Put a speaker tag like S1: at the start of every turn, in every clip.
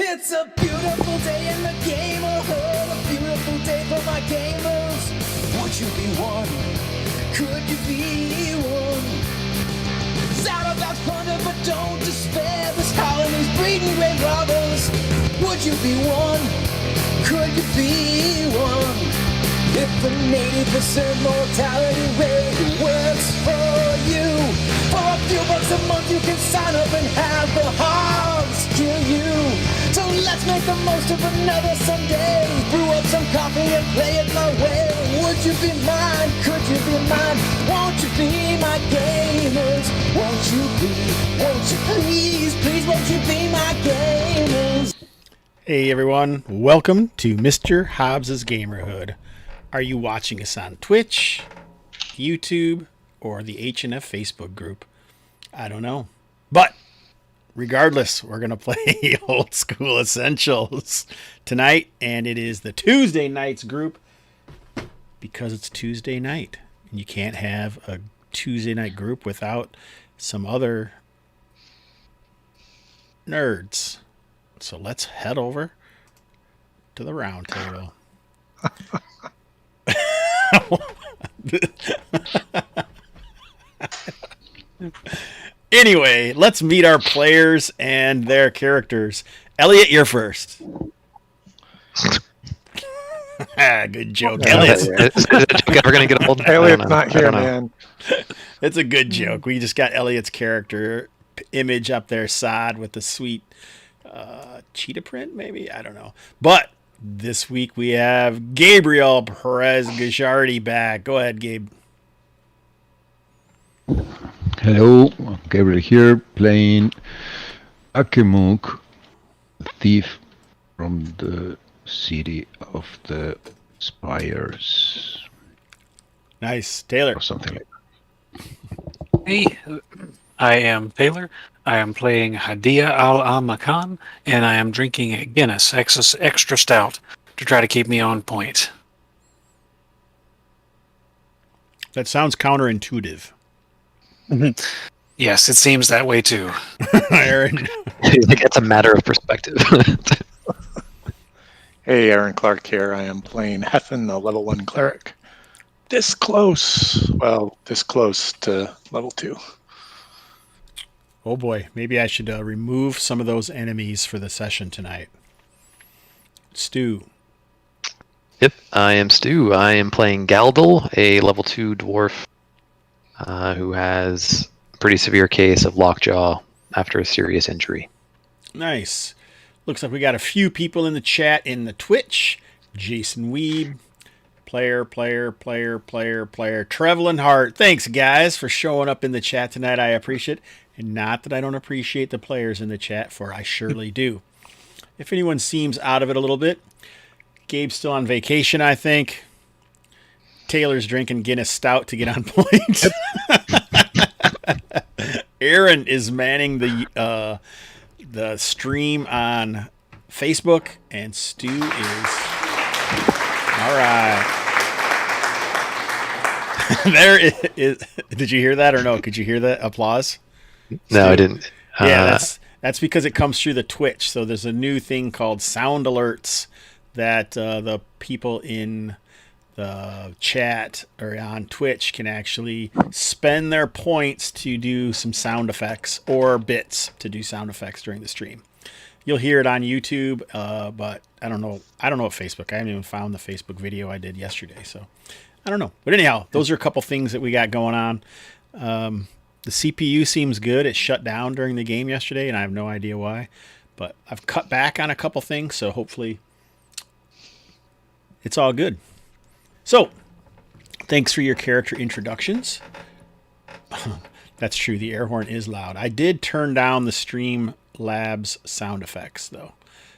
S1: It's a beautiful day in the Gamerhood, a beautiful day for my gamers. Would you be one? Could you be one? Shout about thunder, but don't despair. This colony's breeding great robbers. Would you be one? Could you be one? If the 80% mortality rate works for you, for a few bucks a month you can sign up and have the Hobbs kill you. So let's make the most of another Sunday. Brew up some coffee and play it my way. Would you be mine? Could you be mine? Won't you be my gamers? Won't you please, won't you be my gamers?
S2: Hey everyone, welcome to Mr. Hobbs' Gamerhood. Are you watching us on Twitch, YouTube, or the H&F Facebook group? I don't know. But regardless, we're going to play Old School Essentials tonight, and it is the Tuesday Nights group because it's Tuesday night. And you can't have a Tuesday night group without some other nerds. So let's head over to the round table. Anyway, let's meet our players and their characters. Elliot, you're first. Good joke, Elliot.
S3: Is that ever going to get old?
S4: Elliot's not here, man.
S2: It's a good joke. We just got Elliot's character image up there, sod with the sweet cheetah print, maybe? I don't know. But this week we have Gabriel Perez-Gajardi back. Go ahead, Gabe.
S5: Hello, Gabriel here, playing Akemuk, the thief from the city of the spires.
S2: Nice. Taylor.
S5: Or something like that.
S6: Hey, I am Taylor. I am playing Hadiya al-Makan, and I am drinking a Guinness extra stout to try to keep me on point.
S2: That sounds counterintuitive.
S6: Yes, it seems that way too.
S2: Aaron.
S3: It's a matter of perspective.
S4: Hey, Aaron Clark here. I am playing Hethan, the level 1 cleric. This close to level 2.
S2: Oh boy, maybe I should remove some of those enemies for the session tonight. Stu.
S3: Yep, I am Stu. I am playing Galdel, a level 2 dwarf who has a pretty severe case of lockjaw after a serious injury.
S2: Nice. Looks like we got a few people in the chat in the Twitch. Jason Weeb. Player. Trevelyan Hart. Thanks, guys, for showing up in the chat tonight. I appreciate it. And not that I don't appreciate the players in the chat, for I surely do. If anyone seems out of it a little bit, Gabe's still on vacation, I think. Taylor's drinking Guinness Stout to get on point. Aaron is manning the stream on Facebook, and Stu is... All right. There is. Did you hear that or no? Could you hear that applause?
S3: No, I didn't.
S2: Yeah, that's because it comes through the Twitch. So there's a new thing called sound alerts that the people in the chat or on Twitch can actually spend their points to do some sound effects or bits to do sound effects during the stream. You'll hear it on YouTube, but I don't know at Facebook. I haven't even found the Facebook video I did yesterday, so I don't know. But anyhow, those are a couple things that we got going on. The CPU seems good. It shut down during the game yesterday, and I have no idea why. But I've cut back on a couple things, so hopefully it's all good. So, thanks for your character introductions. That's true. The air horn is loud. I did turn down the Streamlabs sound effects, though.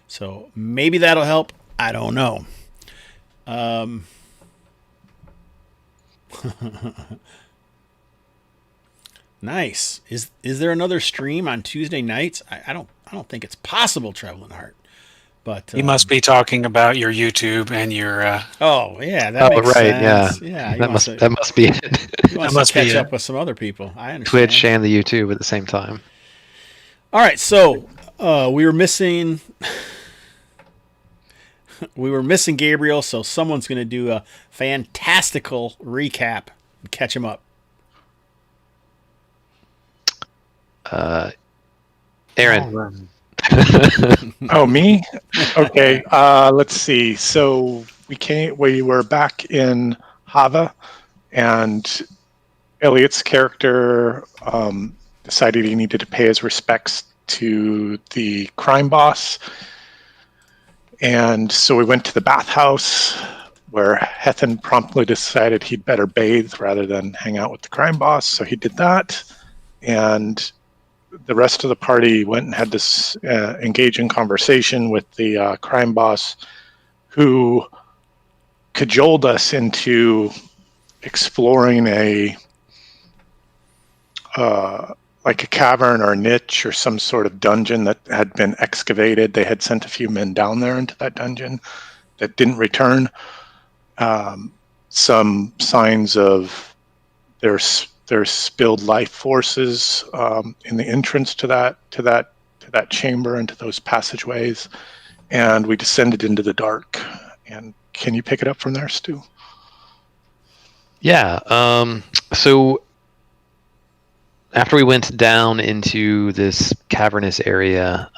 S2: So maybe that'll help. I don't know. Nice. Is there another stream on Tuesday nights? I don't think it's possible, Trevelyan Hart. But
S6: You must be talking about your YouTube and your.
S2: Oh yeah, that makes sense.
S3: Yeah,
S2: Yeah,
S3: that must be it.
S2: You must
S6: must be
S2: catch
S6: it.
S2: up with some other people. I understand.
S3: Twitch and the YouTube at the same time.
S2: All right, so We were missing. We were missing Gabriel, so someone's going to do a fantastical recap and catch him up.
S3: Aaron.
S4: Oh, me? Okay. Let's see. So we were back in Havva, and Elliot's character decided he needed to pay his respects to the crime boss. And so we went to the bathhouse, where Hethan promptly decided he'd better bathe rather than hang out with the crime boss. So he did that. And the rest of the party went and had this engaging conversation with the crime boss, who cajoled us into exploring a cavern or a niche or some sort of dungeon that had been excavated. They had sent a few men down there into that dungeon that didn't return. Some signs of their spilled life forces in the entrance to that chamber, into those passageways, and we descended into the dark. And can you pick it up from there, Stu?
S3: Yeah. So after we went down into this cavernous area,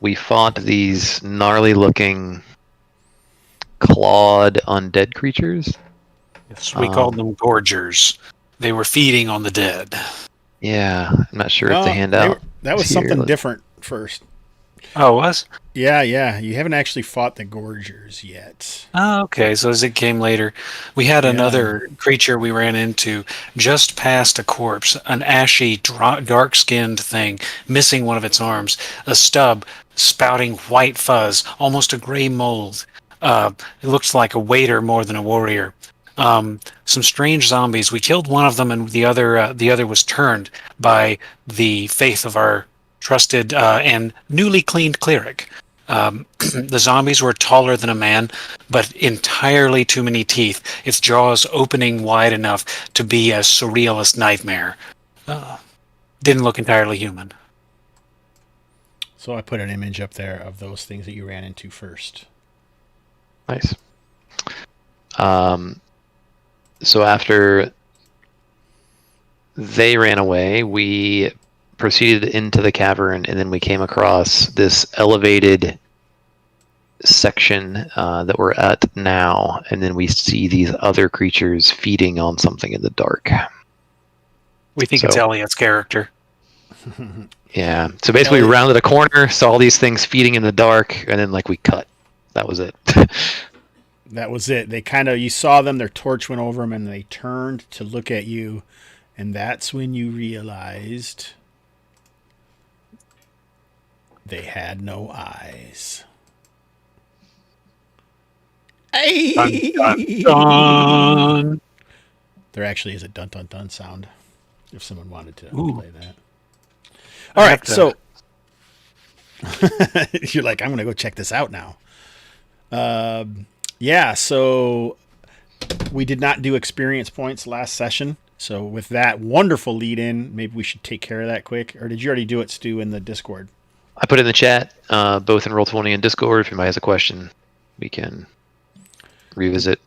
S3: we fought these gnarly-looking, clawed undead creatures.
S6: Yes, we called them gorgers. They were feeding on the dead.
S3: Yeah, I'm not sure if the handout.
S2: That was
S3: here.
S2: something different first.
S6: Oh, it was?
S2: Yeah. You haven't actually fought the Gorgers yet.
S6: Oh, okay. So as it came later, we had another creature we ran into just past a corpse, an ashy, dark-skinned thing, missing one of its arms, a stub spouting white fuzz, almost a gray mold. It looks like a waiter more than a warrior. Some strange zombies. We killed one of them, and the other was turned by the faith of our trusted and newly cleaned cleric. The zombies were taller than a man, but entirely too many teeth, its jaws opening wide enough to be a surreal as nightmare. Didn't look entirely human.
S2: So I put an image up there of those things that you ran into first.
S3: Nice. So after they ran away, we proceeded into the cavern, and then we came across this elevated section that we're at now, and then we see these other creatures feeding on something in the dark.
S6: We think it's Elliot's character.
S3: Yeah. So basically, we rounded a corner, saw all these things feeding in the dark, and then we cut. That was it.
S2: That was it. They you saw them, their torch went over them, and they turned to look at you, and that's when you realized they had no eyes.
S6: Dun, dun, dun.
S2: There actually is a dun dun dun sound if someone wanted to play that.
S6: All right,
S2: so you're like, I'm going to go check this out now. Yeah, so we did not do experience points last session. So with that wonderful lead in, maybe we should take care of that quick. Or did you already do it, Stu, in the Discord?
S3: I put it in the chat, both in Roll20 and Discord. If anybody has a question, we can revisit.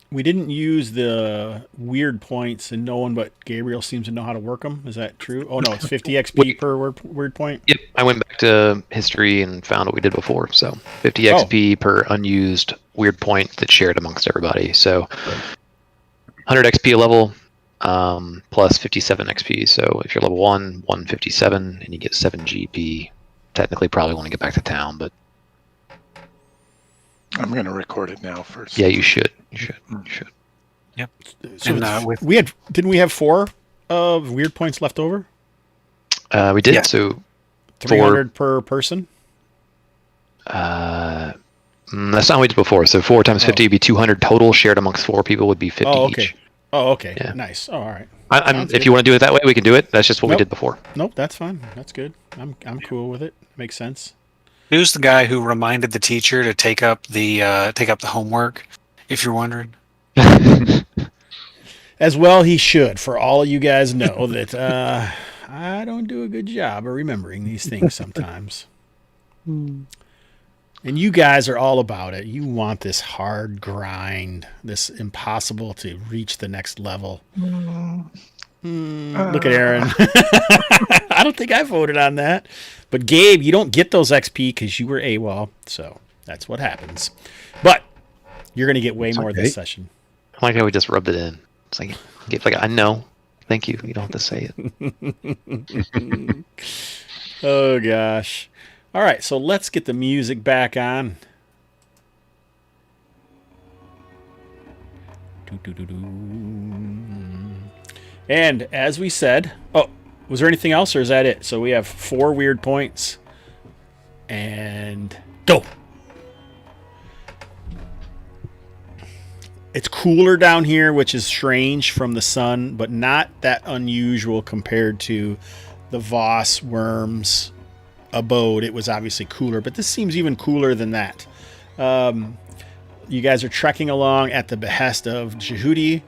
S2: We didn't use the weird points, and no one but Gabriel seems to know how to work them. Is that true? Oh, no, it's 50 XP per weird point?
S3: Yep, I went back to history and found what we did before. So 50 XP per unused weird point that's shared amongst everybody. So 100 XP a level, plus 57 XP. So if you're level 1, 157, and you get 7 GP, technically probably want to get back to town, but
S4: I'm going to record it now first.
S3: yeah, you should. You should.
S6: Yep.
S2: So
S6: And
S2: didn't we have 4 of weird points left over?
S3: We did.
S6: Yeah.
S3: So
S2: 300 per person?
S3: That's not what we did before. So 4 times 50 would be 200 total. Shared amongst 4 people would be 50 each.
S2: Oh, okay.
S3: Yeah.
S2: Nice. Oh, all right.
S3: If you want to do it that way, we can do it. That's just what we did before.
S2: Nope, that's fine. That's good. I'm cool with it. Makes sense.
S6: who's the guy who reminded the teacher to take up the homework? If you're wondering.
S2: As well, he should. For all you guys know that I don't do a good job of remembering these things sometimes. And you guys are all about it. You want this hard grind, this impossible to reach the next level. Look at Aaron. I don't think I voted on that. But Gabe, you don't get those XP because you were AWOL. So that's what happens. But you're going to get way more this session.
S3: I like how we just rubbed it in. It's like, Gabe's like, I know. Thank you. You don't have to say it.
S2: Oh, gosh. All right, so let's get the music back on. And as we said, was there anything else or is that it? So we have 4 weird points. And go. It's cooler down here, which is strange from the sun, but not that unusual compared to the Voss Worms abode. It was obviously cooler, but this seems even cooler than that. You guys are trekking along at the behest of Jehudi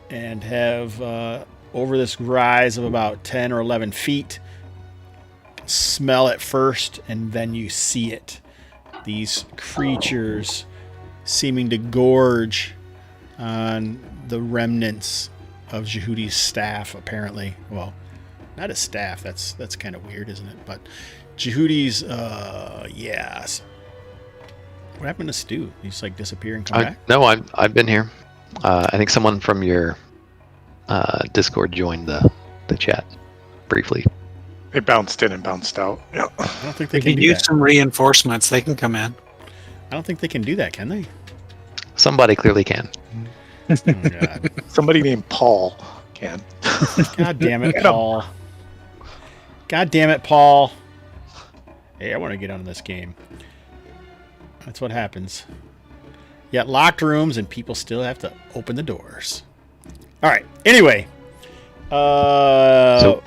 S2: and have over this rise of about 10 or 11 feet. Smell it first, and then you see it. These creatures seeming to gorge on the remnants of Jehudi's staff, apparently. Well, not his staff. That's kind of weird, isn't it? But Jehudi's, yes. What happened to Stu? He's like disappear and come back?
S3: No, I've been here. I think someone from your Discord joined the chat briefly.
S4: They bounced in and bounced out. Yeah.
S2: I don't think they
S6: If
S2: can
S6: you
S2: do
S6: use
S2: that.
S6: some reinforcements, they can come in.
S2: I don't think they can do that, can they?
S3: Somebody clearly can.
S2: Oh, God.
S4: Somebody named Paul can.
S2: God damn it, Paul. God damn it, Paul. Hey, I want to get on this game. That's what happens. You got locked rooms and people still have to open the doors. All right. Anyway.
S3: So,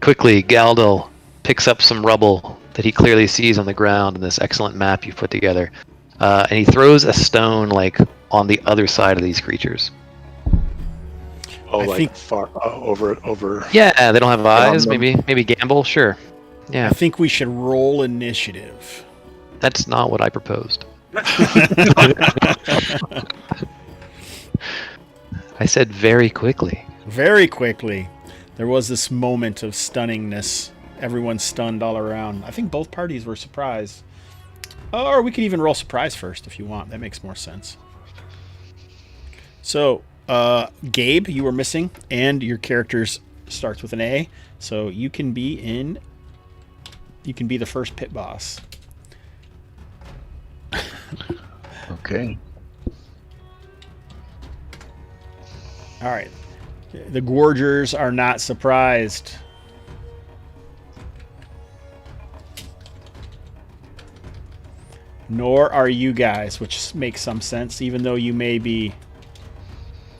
S3: quickly, Galdel picks up some rubble that he clearly sees on the ground in this excellent map you've put together. And he throws a stone, like, on the other side of these creatures.
S4: Oh,
S2: I
S4: like
S2: think-
S4: far over.
S3: Yeah, they don't have eyes.
S4: them.
S3: Maybe gamble. Sure. Yeah,
S2: I think we should roll initiative.
S3: that's not what I proposed. I said very quickly.
S2: Very quickly, there was this moment of stunningness. Everyone stunned all around. I think both parties were surprised. Or we could even roll surprise first if you want. That makes more sense. So, Gabe, you were missing, and your character starts with an A. So you can be the first pit boss.
S5: Okay.
S2: All right. The Gorgers are not surprised. Nor are you guys, which makes some sense, even though you may be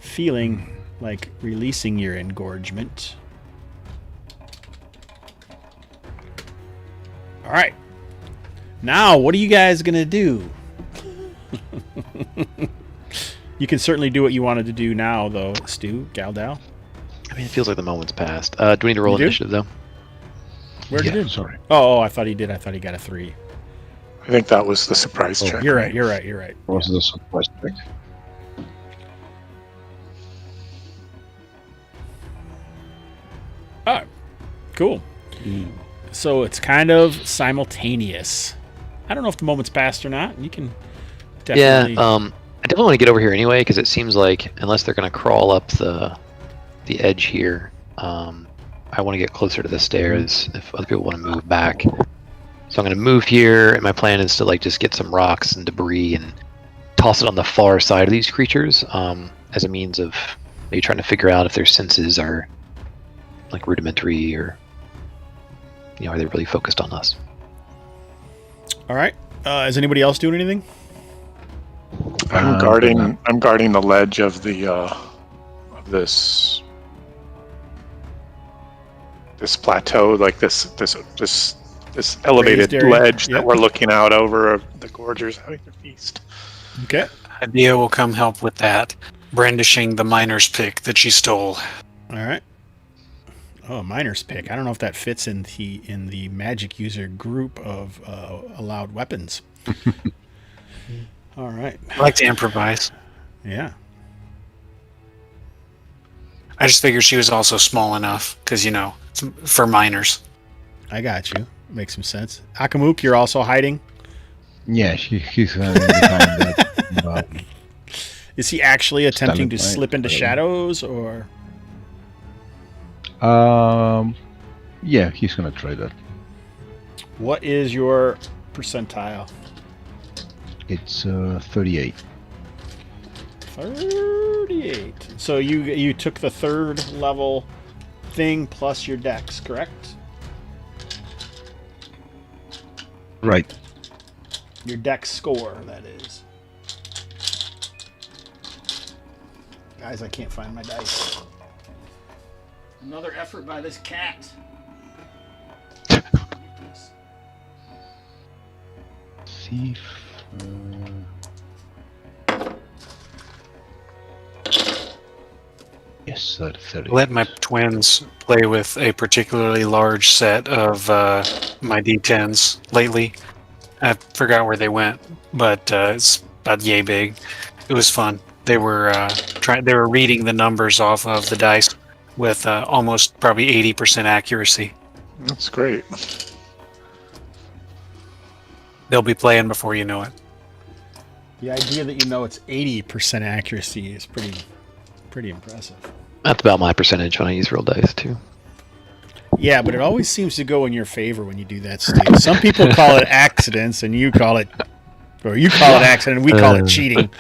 S2: feeling like releasing your engorgement. All right. Now, what are you guys going to do? You can certainly do what you wanted to do now, though, Stu, Galdal.
S3: I mean, it feels like the moment's passed. Do we need to roll
S2: You do?
S3: initiative, though?
S2: Where'd you
S5: Yeah,
S2: do?
S5: sorry.
S2: Oh, I thought he did. I thought he got a 3.
S4: I think that was the surprise check.
S2: You're right. You're right.
S5: Was the surprise check?
S2: All right. Cool. So it's kind of simultaneous. I don't know if the moment's passed or not. You can definitely.
S3: Yeah, I definitely want to get over here anyway, because it seems like, unless they're going to crawl up the edge here, I want to get closer to the stairs if other people want to move back. So I'm going to move here, and my plan is to just get some rocks and debris and toss it on the far side of these creatures as a means of maybe trying to figure out if their senses are rudimentary, or are they really focused on us?
S2: All right. Is anybody else doing anything?
S4: I'm guarding the ledge of the of this plateau, like this elevated
S2: Raised area.
S4: ledge
S2: Yep.
S4: that we're looking out over the Gorgers having their feast.
S2: Okay.
S6: Hadiya will come help with that, brandishing the miner's pick that she stole.
S2: All right. Oh, miner's pick. I don't know if that fits in the magic user group of allowed weapons. All right.
S6: I like to improvise.
S2: Yeah.
S6: I just figured she was also small enough because, for minors.
S2: I got you. Makes some sense. Akamuk, you're also hiding?
S5: Yeah, he's behind that.
S2: Is he actually attempting to
S5: Stalagmite,
S2: slip into
S5: whatever.
S2: shadows, or?
S5: Yeah, he's gonna try that.
S2: What is your percentile?
S5: It's 38.
S2: 38. So you took the third level thing plus your dex, correct?
S5: Right.
S2: Your dex score, that is. Guys, I can't find my dice. Another effort by this cat.
S5: See. Yes, 30.
S6: Let my twins play with a particularly large set of my D10s lately. I forgot where they went, but it's about yay big. It was fun. They were They were reading the numbers off of the dice with almost probably 80% accuracy.
S4: That's great.
S6: They'll be playing before you know it.
S2: The idea that it's 80% accuracy is pretty impressive.
S3: That's about my percentage when I use real dice too.
S2: Yeah, but it always seems to go in your favor when you do that, Steve. Some people call it accidents, and you call it accident, and we call it cheating.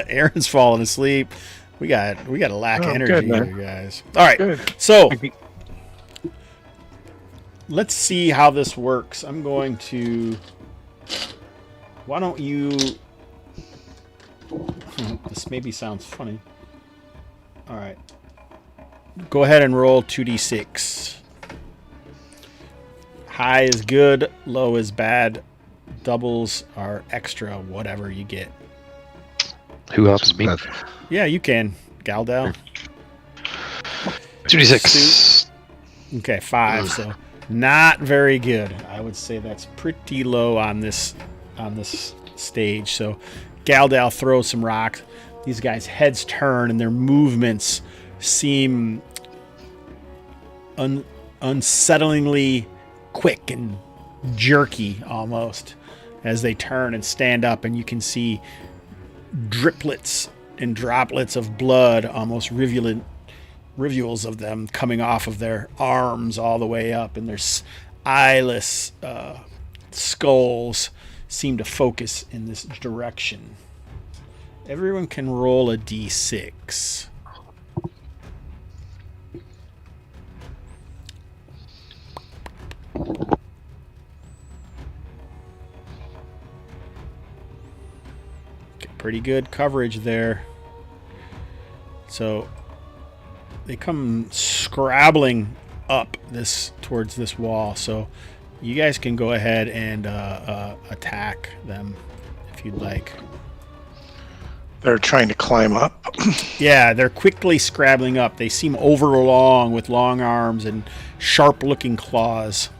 S2: Aaron's falling asleep. We got a lack of energy
S4: good,
S2: here,
S4: man.
S2: guys. All right,
S4: Good.
S2: so let's see how this works. I'm going to. Why don't you? This maybe sounds funny. All right. Go ahead and roll 2d6. High is good, low is bad. Doubles are extra, whatever you get.
S3: Who helps me?
S2: Yeah, you can, Galdel.
S3: 2d6.
S2: Okay, 5. So not very good. I would say that's pretty low on this stage. So Galdel throws some rocks. These guys' heads turn and their movements seem unsettlingly quick and jerky almost as they turn and stand up, and you can see driplets and droplets of blood, almost rivules of them coming off of their arms all the way up, and their eyeless skulls seem to focus in this direction. Everyone can roll a d6. Okay, pretty good coverage there. So they come scrabbling up towards this wall. So you guys can go ahead and attack them if you'd like.
S4: They're trying to climb up.
S2: Yeah, they're quickly scrabbling up. They seem overlong with long arms and sharp-looking claws.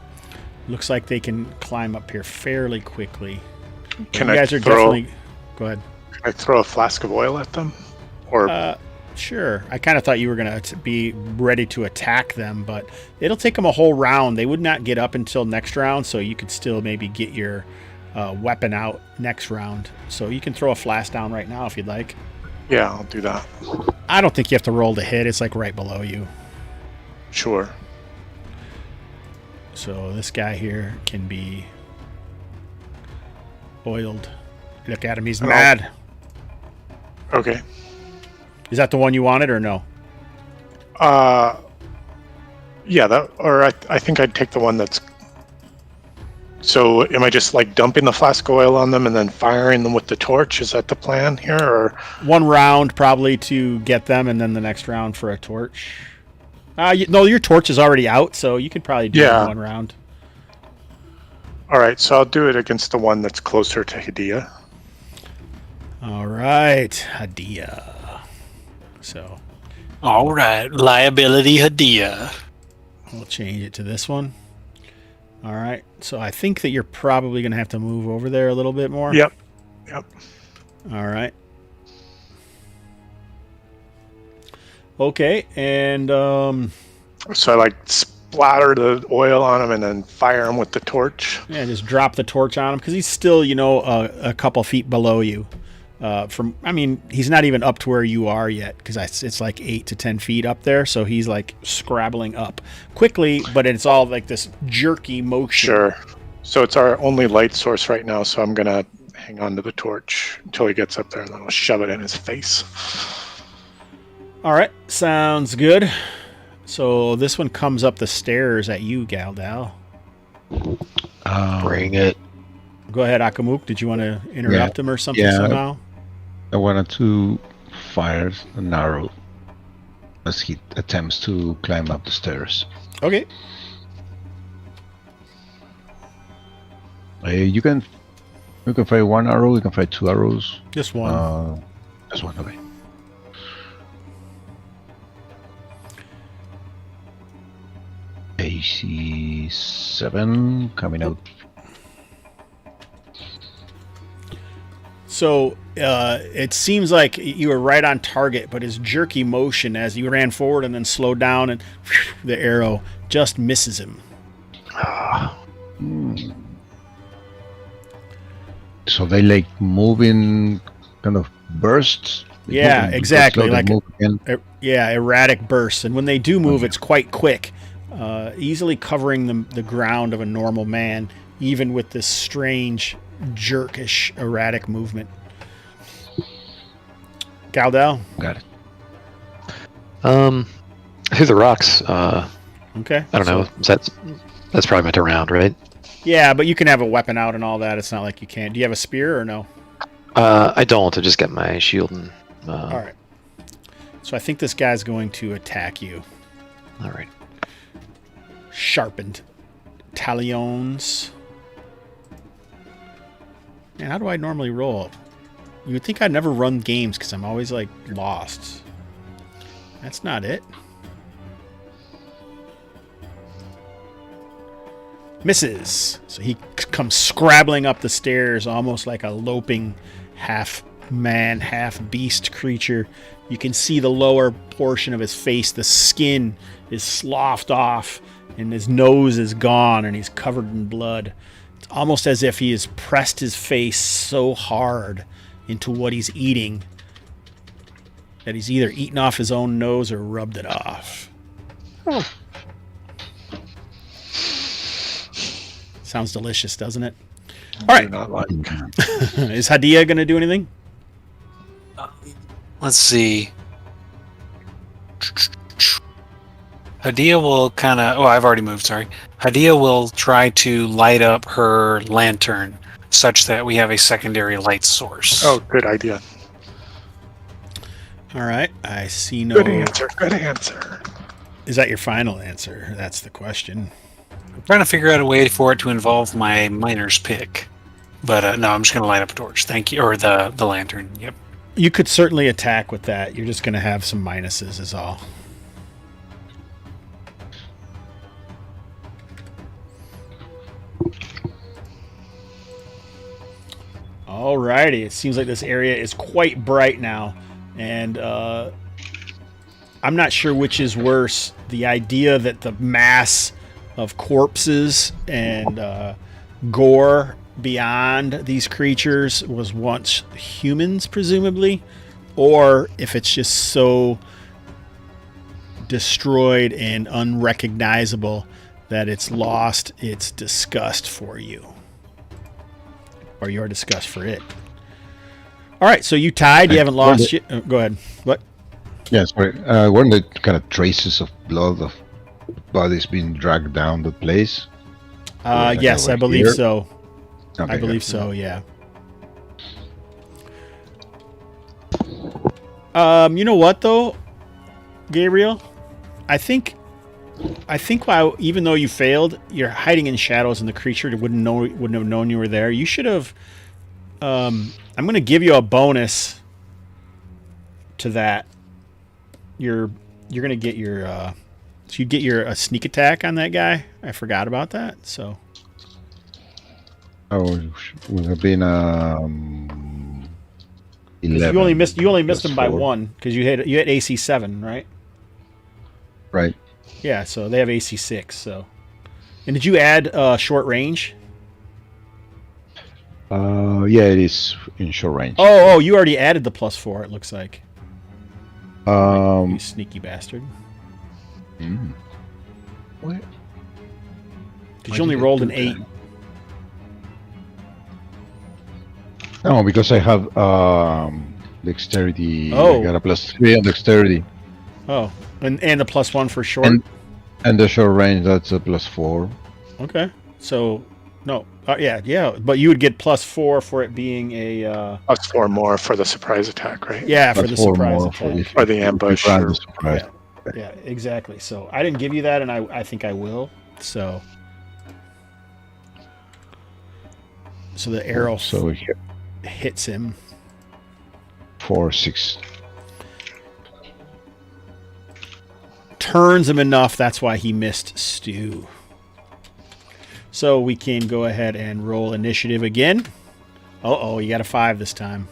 S2: Looks like they can climb up here fairly quickly.
S4: Can
S2: you
S4: I
S2: guys are
S4: throw?
S2: definitely. Go ahead.
S4: Can I throw a flask of oil at them? Or
S2: Sure. I kind of thought you were going to be ready to attack them, but it'll take them a whole round. They would not get up until next round, so you could still maybe get your weapon out next round. So you can throw a flask down right now if you'd like.
S4: yeah, I'll do that.
S2: I don't think you have to roll to hit. It's like right below you.
S4: Sure.
S2: So this guy here can be oiled. Look at him. He's mad.
S4: Okay.
S2: Is that the one you wanted or no?
S4: Yeah, I think I'd take the one that's. So am I just like dumping the flask of oil on them and then firing them with the torch? Is that the plan here, or?
S2: One round probably to get them, and then the next round for a torch. No, your torch is already out, so you could probably do it in one round.
S4: All right, so I'll do it against the one that's closer to Hadiya.
S2: All right, Hadiya. So
S6: All right, liability Hadiya.
S2: We'll change it to this one. All right. So I think that you're probably going to have to move over there a little bit more.
S4: Yep.
S2: All right. Okay. And
S4: So I like splatter the oil on him and then fire him with the torch.
S2: yeah, just drop the torch on him because he's still, a couple feet below you. He's not even up to where you are yet because it's like 8 to 10 feet up there. So he's like scrabbling up quickly, but it's all like this jerky motion.
S4: Sure. So it's our only light source right now. So I'm going to hang on to the torch until he gets up there and then I'll shove it in his face.
S2: All right. Sounds good. So this one comes up the stairs at you, Galdal.
S3: Bring it.
S2: Go ahead, Akamuk. Did you want to interrupt him or something somehow?
S5: I wanted to fire an arrow as he attempts to climb up the stairs.
S2: Okay.
S5: You can fire one arrow. You can fire two arrows.
S2: Just one.
S5: Just one. Okay. AC 7 coming out.
S2: So it seems like you were right on target, but his jerky motion as you ran forward and then slowed down, and the arrow just misses him.
S5: So they like move in kind of bursts. They
S2: Yeah,
S5: move in
S2: exactly.
S5: slow, they
S2: Like
S5: move again.
S2: erratic bursts, and when they do move, it's quite quick, easily covering the ground of a normal man, even with this strange, jerkish, erratic movement. Galdal.
S5: Got it.
S3: Through the rocks.
S2: Okay.
S3: I don't know. That's probably meant to round, right?
S2: Yeah, but you can have a weapon out and all that. It's not like you can't. Do you have a spear or no?
S3: I don't. I just got my shield and.
S2: All right. So I think this guy's going to attack you.
S3: All right.
S2: Sharpened talons. Man, how do I normally roll? You would think I'd never run games because I'm always like lost. That's not it. Misses. So he comes scrabbling up the stairs almost like a loping half man, half beast creature. You can see the lower portion of his face. The skin is sloughed off and his nose is gone and he's covered in blood. It's almost as if he has pressed his face so hard into what he's eating that he's either eaten off his own nose or rubbed it off.
S4: Oh.
S2: Sounds delicious, doesn't it? All right.
S4: Not like.
S2: Is Hadiya going to do anything?
S6: Let's see. Hadiya will kind of... Oh, I've already moved, sorry. Hadiya will try to light up her lantern such that we have a secondary light source.
S4: Oh, good idea.
S2: All right. I see no...
S4: Good answer. Good answer.
S2: Is that your final answer? That's the question.
S6: I'm trying to figure out a way for it to involve my miner's pick. But no, I'm just going to light up a torch. Thank you. Or the lantern. Yep.
S2: You could certainly attack with that. You're just going to have some minuses is all. Alrighty. It seems like this area is quite bright now. And I'm not sure which is worse. The idea that the mass of corpses and gore beyond these creatures was once humans, presumably, or if it's just so destroyed and unrecognizable that it's lost its disgust for you, or your disgust for it. All right, so you tied. You haven't lost yet. Go ahead. What?
S5: Yeah, sorry. Weren't the kind of traces of blood of bodies being dragged down the place?
S2: Yes, I believe
S5: here?
S2: so.
S5: Okay,
S2: I believe
S5: good.
S2: so, yeah. You know what though, Gabriel? I think while even though you failed, you're hiding in shadows and the creature wouldn't have known you were there. You should have. I'm going to give you a bonus to that. Your you're gonna get your so you get your sneak attack on that guy. I forgot about that. So
S5: would have been 11.
S2: you only missed
S5: plus
S2: him by
S5: 4.
S2: 1 because you had AC 7, right?
S5: Right.
S2: Yeah, so they have AC 6. So, and did you add short range?
S5: Yeah, it is in short range.
S2: Oh, you already added the +4. It looks like. You sneaky bastard.
S5: What?
S2: Because you only rolled an 8.
S5: No, because I have dexterity.
S2: Oh.
S5: I got a +3 on dexterity.
S2: Oh, and the +1 for short.
S5: And the short range, that's a +4.
S2: Okay, so no, yeah, but you would get +4 for it being a
S4: +4 more for the surprise attack, right?
S2: yeah, for the
S5: +4
S2: surprise
S5: more
S2: attack.
S4: Or the ambush.
S5: Or
S4: Or,
S5: surprise.
S2: Yeah, exactly. So I didn't give you that, and I think I will. So the arrow
S5: So
S2: hits him.
S5: 4, 6.
S2: Turns him enough. That's why he missed Stu. So we can go ahead and roll initiative again. You got a 5 this time.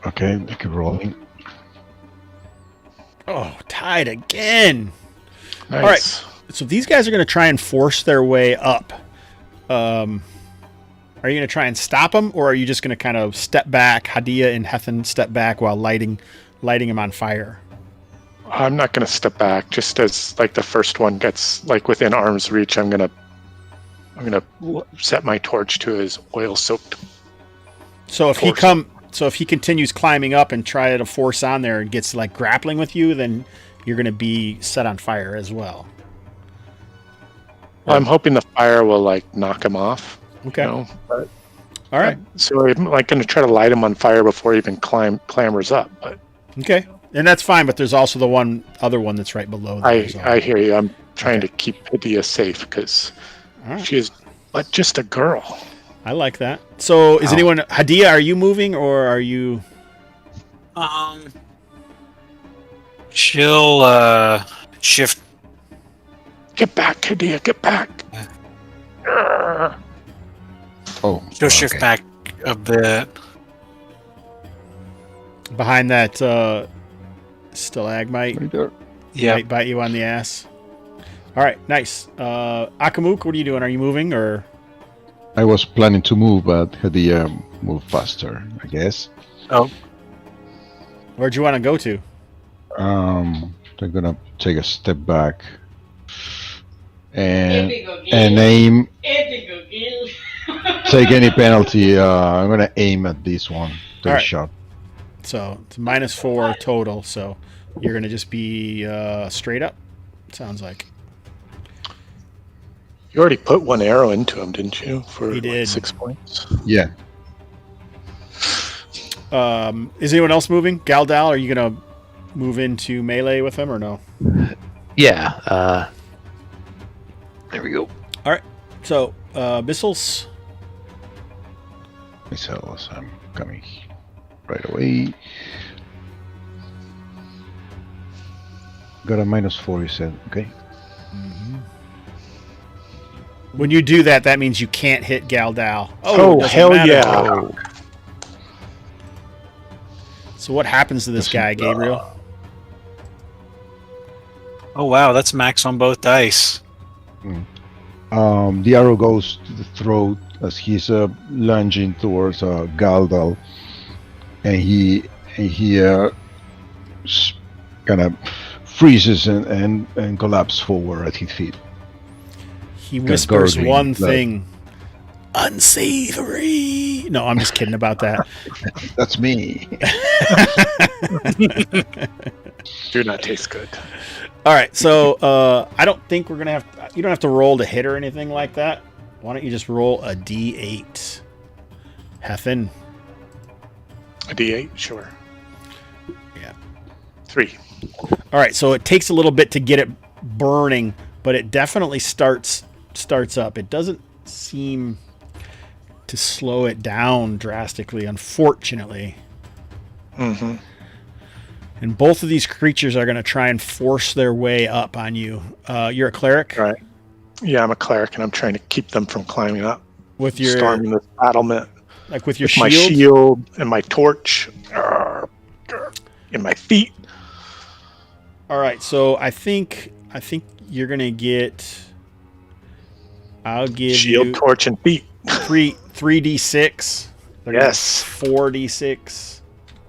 S5: Okay, I keep rolling.
S2: Oh, tied again.
S4: nice.
S2: All right. So these guys are going to try and force their way up. Are you going to try and stop them, or are you just going to kind of step back? Hadiya and Hethan step back while lighting him on fire.
S4: I'm not going to step back. Just as like the first one gets like within arm's reach, I'm gonna set my torch to his oil-soaked.
S2: So if he continues climbing up and try to force on there and gets like grappling with you, then you're going to be set on fire as well.
S4: Well, I'm hoping the fire will like knock him off.
S2: Okay.
S4: But,
S2: all right.
S4: So I'm like going to try to light him on fire before he even clambers up. But
S2: Okay. And that's fine, but there's also the other one that's right below that.
S4: I hear you. I'm trying to keep Hadiya safe because she is but just a girl.
S2: I like that. So is anyone Hadiya, are you moving or are you
S6: She'll shift.
S4: Get back, Hadiya, get back.
S5: Oh,
S6: She'll shift back a bit.
S2: behind that stalagmite?
S5: Right there.
S6: Yeah.
S2: Might bite you on the ass. All right, nice. Akamuk, what are you doing? Are you moving or?
S5: I was planning to move, but Hadiya moved faster, I guess.
S6: Oh.
S2: Where'd you want to go to?
S5: I'm gonna take a step back and aim. Take any penalty. I'm gonna aim at this one. Take
S2: All
S5: a
S2: right.
S5: shot.
S2: So it's -4 total. So you're gonna just be straight up. Sounds like.
S4: You already put one arrow into him, didn't you? For
S2: He did.
S4: 6 points.
S5: Yeah.
S2: Is anyone else moving? Galdal, are you gonna move into melee with him or no?
S3: Yeah. There we go.
S2: All right. So missiles.
S5: Missiles. I'm coming right away. Got a -4, you said. Okay.
S2: When you do that, that means you can't hit Galdal.
S4: Oh,
S2: it doesn't
S4: hell
S2: matter.
S4: yeah.
S2: So what happens to this guy, Gabriel?
S6: Oh wow, that's max on both dice.
S5: The arrow goes to the throat as he's lunging towards Galdal, and he kind of freezes and collapses forward at his feet.
S2: He whispers
S5: gurgling
S2: one
S5: blood.
S2: thing. Unsavory. No, I'm just kidding about that.
S5: That's me.
S4: Do not taste good.
S2: All right, so I don't think we're gonna have. You don't have to roll to hit or anything like that. Why don't you just roll a D8? Hethan.
S4: A D8, sure.
S2: Yeah.
S4: 3.
S2: All right, so it takes a little bit to get it burning, but it definitely starts up. It doesn't seem to slow it down drastically, unfortunately.
S4: Mm-hmm.
S2: And both of these creatures are going to try and force their way up on you. You're a cleric?
S4: Right. Yeah, I'm a cleric, and I'm trying to keep them from climbing up.
S2: With your
S4: storming this battlement.
S2: Like with your
S4: with
S2: shield?
S4: my shield and my torch in my feet.
S2: All right, so I think you're going to get... I'll give
S4: shield,
S2: you...
S4: torch, and feet.
S2: 3d6. They're gonna
S4: Yes.
S2: be 4d6.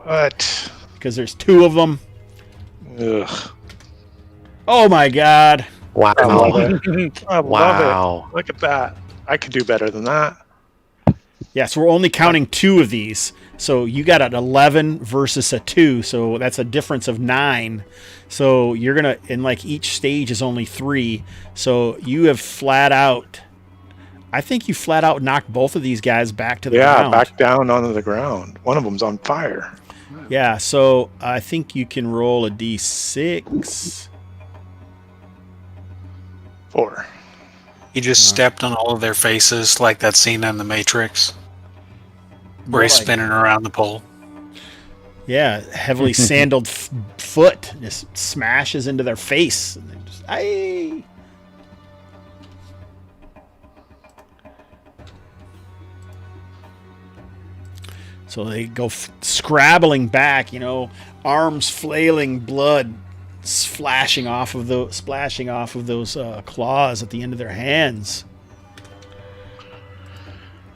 S4: What?
S2: Because there's 2 of them.
S4: Ugh.
S2: Oh my god.
S3: Wow.
S4: I love it. I love
S3: Wow.
S4: it. Look at that. I could do better than that.
S2: Yeah, so we're only counting 2 of these. So you got an 11 versus a 2, so that's a difference of 9. So you're going to, and like each stage is only 3. So you have flat out, I think you flat out knocked both of these guys back to the ground.
S4: Back down onto the ground. One of them's on fire.
S2: Yeah, so I think you can roll a d6.
S4: 4.
S6: He just stepped on all of their faces like that scene in The Matrix where he's spinning around the pole.
S2: Yeah, heavily sandaled foot just smashes into their face. And they're just, aye. So they go scrabbling back, arms flailing, blood splashing off of those claws at the end of their hands.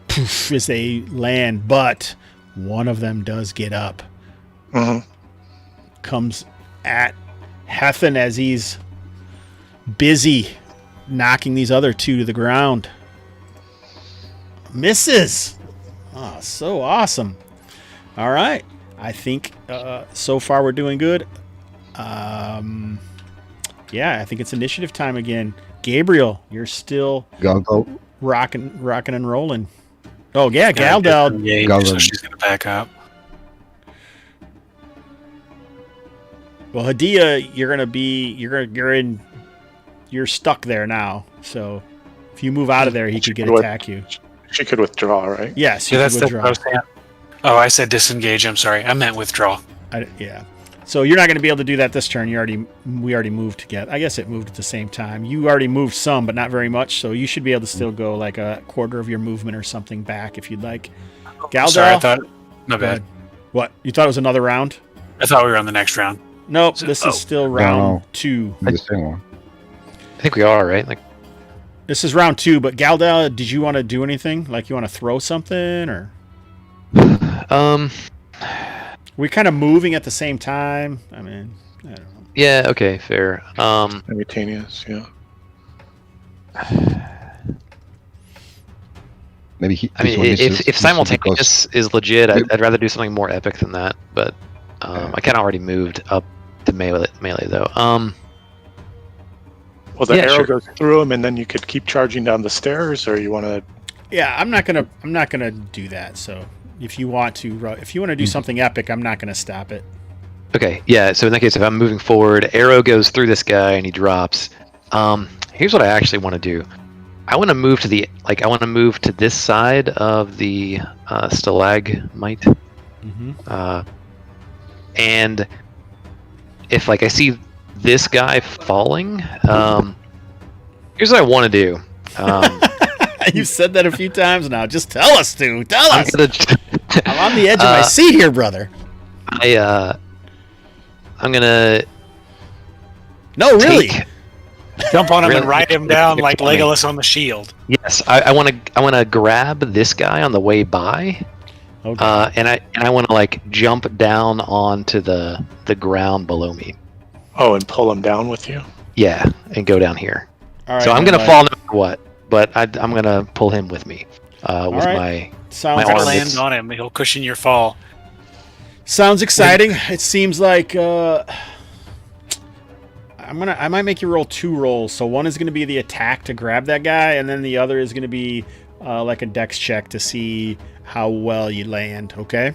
S2: Poof, as they land, but one of them does get up.
S4: Mm-hmm.
S2: Comes at Hethan as he's busy knocking these other 2 to the ground. Misses. Oh, so awesome. All right. I think so far we're doing good. Yeah, I think it's initiative time again. Gabriel, you're still
S5: Go.
S2: rocking and rolling. Oh, yeah, Galdel.
S6: Yeah, so she's going to back up.
S2: Well, Hadiya, you're stuck there now. So if you move out of there, he could attack you.
S4: She could withdraw, right?
S2: Yes,
S6: Yeah,
S2: you
S6: that's
S2: could withdraw.
S6: what I was saying. Oh, I said disengage. I'm sorry. I meant withdraw.
S2: Yeah. So you're not going to be able to do that this turn. We already moved together. I guess it moved at the same time. You already moved some, but not very much. So you should be able to still go like a quarter of your movement or something back if you'd like. Galdel?
S6: Sorry, I thought. No bad.
S2: What? You thought it was another round?
S6: I thought we were on the next round.
S2: Nope. This is still round 2.
S5: The same one.
S3: I think we are, right? Like,
S2: This is round 2, but Galdel, did you want to do anything? Like you want to throw something or? We're kind of moving at the same time. I mean, I don't know.
S3: yeah, okay, fair.
S4: Simultaneous, yeah.
S5: Maybe
S3: if simultaneous is legit, I'd rather do something more epic than that. But I kind of already moved up to melee though.
S4: Well, the
S3: Yeah,
S4: arrow
S3: sure.
S4: goes through him, and then you could keep charging down the stairs, or you want to.
S2: Yeah, I'm not gonna do that. So if you want to do something epic, I'm not gonna stop it.
S3: Okay, yeah. So in that case, if I'm moving forward, arrow goes through this guy and he drops. Here's what I actually want to do. I want to move to this side of the stalagmite.
S2: Mm-hmm.
S3: And if I see this guy falling, here's what I want to do.
S2: You've said that a few times now. Just tell us, Stu. Tell us. I'm on the edge of my
S3: Uh,
S2: seat here, brother.
S3: I'm gonna
S2: No, really.
S6: Jump on him
S3: Really?
S6: and ride him down like Legolas on the shield.
S3: Yes, I want to grab this guy on the way by.
S2: Okay.
S3: And I want to jump down onto the ground below me.
S4: Oh, and pull him down with you.
S3: Yeah, and go down here.
S2: All right,
S3: So I'm
S2: then,
S3: gonna fall no matter what, but I'm gonna pull him with me. With
S2: right.
S3: my
S2: Sounds
S3: my
S6: Try to
S3: arm
S6: land
S3: is-
S6: on him. He'll cushion your fall.
S2: Sounds exciting. It seems like I might make you roll 2 rolls. So one is going to be the attack to grab that guy, and then the other is going to be like a dex check to see how well you land. Okay.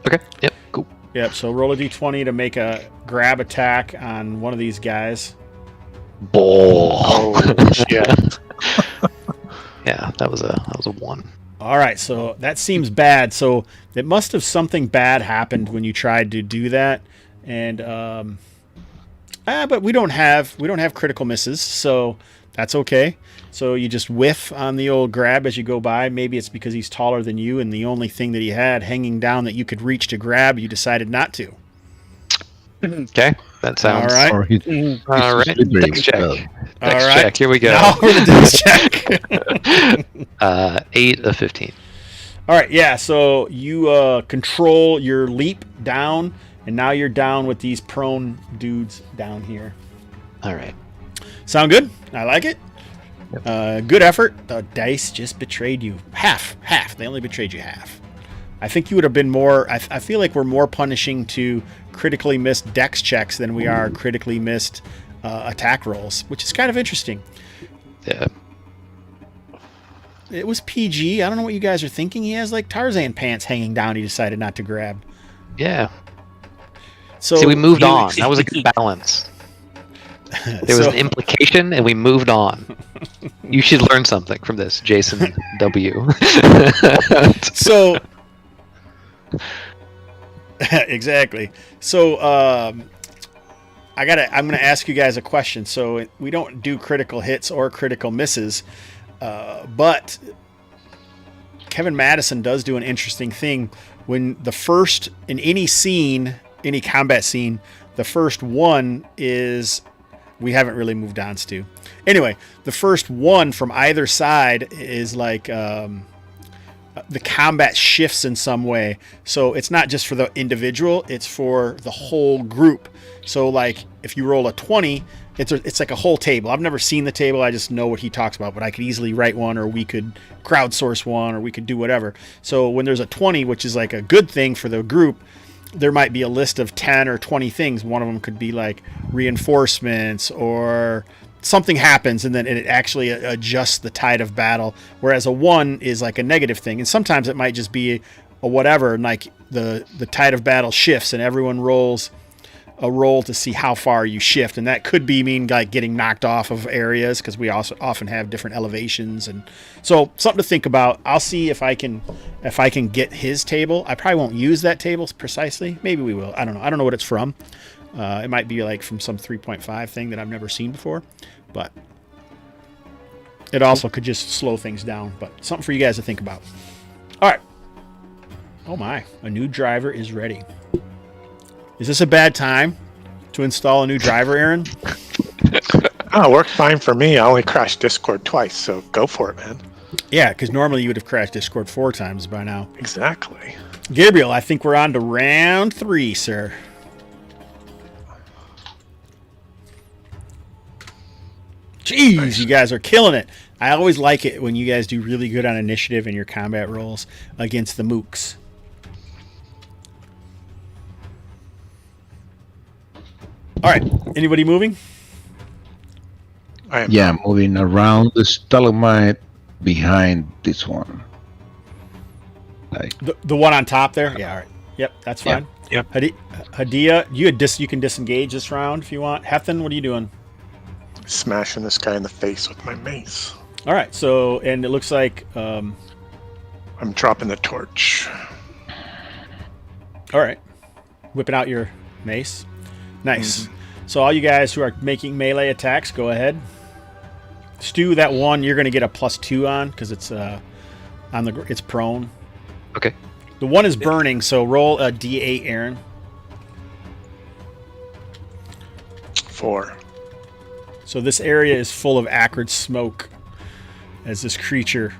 S3: Okay. Yep. Cool.
S2: Yep. So roll a d20 to make a grab attack on one of these guys.
S3: Ball.
S4: Oh, yeah.
S3: Yeah, that was a 1.
S2: All right, so that seems bad. So it must have something bad happened when you tried to do that, and but we don't have critical misses, so that's okay. So you just whiff on the old grab as you go by. Maybe it's because he's taller than you, and the only thing that he had hanging down that you could reach to grab, you decided not to.
S3: Okay, that sounds
S2: All right.
S5: Or he's
S3: all right.
S5: slippery.
S3: Dex check.
S2: All
S3: Dex
S2: right.
S3: check. Here we go.
S2: Now for the dex check.
S3: 8 of 15.
S2: All right, yeah. So you control your leap down, and now you're down with these prone dudes down here.
S3: All right.
S2: Sound good? I like it. Good effort. The dice just betrayed you. Half. They only betrayed you half. I think you would have been more. I feel like we're more punishing to critically missed dex checks than we are critically missed attack rolls, which is kind of interesting.
S3: Yeah.
S2: It was PG. I don't know what you guys are thinking. He has like Tarzan pants hanging down. He decided not to grab.
S3: Yeah.
S2: So
S3: See, we moved on. That was a good balance. There was an implication, and we moved on. You should learn something from this, Jason W.
S2: So exactly. So I'm gonna ask you guys a question. So we don't do critical hits or critical misses, but Kevin Madison does do an interesting thing when the first in any scene, any combat scene, the first one is. We haven't really moved on, Stu. Anyway, the first one from either side is like the combat shifts in some way. So it's not just for the individual, it's for the whole group. So like if you roll a 20, it's like a whole table. I've never seen the table. I just know what he talks about, but I could easily write one, or we could crowdsource one, or we could do whatever. So when there's a 20, which is like a good thing for the group, there might be a list of 10 or 20 things. One of them could be like reinforcements, or something happens and then it actually adjusts the tide of battle. Whereas a 1 is like a negative thing. And sometimes it might just be a whatever, and like the tide of battle shifts and everyone rolls a roll to see how far you shift. And that could mean like getting knocked off of areas, because we also often have different elevations. And so something to think about. I'll see if I can get his table. I probably won't use that table precisely. Maybe we will. I don't know. I don't know what it's from. It might be like from some 3.5 thing that I've never seen before, but it also could just slow things down. But something for you guys to think about. All right. Oh my, a new driver is ready. Is this a bad time to install a new driver, Aaron?
S4: Oh, it worked fine for me. I only crashed Discord twice, so go for it, man.
S2: Yeah, because normally you would have crashed Discord 4 times by now.
S4: Exactly.
S2: Gabriel, I think we're on to round 3, sir. Jeez, nice. You guys are killing it. I always like it when you guys do really good on initiative in your combat rolls against the mooks. All right. Anybody moving?
S5: Yeah, moving around the stalagmite behind this one. Like
S2: the one on top there? Yeah, all right. Yep, that's fine.
S6: Yep.
S2: Hadiya, you can disengage this round if you want. Hethan, what are you doing?
S4: Smashing this guy in the face with my mace.
S2: All right. So, and it looks like
S4: I'm dropping the torch.
S2: All right. Whipping out your mace. Nice. Mm-hmm. So all you guys who are making melee attacks, go ahead. Stu, that one you're going to get a +2 on because it's it's prone.
S3: Okay.
S2: The one is burning, so roll a D8, Aaron.
S4: 4.
S2: So this area is full of acrid smoke as this creature.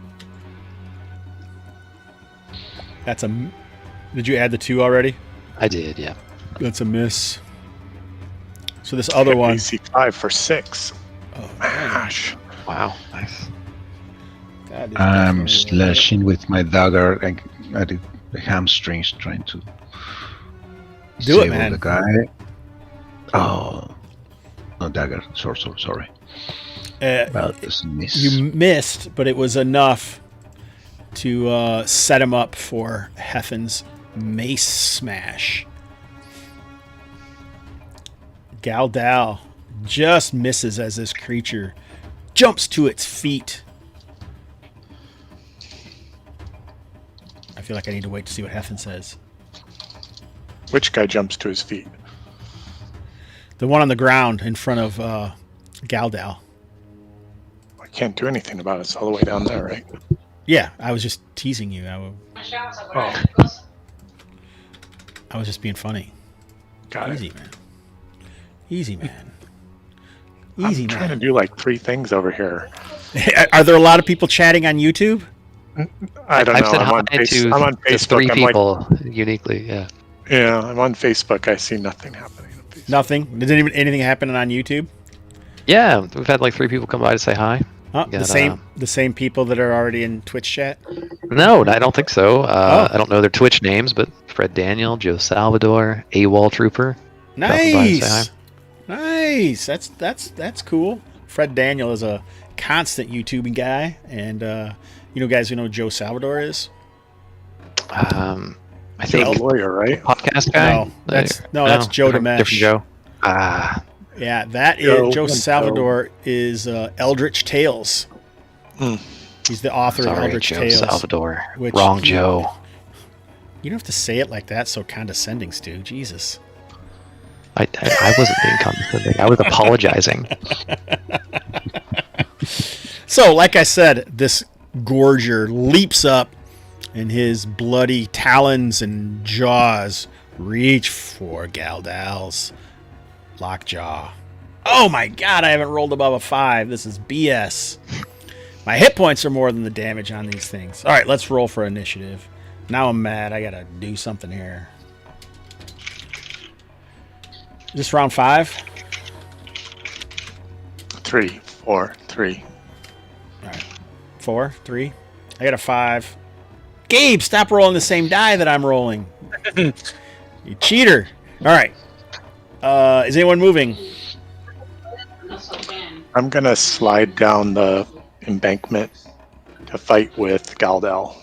S2: Did you add the 2 already?
S3: I did, yeah.
S2: That's a miss. So this other one.
S4: AC 5 for 6.
S2: Oh,
S4: gosh.
S3: Wow. Nice.
S5: I'm slashing with my dagger at the hamstrings, trying to
S2: do it, man.
S5: The guy. Oh, no dagger. Sorry. About this miss.
S2: You missed, but it was enough to set him up for Hethan's mace smash. Galdal just misses as this creature jumps to its feet. I feel like I need to wait to see what Hethan says.
S4: Which guy jumps to his feet?
S2: The one on the ground in front of Galdal.
S4: I can't do anything about it. It's all the way down there, right?
S2: Yeah, I was just teasing you.
S4: Oh,
S2: I was just being funny.
S4: got
S2: Easy,
S4: it.
S2: man. Easy, man.
S4: I'm
S2: Easy,
S4: trying to
S2: man.
S4: do like 3 things over here.
S2: Are there a lot of people chatting on YouTube?
S4: I don't
S3: I've
S4: know.
S3: said
S4: I'm
S3: hi
S4: on,
S3: to
S4: I'm on
S3: to 3
S4: Facebook. I'm like,
S3: people uniquely. Yeah.
S4: yeah, I'm on Facebook. I see nothing happening. On Facebook.
S2: Nothing. Did anything happen on YouTube?
S3: Yeah, we've had like 3 people come by to say hi.
S2: Huh?
S3: Got,
S2: The same people that are already in Twitch chat.
S3: No, I don't think so.
S2: Oh.
S3: I don't know their Twitch names, but Fred Daniel, Joe Salvador, AWOL Trooper. Dropping by to say hi.
S2: Nice. That's cool. Fred Daniel is a constant YouTubing guy, and guys who know Joe Salvador is.
S3: I
S4: You're
S3: think
S4: a lawyer, right?
S3: podcast guy.
S2: No, that's Joe
S3: different
S2: Demesh.
S3: Joe. Ah,
S2: Yeah, that is
S4: Joe
S2: Joe
S4: and
S2: Salvador is Eldritch Tales.
S4: Hmm.
S2: He's the author of
S3: sorry,
S2: Eldritch
S3: Joe
S2: Tales.
S3: Salvador.
S2: which
S3: Wrong
S2: you-
S3: Joe.
S2: You don't have to say it like that, so condescending, Stu. Jesus.
S3: I wasn't being condescending. I was apologizing.
S2: So, like I said, this gorger leaps up, and his bloody talons and jaws reach for Galdal's lockjaw. Oh my god, I haven't rolled above a 5. This is BS. My hit points are more than the damage on these things. All right, let's roll for initiative. Now I'm mad. I gotta do something here. Is this round 5?
S4: 3, 4, 3.
S2: All right. 4, 3. I got a 5. Gabe, stop rolling the same die that I'm rolling. You cheater. All right. Is anyone moving?
S4: I'm going to slide down the embankment to fight with Galdal.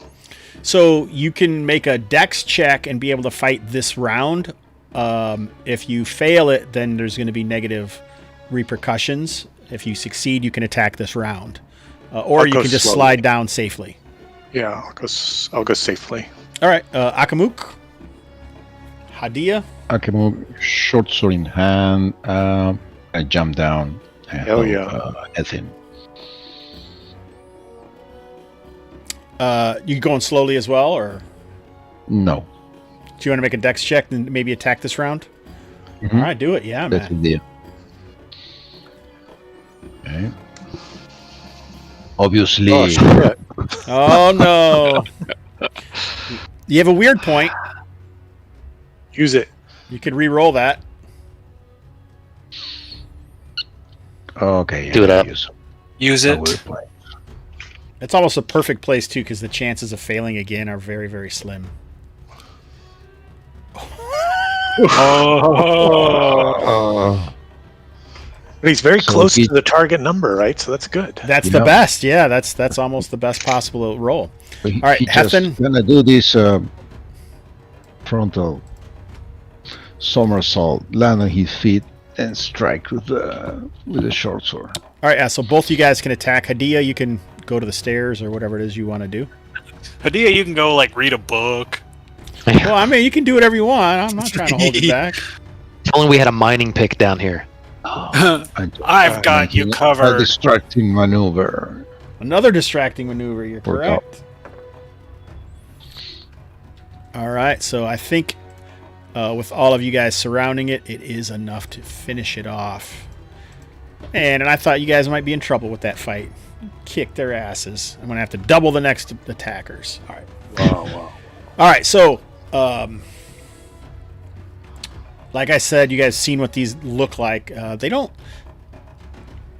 S2: So you can make a dex check and be able to fight this round. If you fail it, then there's going to be negative repercussions. If you succeed, you can attack this round. Or
S4: I'll
S2: you
S4: go
S2: can just
S4: slowly.
S2: slide down safely.
S4: Yeah, I'll go safely.
S2: All right. Akamuk. Hadiya.
S5: I can move short sword in hand. I jump down. And
S4: Hell yeah.
S5: Ethan.
S2: You going slowly as well, or
S5: No.
S2: do you want to make a dex check and maybe attack this round?
S5: Mhm.
S2: All right, do it. Yeah,
S5: That's the
S2: man.
S5: deal. Okay. Obviously,
S4: Oh, shit.
S2: Oh no. You have a weird point.
S4: Use it.
S2: You could re-roll that.
S5: okay.
S3: Do it up.
S6: Use
S5: I
S6: it.
S5: will play.
S2: It's almost a perfect place too, because the chances of failing again are very, very slim.
S4: But he's very
S5: So
S4: close
S5: he-
S4: to the target number, right? So that's good.
S2: That's
S5: Yeah.
S2: the best. Yeah, that's almost the best possible roll.
S5: So he,
S2: All right,
S5: he just
S2: Hethan.
S5: gonna do this frontal somersault, land on his feet, and strike with the short sword.
S2: All right, yeah. So both you guys can attack. Hadiya, you can go to the stairs or whatever it is you want to do.
S6: Hadiya, you can go like read a book.
S2: Well, I mean, you can do whatever you want. I'm not trying to hold you back.
S3: If only we had a mining pick down here.
S6: I've got you
S5: A
S6: covered.
S5: distracting maneuver.
S2: Another distracting maneuver. You're
S5: Work out.
S2: correct. All right, so I think with all of you guys surrounding it, it is enough to finish it off. And I thought you guys might be in trouble with that fight. Kick their asses. I'm going to have to double the next attackers. All right.
S4: Wow.
S2: All right, so like I said, you guys seen what these look like.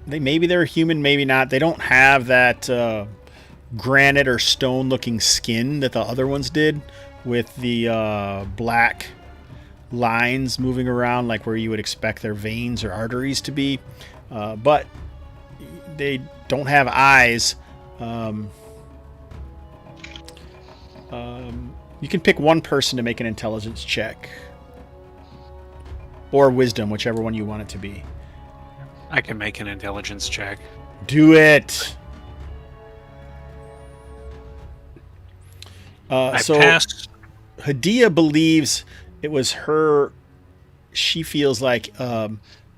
S2: Maybe they're human, maybe not. They don't have that granite or stone looking skin that the other ones did, with the black lines moving around like where you would expect their veins or arteries to be. But they don't have eyes. You can pick one person to make an intelligence check. Or wisdom, whichever one you want it to be.
S6: I can make an intelligence check.
S2: Do it!
S6: I
S2: So
S6: passed.
S2: Hadiya believes it was her. She feels like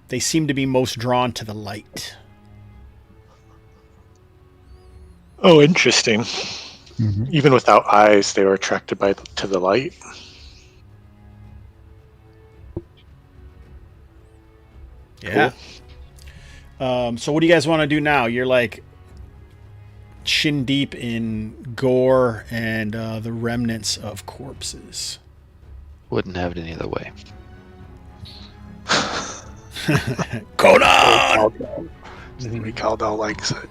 S2: they seem to be most drawn to the light.
S4: Oh, interesting. Even without eyes, they were attracted to the light.
S2: Yeah. Cool. So what do you guys want to do now? You're like chin deep in gore and the remnants of corpses.
S3: Wouldn't have it any other way.
S2: Conan!
S4: Caldwell likes it.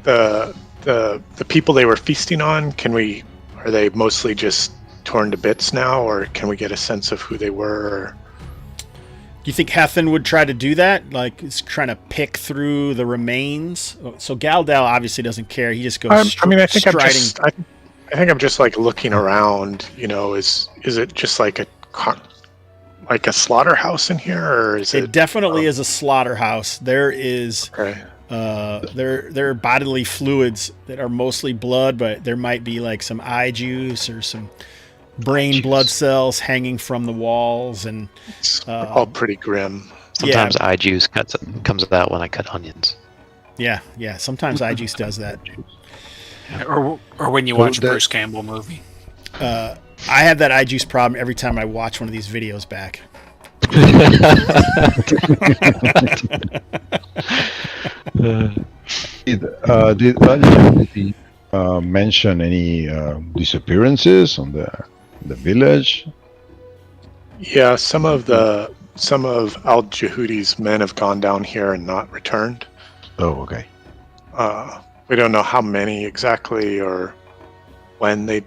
S4: The people they were feasting on, are they mostly just torn to bits now, or can we get a sense of who they were?
S2: Do you think Hethan would try to do that? Like, he's trying to pick through the remains? So Galdal obviously doesn't care. He just goes
S4: I think
S2: striding.
S4: I think I'm just like looking around. Is it just like a slaughterhouse in here, or is it?
S2: It definitely is a slaughterhouse. There is
S4: Okay.
S2: there are bodily fluids that are mostly blood, but there might be like some eye juice or some brain blood cells hanging from the walls, and
S4: It's all pretty grim.
S3: Sometimes eye juice comes out when I cut onions.
S2: Yeah. Sometimes eye juice does that.
S6: Or when you watch a Bruce Campbell movie.
S2: I have that eye juice problem every time I watch one of these videos back.
S5: Did anybody mention any disappearances on the village?
S4: Yeah, some of Al Jahudi's men have gone down here and not returned.
S5: Oh, okay.
S4: We don't know how many exactly or when they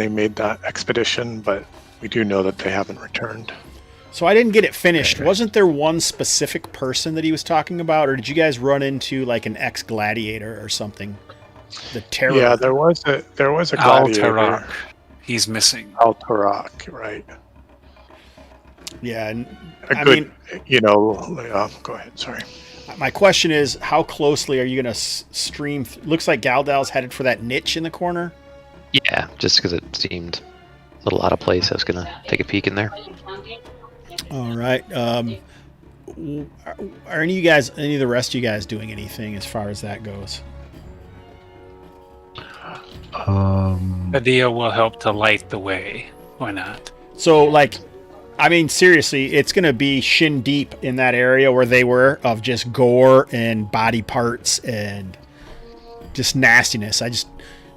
S4: made that expedition, but we do know that they haven't returned.
S2: So I didn't get it finished. Wasn't there one specific person that he was talking about, or did you guys run into like an ex-gladiator or something? The terror.
S4: Yeah, there was a
S6: Al
S4: gladiator.
S6: Tarak. He's missing.
S4: Al Tarak, right?
S2: Yeah, and
S4: go ahead. Sorry.
S2: my question is, how closely are you going to stream? Looks like Galdal's headed for that niche in the corner.
S3: Yeah, just because it seemed a little out of place, I was gonna take a peek in there.
S2: All right. Are any of the rest of you guys doing anything as far as that goes?
S6: Hadiya will help to light the way. Why not?
S2: So, seriously, it's going to be shin deep in that area where they were, of just gore and body parts and just nastiness.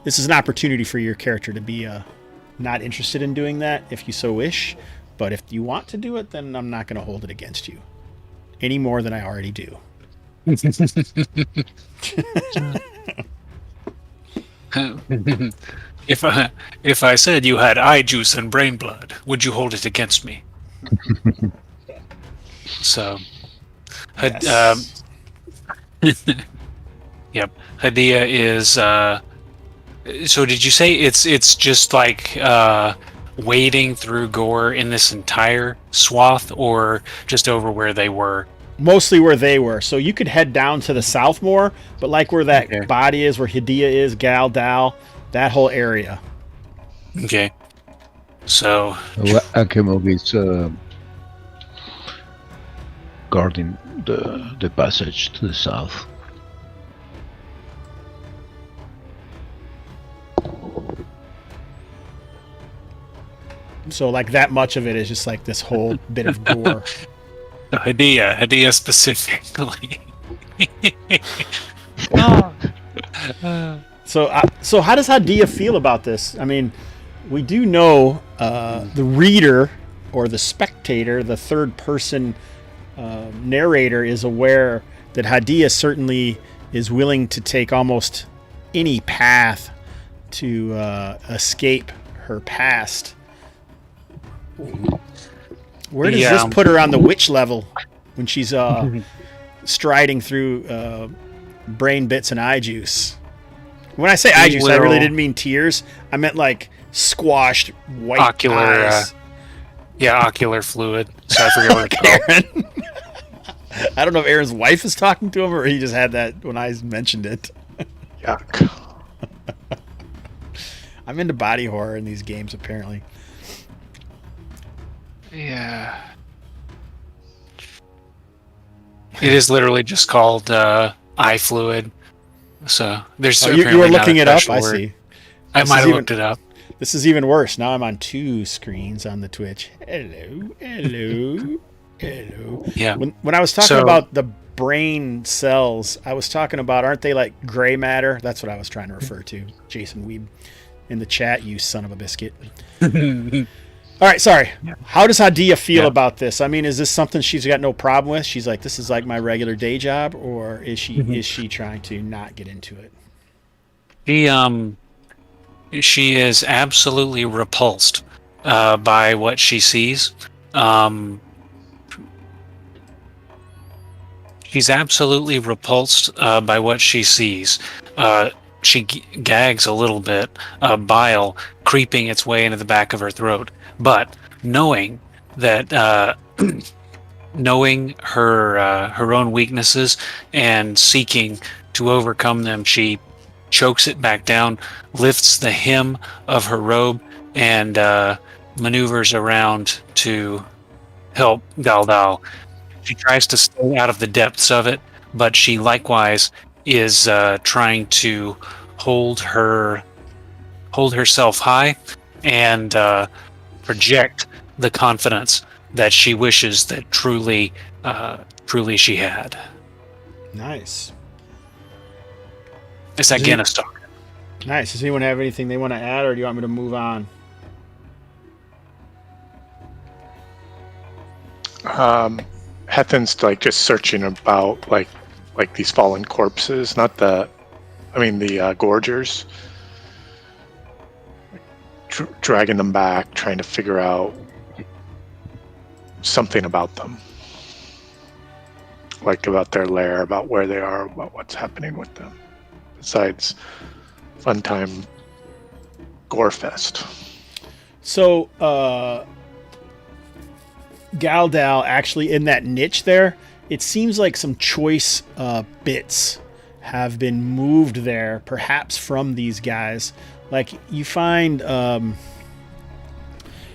S2: This is an opportunity for your character to be not interested in doing that if you so wish. But if you want to do it, then I'm not going to hold it against you any more than I already do.
S6: If I said you had eye juice and brain blood, would you hold it against me? So,
S2: Yes.
S6: yep. Hadiya is. So did you say it's just like wading through gore in this entire swath, or just over where they were?
S2: Mostly where they were. So you could head down to the south more, but like where that body is, where Hadiya is, Galdal, that whole area.
S6: Okay. So
S5: Akemog is guarding the passage to the south.
S2: So like that much of it is just like this whole bit of gore.
S6: Hadiya specifically.
S2: So how does Hadiya feel about this? I mean, we do know the reader or the spectator, the third person narrator, is aware that Hadiya certainly is willing to take almost any path to escape her past. Where does this put her on the witch level when she's striding through brain bits and eye juice? When I say eye juice, I really didn't mean tears. I meant like squashed white
S6: ocular,
S2: eyes.
S6: Ocular fluid. So I forget what it's called.
S2: Aaron. I don't know if Aaron's wife is talking to him or he just had that when I mentioned it.
S4: Yuck.
S2: I'm into body horror in these games, apparently.
S3: Yeah.
S6: It is literally just called eye fluid. So there's
S2: Oh, you
S6: apparently
S2: were
S6: not
S2: looking
S6: a
S2: it up?
S6: special
S2: I
S6: word.
S2: see.
S6: I
S2: This
S6: might
S2: is
S6: have
S2: even-
S6: looked it up.
S2: This is even worse. Now I'm on 2 screens on the Twitch. Hello, hello, hello.
S6: Yeah.
S2: When I was talking
S6: So-
S2: about the brain cells, I was talking about, aren't they like gray matter? That's what I was trying to refer to. Jason Weeb in the chat, you son of a biscuit. All right, sorry. How does Hadiya feel about this? I mean, is this something she's got no problem with? She's like, this is like my regular day job, or is she trying to not get into it?
S6: She is absolutely repulsed by what she sees. She's absolutely repulsed by what she sees. She gags a little bit, bile creeping its way into the back of her throat. But knowing that, knowing her own weaknesses and seeking to overcome them, she chokes it back down, lifts the hem of her robe, and maneuvers around to help Galdal. She tries to stay out of the depths of it, but she likewise is trying to hold herself high and project the confidence that she wishes that truly she had.
S2: Nice.
S6: It's that Guinness talk.
S2: Nice. Does anyone have anything they want to add, or do you want me to move on?
S4: Hethan's like just searching about like these fallen corpses, not the gorgers. Dragging them back, trying to figure out something about them. Like about their lair, about where they are, about what's happening with them. Besides fun time gore fest.
S2: So, Galdal, actually, in that niche there, it seems like some choice bits have been moved there, perhaps from these guys. Like, you find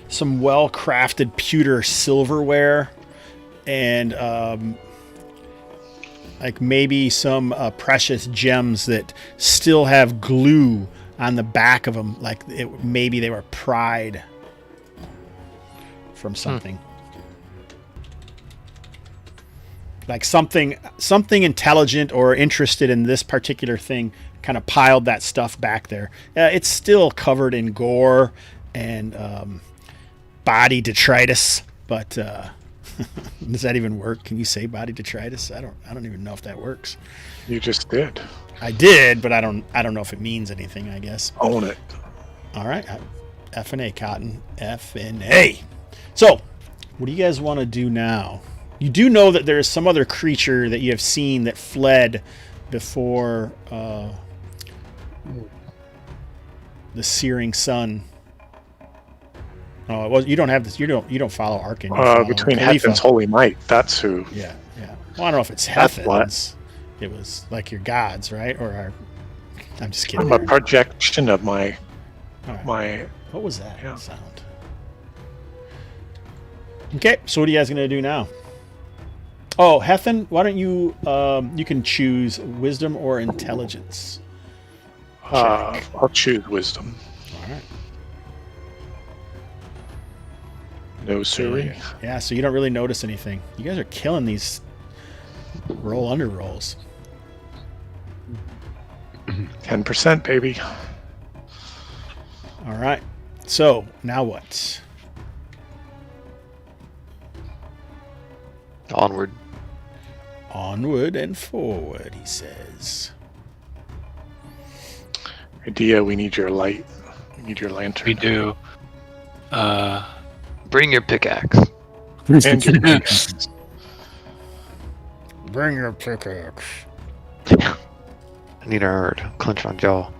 S2: some well-crafted pewter silverware and like maybe some precious gems that still have glue on the back of them, like maybe they were pried from something. Like something intelligent or interested in this particular thing kind of piled that stuff back there. It's still covered in gore and body detritus, but does that even work? Can you say body detritus? I don't even know if that works.
S4: You just did.
S2: I did, but I don't know if it means anything, I guess.
S4: Own it.
S2: All right. F&A, Cotton. F&A. So, what do you guys want to do now? You do know that there is some other creature that you have seen that fled before the searing sun. Oh, well, you don't have this. You don't follow Arkin. You follow
S4: Between
S2: Khalifa.
S4: Hethan's holy might, that's who.
S2: Yeah. Well, I don't know if it's
S4: That's what.
S2: Hethan's. It was like your gods, right? Or I'm just kidding.
S4: I'm a projection of my
S2: All right.
S4: my.
S2: What was that
S4: Yeah.
S2: sound? Okay, so what are you guys gonna do now? Oh, Hethan, why don't you you can choose wisdom or intelligence.
S4: I'll choose wisdom.
S2: All right.
S4: No siree.
S2: Yeah, so you don't really notice anything. You guys are killing these roll under rolls.
S4: 10%, baby.
S2: All right. So now what?
S3: Onward.
S2: Onward and forward, he says.
S4: Idea, we need your light. We need your lantern.
S6: We do.
S3: Bring your pickaxe.
S4: And your pickaxe.
S2: Bring your pickaxe.
S3: I need her to clench my jaw.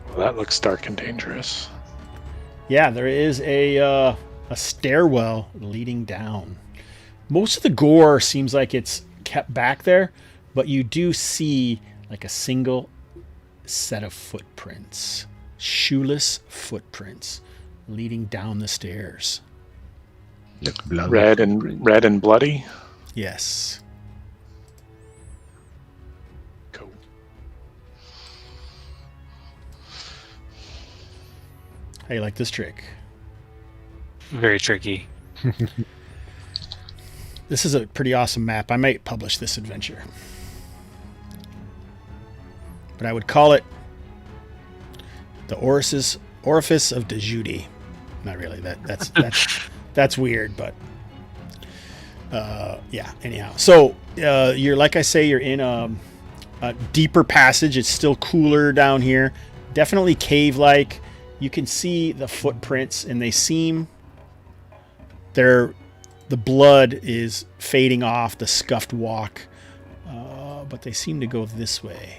S4: Well, that looks dark and dangerous.
S2: Yeah, there is a stairwell leading down. Most of the gore seems like it's kept back there, but you do see like a single set of footprints, shoeless footprints, leading down the stairs.
S5: Blood.
S4: Red and bloody.
S2: Yes.
S4: Cool.
S2: How you like this trick?
S6: Very tricky.
S2: This is a pretty awesome map. I might publish this adventure. But I would call it the Orifice of Dejudi. Not really. That's weird, but yeah. Anyhow, so you're like I say, you're in a deeper passage. It's still cooler down here. Definitely cave-like. You can see the footprints, and they seem the blood is fading off the scuffed walk, but they seem to go this way.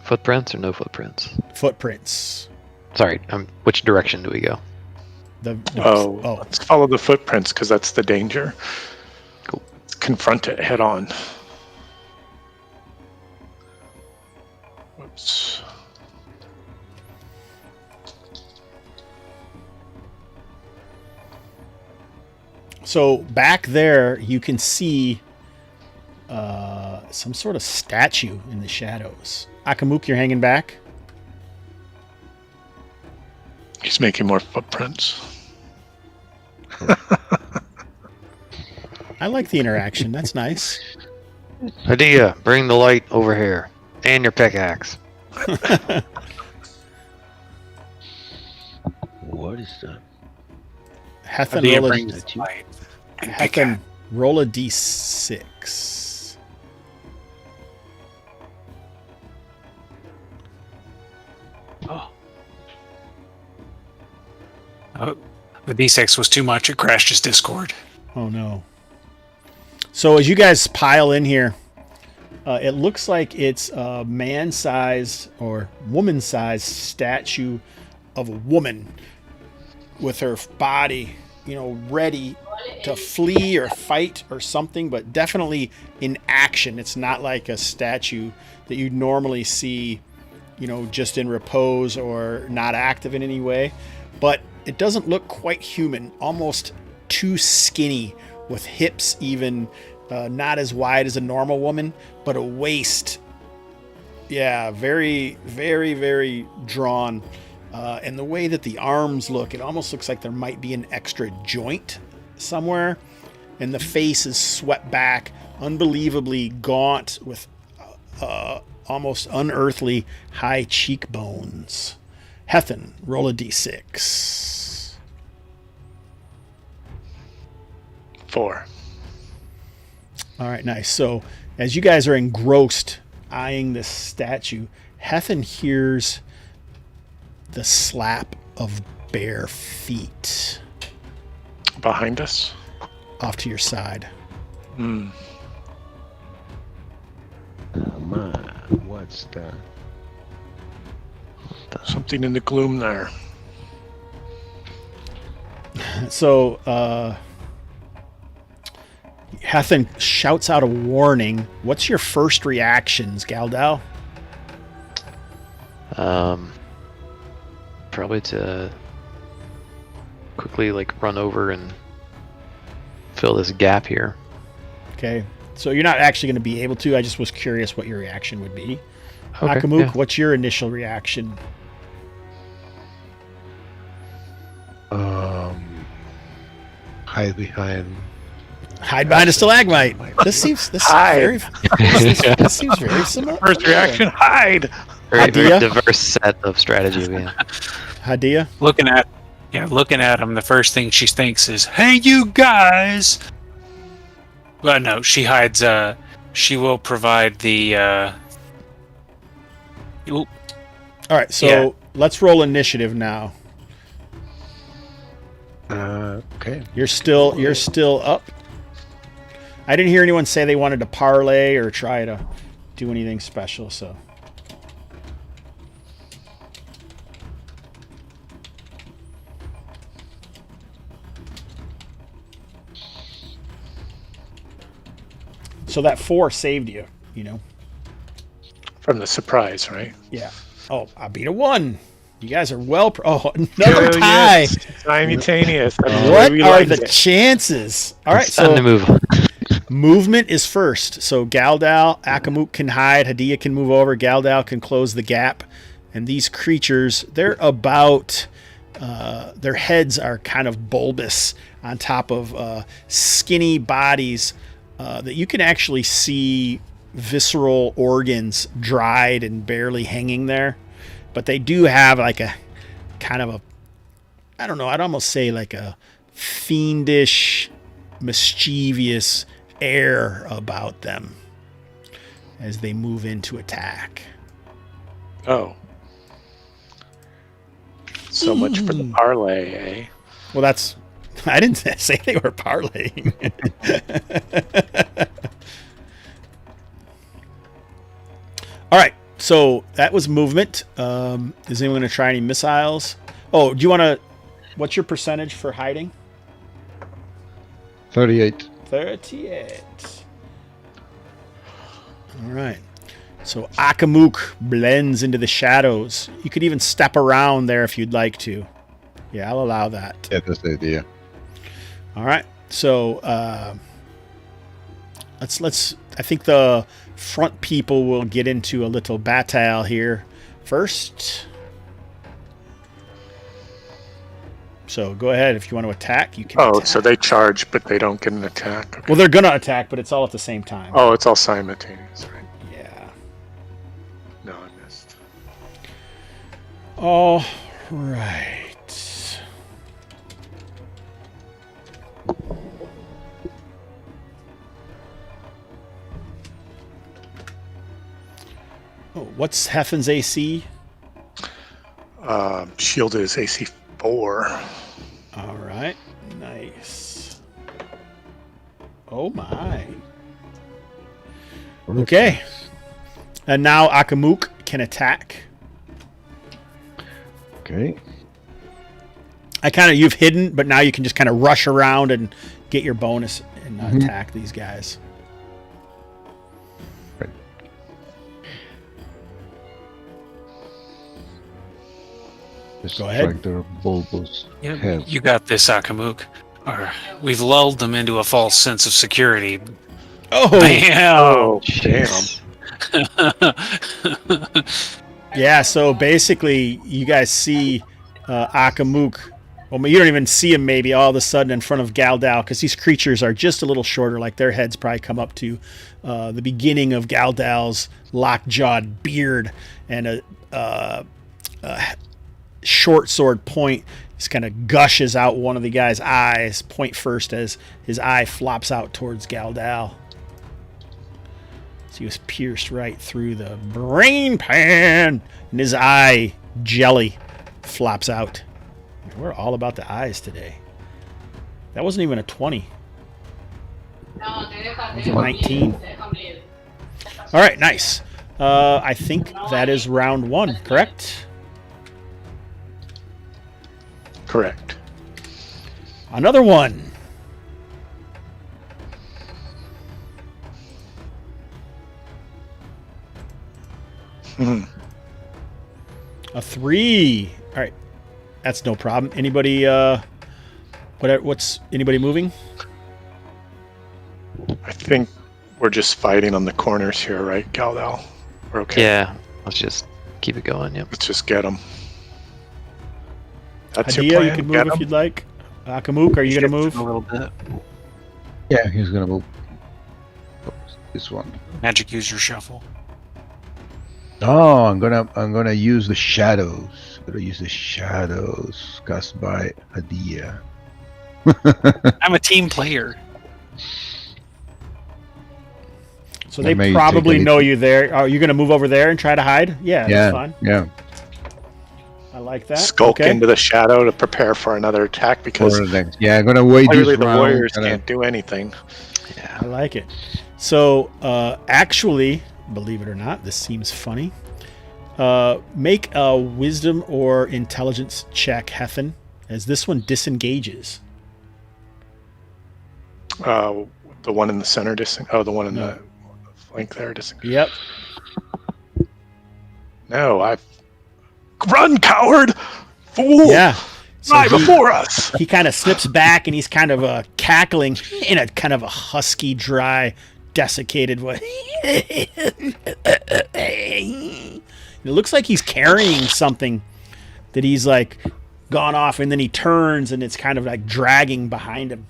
S3: Footprints or no footprints?
S2: Footprints.
S3: Sorry, which direction do we go?
S4: Let's follow the footprints because that's the danger.
S3: Cool.
S4: Let's confront it head on. Whoops.
S2: So back there, you can see some sort of statue in the shadows. Akamuk, you're hanging back?
S4: He's making more footprints.
S2: I like the interaction. That's nice.
S3: Hadiya, bring the light over here. And your pickaxe.
S5: What is that?
S2: Hethan,
S6: Hadiya
S2: roll
S6: brings the light and pick
S2: Hethan,
S6: up.
S2: roll a d6.
S6: Oh, the D6 was too much. It crashed his Discord.
S2: Oh no. So as you guys pile in here, it looks like it's a man-sized or woman-sized statue of a woman with her body, ready to flee or fight or something, but definitely in action. It's not like a statue that you'd normally see, just in repose or not active in any way. But it doesn't look quite human, almost too skinny, with hips even not as wide as a normal woman, but a waist. Yeah, very, very, very drawn. And the way that the arms look, it almost looks like there might be an extra joint somewhere. And the face is swept back, unbelievably gaunt, with almost unearthly high cheekbones. Hethan, roll a d6.
S4: 4.
S2: All right, nice. So as you guys are engrossed eyeing this statue, Hethan hears the slap of bare feet
S4: Behind us?
S2: off to your side.
S5: Come on, what's that?
S4: Something in the gloom there.
S2: So Hethan shouts out a warning. What's your first reactions, Galdal?
S3: Probably to quickly run over and fill this gap here.
S2: Okay. So you're not actually going to be able to. I just was curious what your reaction would be.
S3: Okay,
S2: Akamuk,
S3: yeah.
S2: what's your initial reaction?
S5: Hide behind.
S2: Hide behind a stalagmite. This seems
S4: Hide.
S2: this seems very similar.
S4: First reaction, hide!
S3: Very
S2: Hadiya?
S3: diverse set of strategy. Yeah.
S2: Hadiya?
S6: Looking at him, the first thing she thinks is, "Hey, you guys!" Well, no, she hides. She will provide the.
S2: All right, so
S6: Yeah.
S2: let's roll initiative now.
S5: Okay.
S2: You're still up. I didn't hear anyone say they wanted to parlay or try to do anything special, so. So that 4 saved you,
S4: From the surprise, right?
S2: Yeah. Oh, I beat a 1. You guys are well. Another tie.
S4: Yes. Simultaneous. That's the way
S2: What
S4: we
S2: are
S4: like
S2: the
S4: it.
S2: chances? All right,
S3: It's time to
S2: so
S3: move on.
S2: movement is first. So Galdal, Akamuk can hide, Hadiya can move over, Galdal can close the gap. And these creatures, they're about, their heads are kind of bulbous on top of skinny bodies that you can actually see visceral organs dried and barely hanging there. But they do have like a kind of a, I don't know, I'd almost say like a fiendish, mischievous air about them as they move into attack.
S4: Oh. So much for the parlay, eh?
S2: Well, that's, I didn't say they were parlaying. All right. So that was movement. Is anyone going to try any missiles? Oh, do you want to? What's your percentage for hiding?
S5: 38.
S2: 38. All right. So Akamuk blends into the shadows. You could even step around there if you'd like to. Yeah, I'll allow that.
S5: Yeah, that's the idea.
S2: All right. So let's. I think the front people will get into a little battle here first. So go ahead if you want to attack. You can.
S4: Oh,
S2: attack.
S4: so they charge, but they don't get an attack. Okay.
S2: Well, they're gonna attack, but it's all at the same time.
S4: Oh, it's all simultaneous, right?
S2: Yeah.
S4: No, I missed.
S2: All right. Oh, what's Heffen's AC?
S4: Shield is AC 4.
S2: All right. Nice. Oh my. Okay. And now Akamuk can attack.
S5: Okay.
S2: You've hidden, but now you can just kind of rush around and get your bonus and attack these guys.
S5: Right. Just
S2: Go ahead.
S5: strike their bulbous head.
S6: You got this, Akamuk. Or we've lulled them into a false sense of security.
S2: Oh,
S6: Bam!
S4: Oh, damn.
S2: yeah. So basically, you guys see Akamuk. Well, you don't even see him maybe all of a sudden in front of Galdal because these creatures are just a little shorter. Like their heads probably come up to the beginning of Galdal's lockjawed beard, and a short sword point just kind of gushes out one of the guy's eyes, point first, as his eye flops out towards Galdal. So he was pierced right through the brain pan, and his eye jelly flops out. We're all about the eyes today. That wasn't even a 20. It was a 19. All right, nice. I think that is round 1, correct?
S4: Correct.
S2: Another one. A 3. All right. That's no problem. Anybody what's anybody moving?
S4: I think we're just fighting on the corners here, right, Galdal? We're okay.
S3: Yeah, let's just keep it going. Yep.
S4: Let's just get them. That's your
S2: Hadiya,
S4: plan.
S2: you can
S4: Get
S2: move if
S4: 'em?
S2: you'd like. Akamuk, are you going to move?
S6: A little bit.
S5: Yeah, he's gonna move. This one.
S6: Magic user shuffle.
S5: Oh, I'm gonna use the shadows. I'm gonna use the shadows cast by Hadiya.
S6: I'm a team player.
S2: So
S5: That
S2: they
S5: may
S2: probably
S5: take
S2: know you there. Are you going to move over there and try to hide? Yeah,
S5: Yeah,
S2: that's fine.
S5: yeah.
S2: I like that.
S4: Skulk
S2: Okay.
S4: into the shadow to prepare for another attack because
S5: For the next. Yeah, I'm gonna wait
S4: clearly
S5: this
S4: the
S5: round.
S4: warriors
S5: Gonna-
S4: can't do anything.
S2: I like it. So, actually, believe it or not, this seems funny. Make a wisdom or intelligence check, Heffen, as this one disengages.
S4: The one in the center the one in
S2: No.
S4: the flank there
S2: Yep.
S4: No, Run, coward! Fool!
S2: Yeah. So
S4: Fly before us!
S2: he kind of slips back and he's kind of cackling in a kind of a husky, dry, desiccated way. It looks like he's carrying something that he's like gone off, and then he turns and it's kind of like dragging behind him.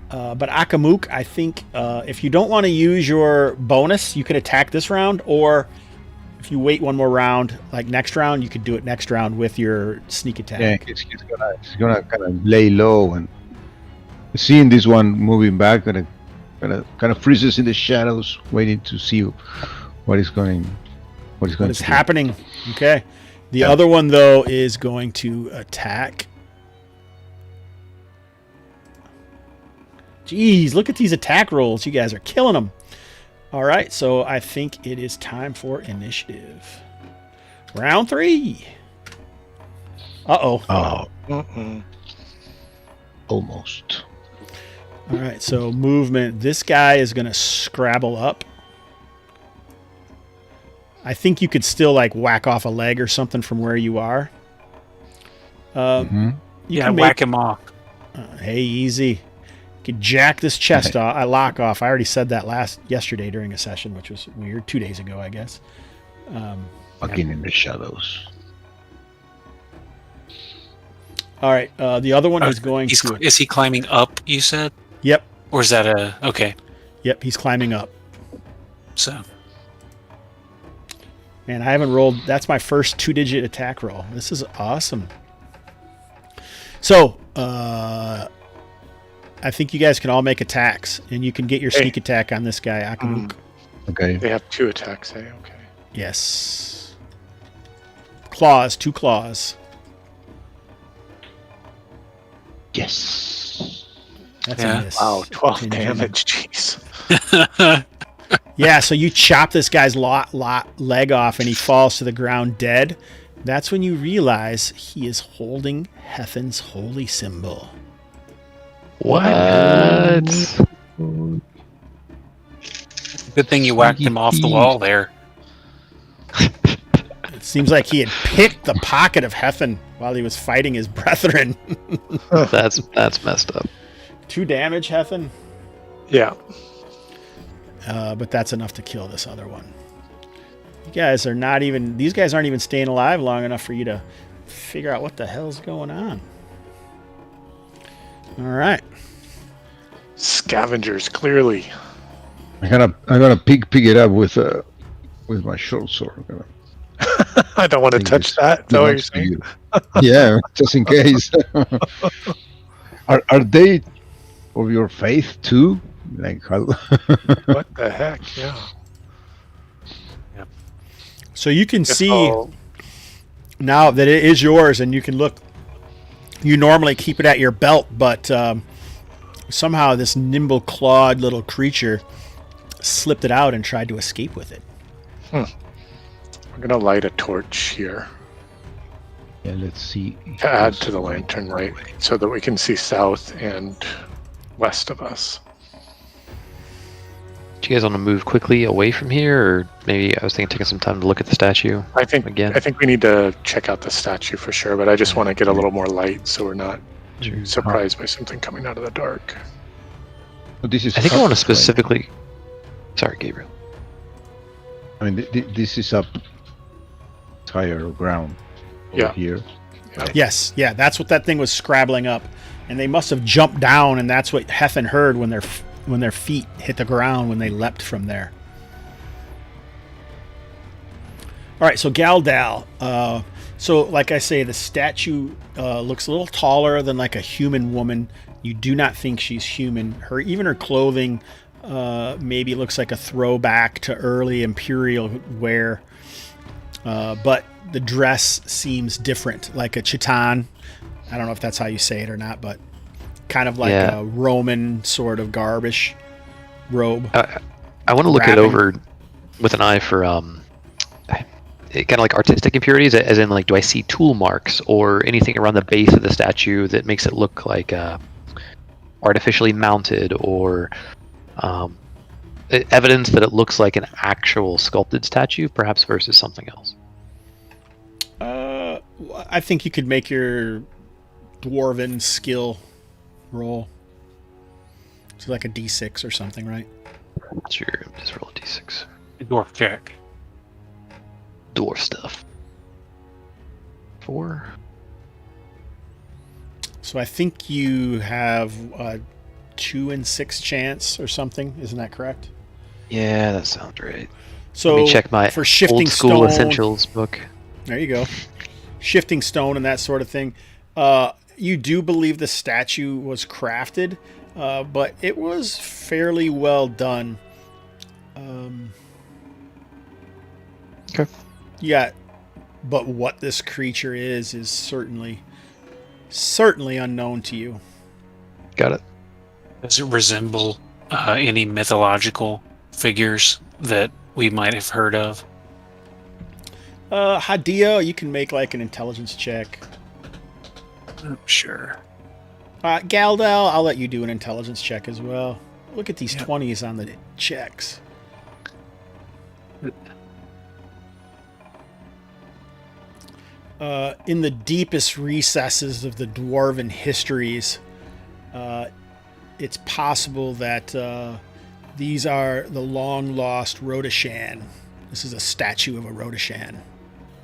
S2: But Akamuk, I think if you don't want to use your bonus, you can attack this round, or if you wait one more round, like next round, you could do it next round with your sneak attack.
S5: Yeah, he's gonna kind of lay low, and seeing this one moving back, kind of freezes in the shadows, waiting to see what is
S2: happening. Okay. The other one though is going to attack. Jeez, look at these attack rolls. You guys are killing them. All right, so I think it is time for initiative. Round 3. Uh-oh.
S5: Oh,
S4: Mm-mm.
S5: almost.
S2: All right, so movement. This guy is going to scrabble up. I think you could still like whack off a leg or something from where you are. You can
S6: whack him off.
S2: Hey, easy. You could jack this chest off. I lock off. I already said that yesterday during a session, which was weird. 2 days ago, I guess.
S5: Fucking in the shadows.
S2: All right. The other one is going to.
S6: Is he climbing up? You said.
S2: Yep.
S6: Or is that okay?
S2: Yep. He's climbing up.
S6: So.
S2: Man, I haven't rolled. That's my first 2-digit attack roll. This is awesome. So, I think you guys can all make attacks, and you can get your sneak attack on this guy, Akamuk.
S5: Okay.
S4: They have 2 attacks, eh? Okay.
S2: Yes. Claws, 2 claws.
S5: Yes.
S2: That's a miss.
S4: Wow, 12
S2: Contingent.
S4: damage, jeez.
S2: Yeah, so you chop this guy's leg off, and he falls to the ground dead. That's when you realize he is holding Hethan's holy symbol.
S3: What?
S6: Good thing you whacked him off the wall there.
S2: It seems like he had picked the pocket of Hethan while he was fighting his brethren.
S3: That's messed up.
S2: 2 damage, Hethan.
S4: Yeah.
S2: But that's enough to kill this other one. These guys aren't even staying alive long enough for you to figure out what the hell's going on. All right.
S4: Scavengers, clearly.
S5: I'm gonna pick it up with my short sword.
S4: I don't want to touch that. Is that what you're saying?
S5: Yeah, just in case. Are they of your faith too? Like how?
S4: What the heck? Yeah.
S2: So you can see
S4: I'll-
S2: now that it is yours, and you can look. You normally keep it at your belt, but somehow this nimble-clawed little creature slipped it out and tried to escape with it.
S4: I'm gonna light a torch here
S5: Yeah, let's see.
S4: to add to the lantern light so that we can see south and west of us.
S3: Do you guys want to move quickly away from here, or maybe I was thinking taking some time to look at the statue?
S4: I think
S3: Again.
S4: I think we need to check out the statue for sure, but I just want to get a little more light so we're not surprised by something coming out of the dark.
S5: But this is.
S3: I think I
S5: up,
S3: want to
S5: right?
S3: specifically. Sorry, Gabriel.
S5: I mean, this is up higher ground over
S4: Yeah.
S5: here.
S2: Yes, yeah, that's what that thing was scrabbling up, and they must have jumped down, and that's what Hethan heard when their feet hit the ground when they leapt from there. All right, so Galdal. So like I say, the statue looks a little taller than like a human woman. You do not think she's human. Even her clothing maybe looks like a throwback to early Imperial wear, but the dress seems different, like a chiton. I don't know if that's how you say it or not, but kind of like a Roman sort of garbish robe.
S3: I want to look it
S2: Wrapping.
S3: over with an eye for kind of like artistic impurities, as in like, do I see tool marks or anything around the base of the statue that makes it look like artificially mounted, or evidence that it looks like an actual sculpted statue, perhaps versus something else.
S2: I think you could make your dwarven skill roll. So like a d6 or something, right?
S3: Sure, just roll a d6.
S6: Dwarf check.
S3: Dwarf stuff. 4.
S2: So I think you have a 2 in 6 chance or something. Isn't that correct?
S3: Yeah, that sounds right.
S2: So
S3: Let me check my
S2: for shifting
S3: old school
S2: stone,
S3: essentials book.
S2: There you go. Shifting stone and that sort of thing. You do believe the statue was crafted, but it was fairly well done.
S3: Okay.
S2: Yeah, but what this creature is certainly unknown to you.
S3: Got it.
S6: Does it resemble any mythological figures that we might have heard of?
S2: Hadiya, you can make like an intelligence check.
S6: Sure.
S2: Galdal, I'll let you do an intelligence check as well. Look at these 20s on the checks. In the deepest recesses of the dwarven histories, it's possible that these are the long-lost Rodashan. This is a statue of a Rodashan.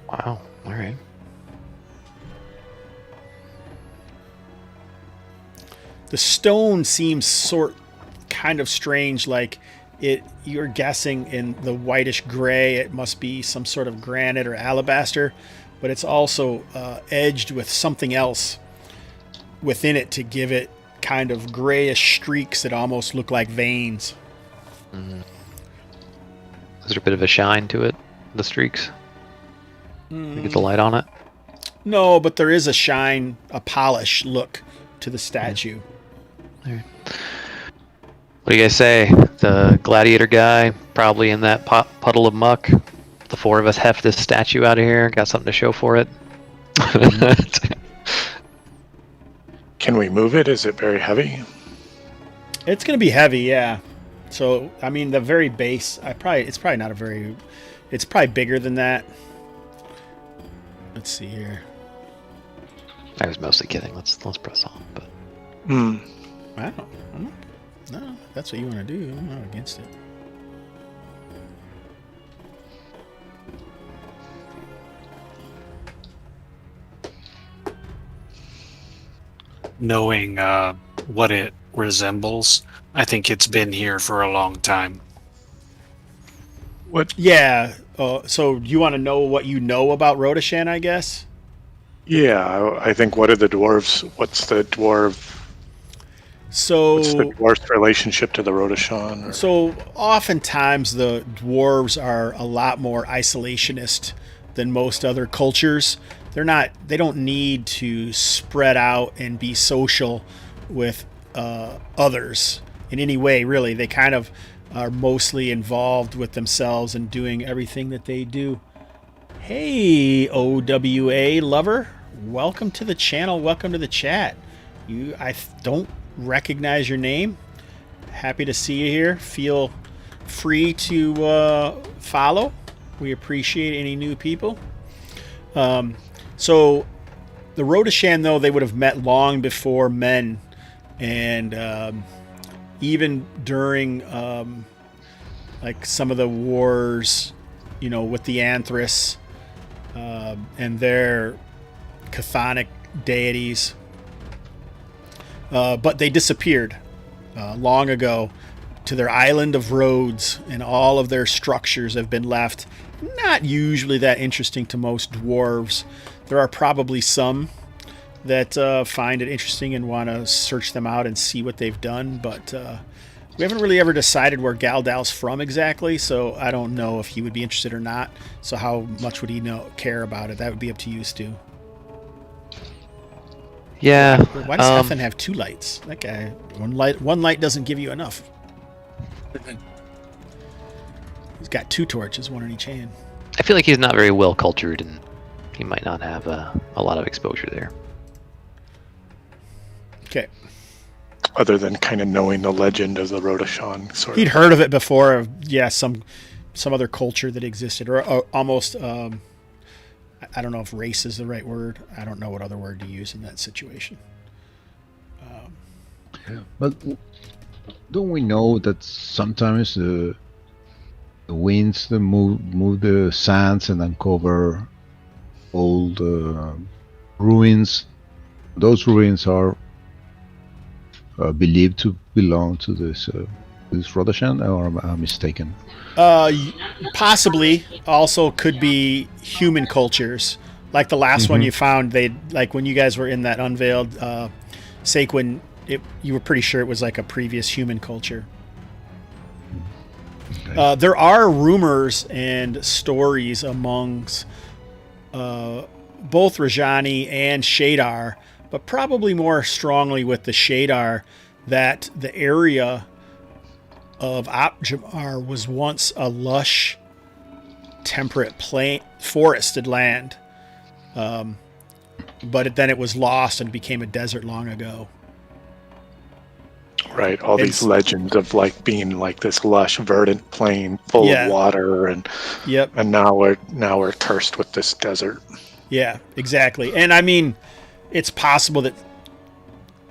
S3: Wow. All right.
S2: The stone seems kind of strange, like you're guessing in the whitish gray it must be some sort of granite or alabaster, but it's also edged with something else within it to give it kind of grayish streaks that almost look like veins.
S3: Mm-hmm. Is there a bit of a shine to it, the streaks? You get the light on it?
S2: No, but there is a shine, a polish look to the statue.
S3: All right. What do you guys say? The gladiator guy, probably in that puddle of muck. The 4 of us heft this statue out of here. Got something to show for it.
S4: Can we move it? Is it very heavy?
S2: It's going to be heavy, yeah. So, I mean, the very base, it's probably bigger than that. Let's see here.
S3: I was mostly kidding. Let's press on. But
S2: I don't know. No, that's what you want to do. I'm not against it.
S6: Knowing what it resembles, I think it's been here for a long time.
S4: What?
S2: Yeah. So you want to know what you know about Rodashan, I guess?
S4: Yeah, I think. What are the dwarves? What's the dwarf's relationship to the Rodashan?
S2: So oftentimes the dwarves are a lot more isolationist than most other cultures. They don't need to spread out and be social with others in any way, really. They kind of are mostly involved with themselves and doing everything that they do. Hey, OWA lover, welcome to the channel. Welcome to the chat. I don't recognize your name. Happy to see you here. Feel free to follow. We appreciate any new people. So the Rodashan, though, they would have met long before men, and even during like some of the wars, with the Anthras and their chthonic deities. But they disappeared long ago to their island of Rhodes, and all of their structures have been left. Not usually that interesting to most dwarves. There are probably some that find it interesting and want to search them out and see what they've done, but we haven't really ever decided where Galdal's from exactly, so I don't know if he would be interested or not. So how much would he care about it? That would be up to you, Stu.
S3: Yeah.
S2: Why does Ethan have 2 lights? That guy, one light doesn't give you enough. He's got 2 torches, one in each hand.
S3: I feel like he's not very well cultured, and he might not have a lot of exposure there.
S2: Okay.
S4: Other than kind of knowing the legend of the Rodashan, sort
S2: He'd
S4: of.
S2: heard of it before. Yeah, some other culture that existed, or almost I don't know if race is the right word. I don't know what other word to use in that situation.
S5: But don't we know that sometimes the winds that move the sands and uncover old ruins? Those ruins are believed to belong to this Rodashan, or am I mistaken?
S2: Possibly. Also could be human cultures. Like the last one you found, they like when you guys were in that unveiled Saquon, you were pretty sure it was like a previous human culture.
S5: Okay.
S2: There are rumors and stories amongst both Rajani and Shadar, but probably more strongly with the Shadar, that the area of Opjamar was once a lush, temperate forested land. But then it was lost and became a desert long ago.
S4: Right, all these legends of like being like this lush, verdant plain full of water, and
S2: Yep.
S4: and now we're cursed with this desert.
S2: Yeah, exactly. And I mean, it's possible that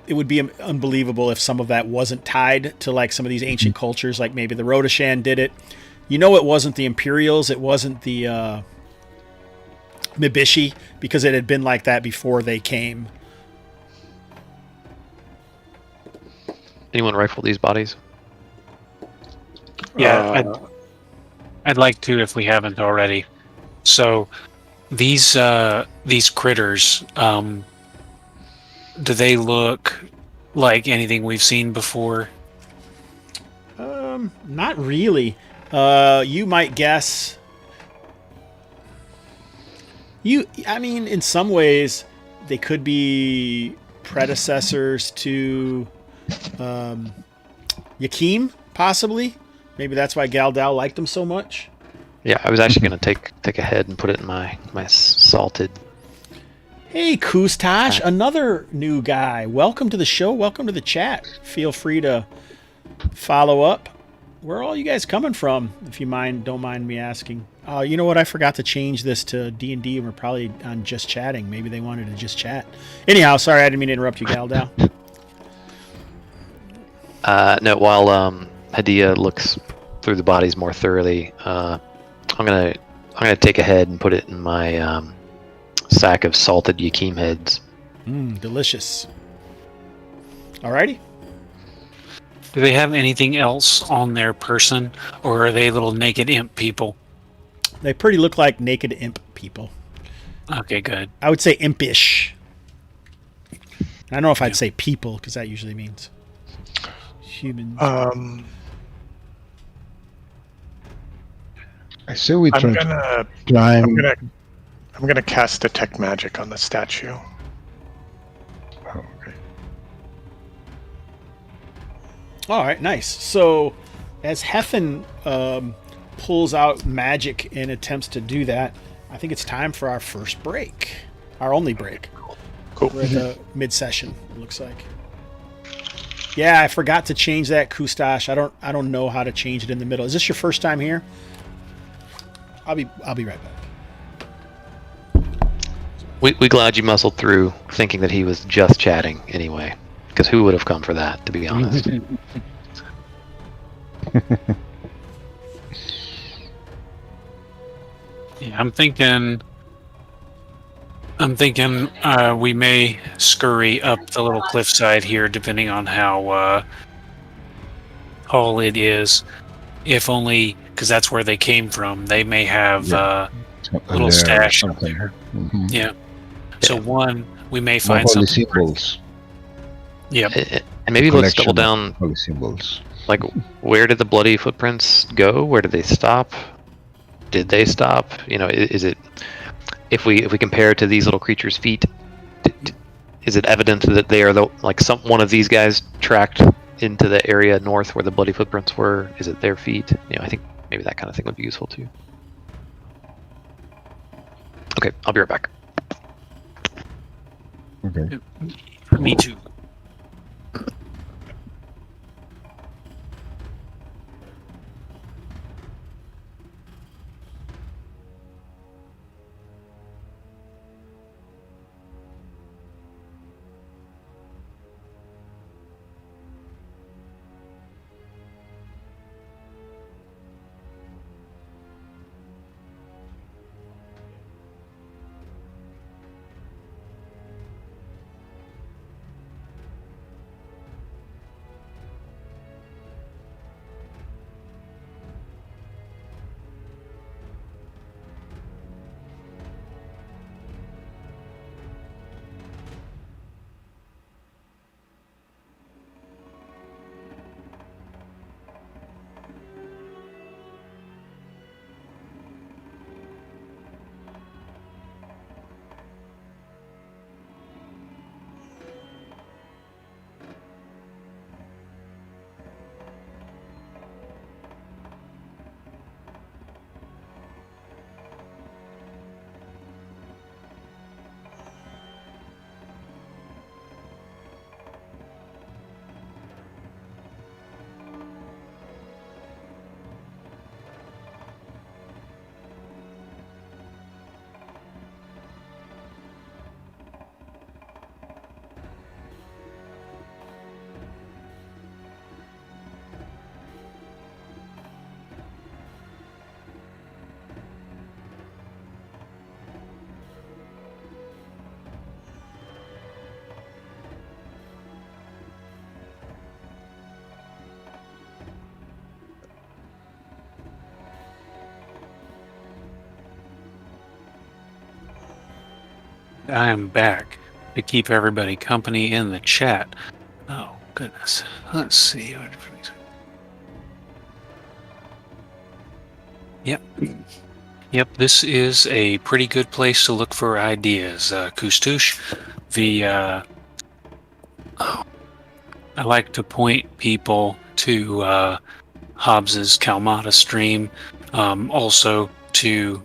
S2: it would be unbelievable if some of that wasn't tied to like some of these ancient cultures, like maybe the Rodashan did it. You know, it wasn't the Imperials, it wasn't the Mibishi, because it had been like that before they came.
S3: Anyone rifle these bodies?
S6: Yeah, I'd like to if we haven't already. So these critters, do they look like anything we've seen before?
S2: Not really. You might guess. I mean, in some ways, they could be predecessors to Yakim, possibly. Maybe that's why Galdal liked them so much.
S3: Yeah, I was actually going to take a head and put it in my salted.
S2: Hey, Kustash, another new guy. Welcome to the show. Welcome to the chat. Feel free to follow up. Where are all you guys coming from, if you don't mind me asking? You know what? I forgot to change this to D&D, and we're probably on just chatting. Maybe they wanted to just chat. Anyhow, sorry, I didn't mean to interrupt you, Galdal.
S3: No, while Hadiya looks through the bodies more thoroughly, I'm gonna take a head and put it in my sack of salted Yakim heads.
S2: Delicious. Alrighty.
S6: Do they have anything else on their person, or are they little naked imp people?
S2: They pretty look like naked imp people.
S6: Okay, good.
S2: I would say impish. I don't know if I'd say people, because that usually means humans.
S5: I say we
S4: I'm
S5: try.
S4: gonna cast detect magic on the statue.
S5: Oh, okay.
S2: All right, nice. So, as Heffen pulls out magic and attempts to do that, I think it's time for our first break, our only break.
S4: Cool.
S2: We're at the mid-session. It looks like. Yeah, I forgot to change that, Kustash. I don't know how to change it in the middle. Is this your first time here? I'll be right back.
S3: We glad you muscled through, thinking that he was just chatting anyway. Because who would have come for that, to be honest?
S6: Yeah, I'm thinking we may scurry up the little cliffside here, depending on how tall it is. If only because that's where they came from. They may have a little stash up there.
S5: Mm-hmm.
S6: Yeah. So one, we may
S5: More
S6: find
S5: holy
S6: something.
S5: symbols.
S6: Yep.
S3: And maybe let's double
S5: Collection
S3: down.
S5: of holy symbols.
S3: Like, where did the bloody footprints go? Where did they stop? Did they stop? You know, is it, if we compare it to these little creatures' feet, is it evident that they are one of these guys tracked into the area north where the bloody footprints were? Is it their feet? You know, I think maybe that kind of thing would be useful too. Okay, I'll be right back.
S5: Okay.
S6: Me too. I am back to keep everybody company in the chat. Oh, goodness. Let's see. Yep. Yep, this is a pretty good place to look for ideas. Kustoosh, I like to point people to Hobbs's Kalmata stream, also to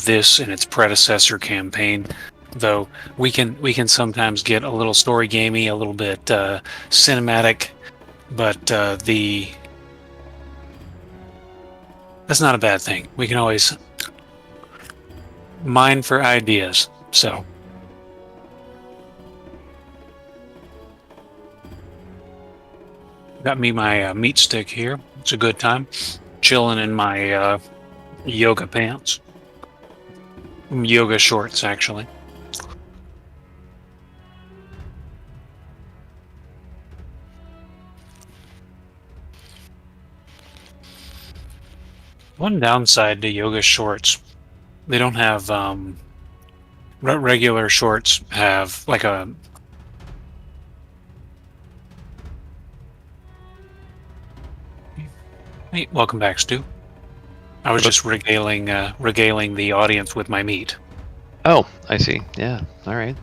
S6: this and its predecessor campaign. Though we can sometimes get a little story gamey, a little bit cinematic, but that's not a bad thing. We can always mine for ideas. So. Got me my meat stick here. It's a good time. Chilling in my yoga pants. Yoga shorts, actually. One downside to yoga shorts, they don't have regular shorts have like a Hey, welcome back, Stu. I was just regaling the audience with my meat.
S3: Oh, I see. Yeah. All right.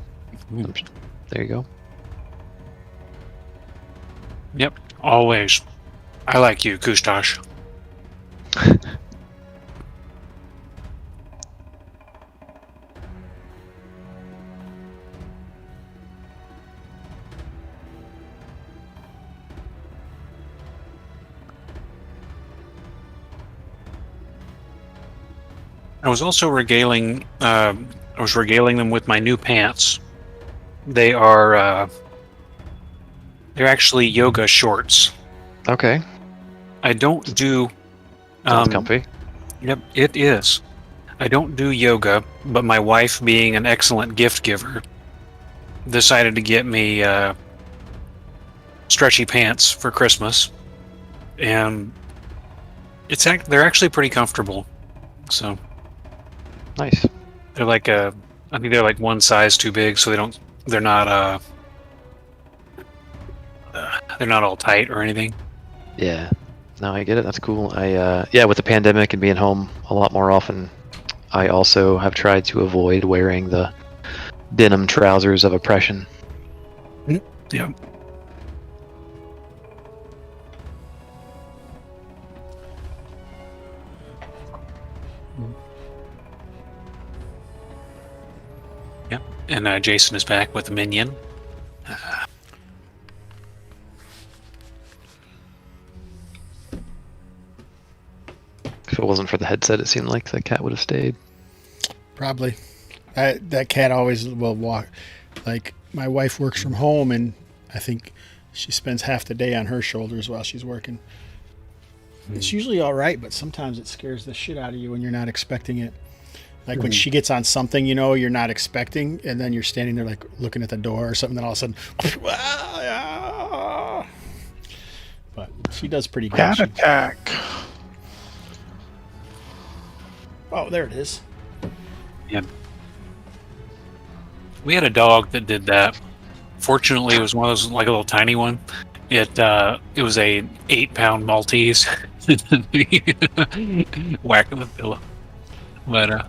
S3: There you go.
S6: Yep. Always. I like you, Kustosh. I was also regaling them with my new pants. They are they're actually yoga shorts.
S3: Okay.
S6: I don't do
S3: Sounds comfy.
S6: Yep, it is. I don't do yoga, but my wife, being an excellent gift giver, decided to get me stretchy pants for Christmas, and they're actually pretty comfortable. So
S3: Nice.
S6: they're like I think they're like one size too big, so they're not all tight or anything.
S3: Yeah. No, I get it. That's cool. With the pandemic and being home a lot more often, I also have tried to avoid wearing the denim trousers of oppression.
S6: Yeah. Yep. And Jason is back with a minion.
S3: If it wasn't for the headset, it seemed like the cat would have stayed.
S2: Probably. That cat always will walk. Like, my wife works from home, and I think she spends half the day on her shoulders while she's working. It's usually all right, but sometimes it scares the shit out of you when you're not expecting it. Like when she gets on something, you're not expecting, and then you're standing there like looking at the door or something, then all of a sudden, but she does pretty good.
S4: Cat attack.
S2: Oh, there it is.
S6: Yeah. We had a dog that did that. Fortunately, it was one of those, like a little tiny one. It was a 8-pound Maltese. Whacking the pillow. But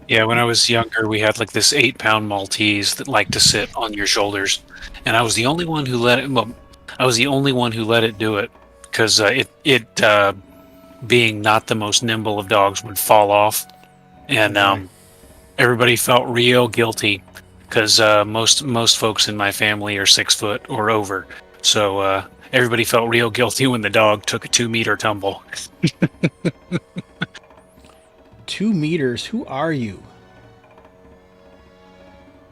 S6: yeah, when I was younger, we had like this 8-pound Maltese that liked to sit on your shoulders, and I was the only one who let it. Well, I was the only one who let it do it because it being not the most nimble of dogs would fall off, and everybody felt real guilty because most folks in my family are 6 foot or over, so everybody felt real guilty when the dog took a 2-meter tumble.
S2: 2 meters? Who are you?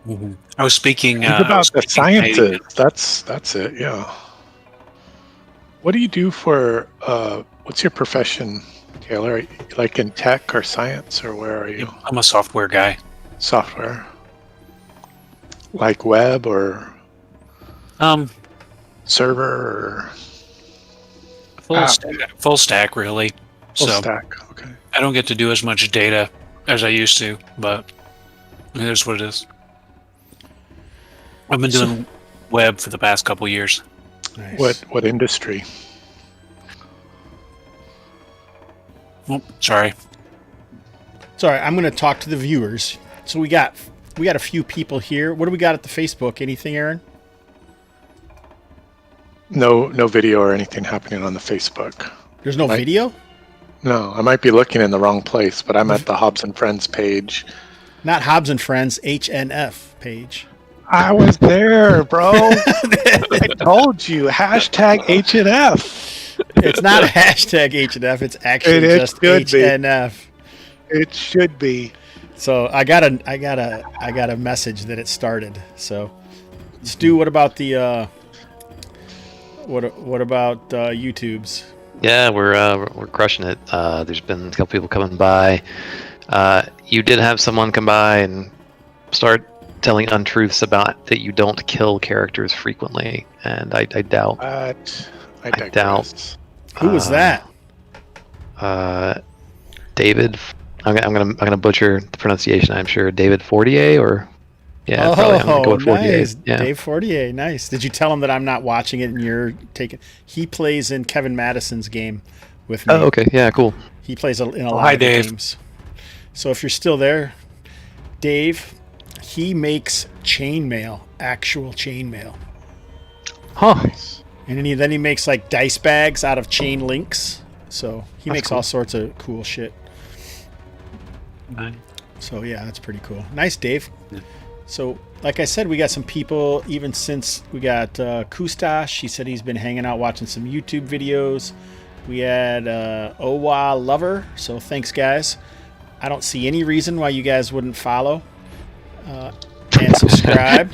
S6: Mm-hmm. I was speaking.
S4: Think about the sciences. That's it. Yeah. What do you do for? What's your profession, Taylor? Like in tech or science, or where are you?
S6: I'm a software guy.
S4: Software. Like web or server or
S6: full stack really.
S4: full
S6: So
S4: stack. Okay.
S6: I don't get to do as much data as I used to, but it is what it is. I've been doing web for the past couple years.
S2: Nice.
S4: What industry?
S6: Oh, sorry.
S2: Sorry, I'm going to talk to the viewers. So we got a few people here. What do we got at the Facebook? Anything, Aaron?
S4: No video or anything happening on the Facebook.
S2: There's no video?
S4: No, I might be looking in the wrong place, but I'm at the Hobbs and Friends page.
S2: Not Hobbs and Friends, HNF page.
S4: I was there, bro. I told you. Hashtag HNF.
S2: It's not a hashtag HNF. It's actually
S4: It
S2: just
S4: should be.
S2: HNF.
S4: It should be.
S2: So I got a message that it started. So Stu, what about the what about YouTube's?
S3: Yeah, we're crushing it. There's been a couple people coming by. You did have someone come by and start telling untruths about that you don't kill characters frequently, and I doubt.
S4: But I
S3: doubt.
S4: digress.
S2: Who was that?
S3: David. I'm gonna butcher the pronunciation. I'm sure David Fortier or probably I'm gonna go with Fortier.
S2: Nice.
S3: Yeah.
S2: Dave Fortier, nice. Did you tell him that I'm not watching it and you're taking? He plays in Kevin Madison's game with me.
S3: Oh, okay. Yeah, cool.
S2: He plays in a lot
S6: Hi,
S2: of the
S6: Dave.
S2: games. So if you're still there, Dave, he makes chainmail, actual chainmail,
S3: Huh.
S4: Nice.
S2: and then he makes like dice bags out of chain links. So he
S3: That's
S2: makes
S3: cool.
S2: all sorts of cool shit. So yeah, that's pretty cool. Nice, Dave.
S6: Yeah.
S2: So like I said, we got some people even since we got Kustash. He said he's been hanging out watching some YouTube videos. We had Owa Lover. So thanks, guys. I don't see any reason why you guys wouldn't follow and subscribe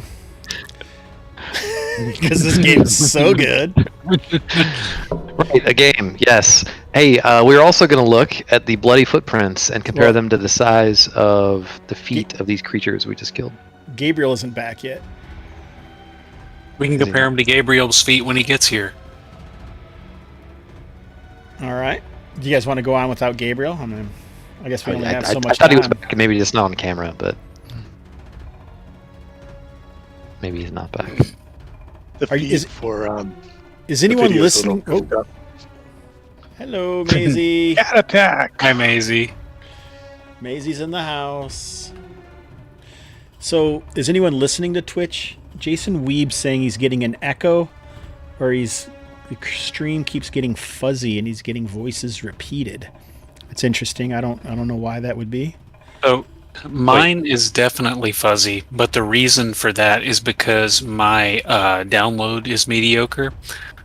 S2: because this game is so good.
S3: Right, a game. Yes. Hey, we're also going to look at the bloody footprints and compare
S2: Well-
S3: them to the size of the feet of these creatures we just killed.
S2: Gabriel isn't back yet.
S6: We can compare him to Gabriel's feet when he gets here.
S2: All right. Do you guys want to go on without Gabriel? I guess we only have so
S3: I
S2: much
S3: thought he was
S2: time.
S3: back, maybe just not on camera, but maybe he's not back.
S4: The
S2: Are you-
S4: feed
S2: is-
S4: for
S2: Is anyone
S4: video's a
S2: listening?
S4: little
S2: Oh, hello, Maisie.
S4: cat attack.
S6: Hi, Maisie.
S2: Maisie's in the house. So, is anyone listening to Twitch? Jason Weeb's saying he's getting an echo, or the stream keeps getting fuzzy and he's getting voices repeated. It's interesting. I don't know why that would be.
S6: So mine is definitely fuzzy, but the reason for that is because my download is mediocre.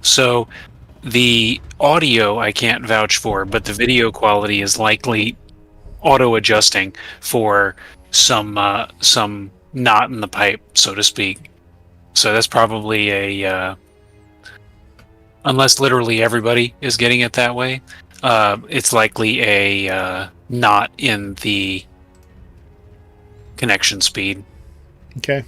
S6: So the audio I can't vouch for, but the video quality is likely auto-adjusting for some knot in the pipe, so to speak. So that's probably a unless literally everybody is getting it that way, it's likely a knot in the connection speed.
S2: Okay.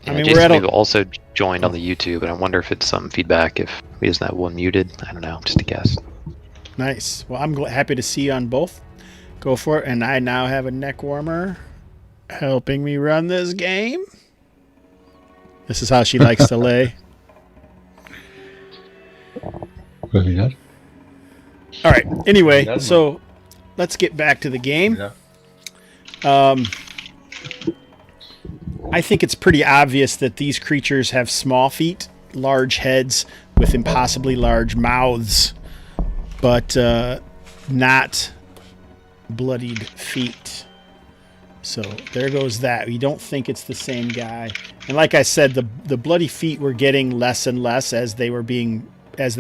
S3: Yeah,
S2: I mean,
S3: Jason
S2: we're at
S3: We've also joined on the YouTube, and I wonder if it's some feedback if he doesn't have one muted. I don't know, just a guess.
S2: Nice. Well, I'm happy to see you on both. Go for it. And I now have a neck warmer helping me run this game. This is how she likes to lay.
S5: Copy that.
S2: All right. Anyway,
S5: That's
S2: so let's get back to the game.
S5: Yeah.
S2: I think it's pretty obvious that these creatures have small feet, large heads with impossibly large mouths, but not bloodied feet. So there goes that. We don't think it's the same guy. And like I said, the bloody feet were getting less and less as they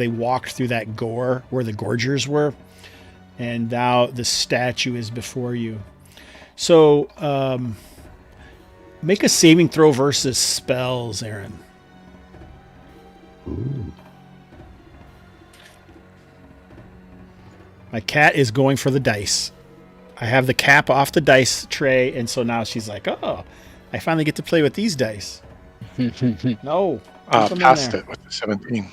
S2: walked through that gore where the gorgers were. And now the statue is before you. So make a saving throw versus spells, Aaron. My cat is going for the dice. I have the cap off the dice tray, and so now she's like, oh, I finally get to play with these dice. No. put them in
S4: Passed
S2: there.
S4: it with the 17.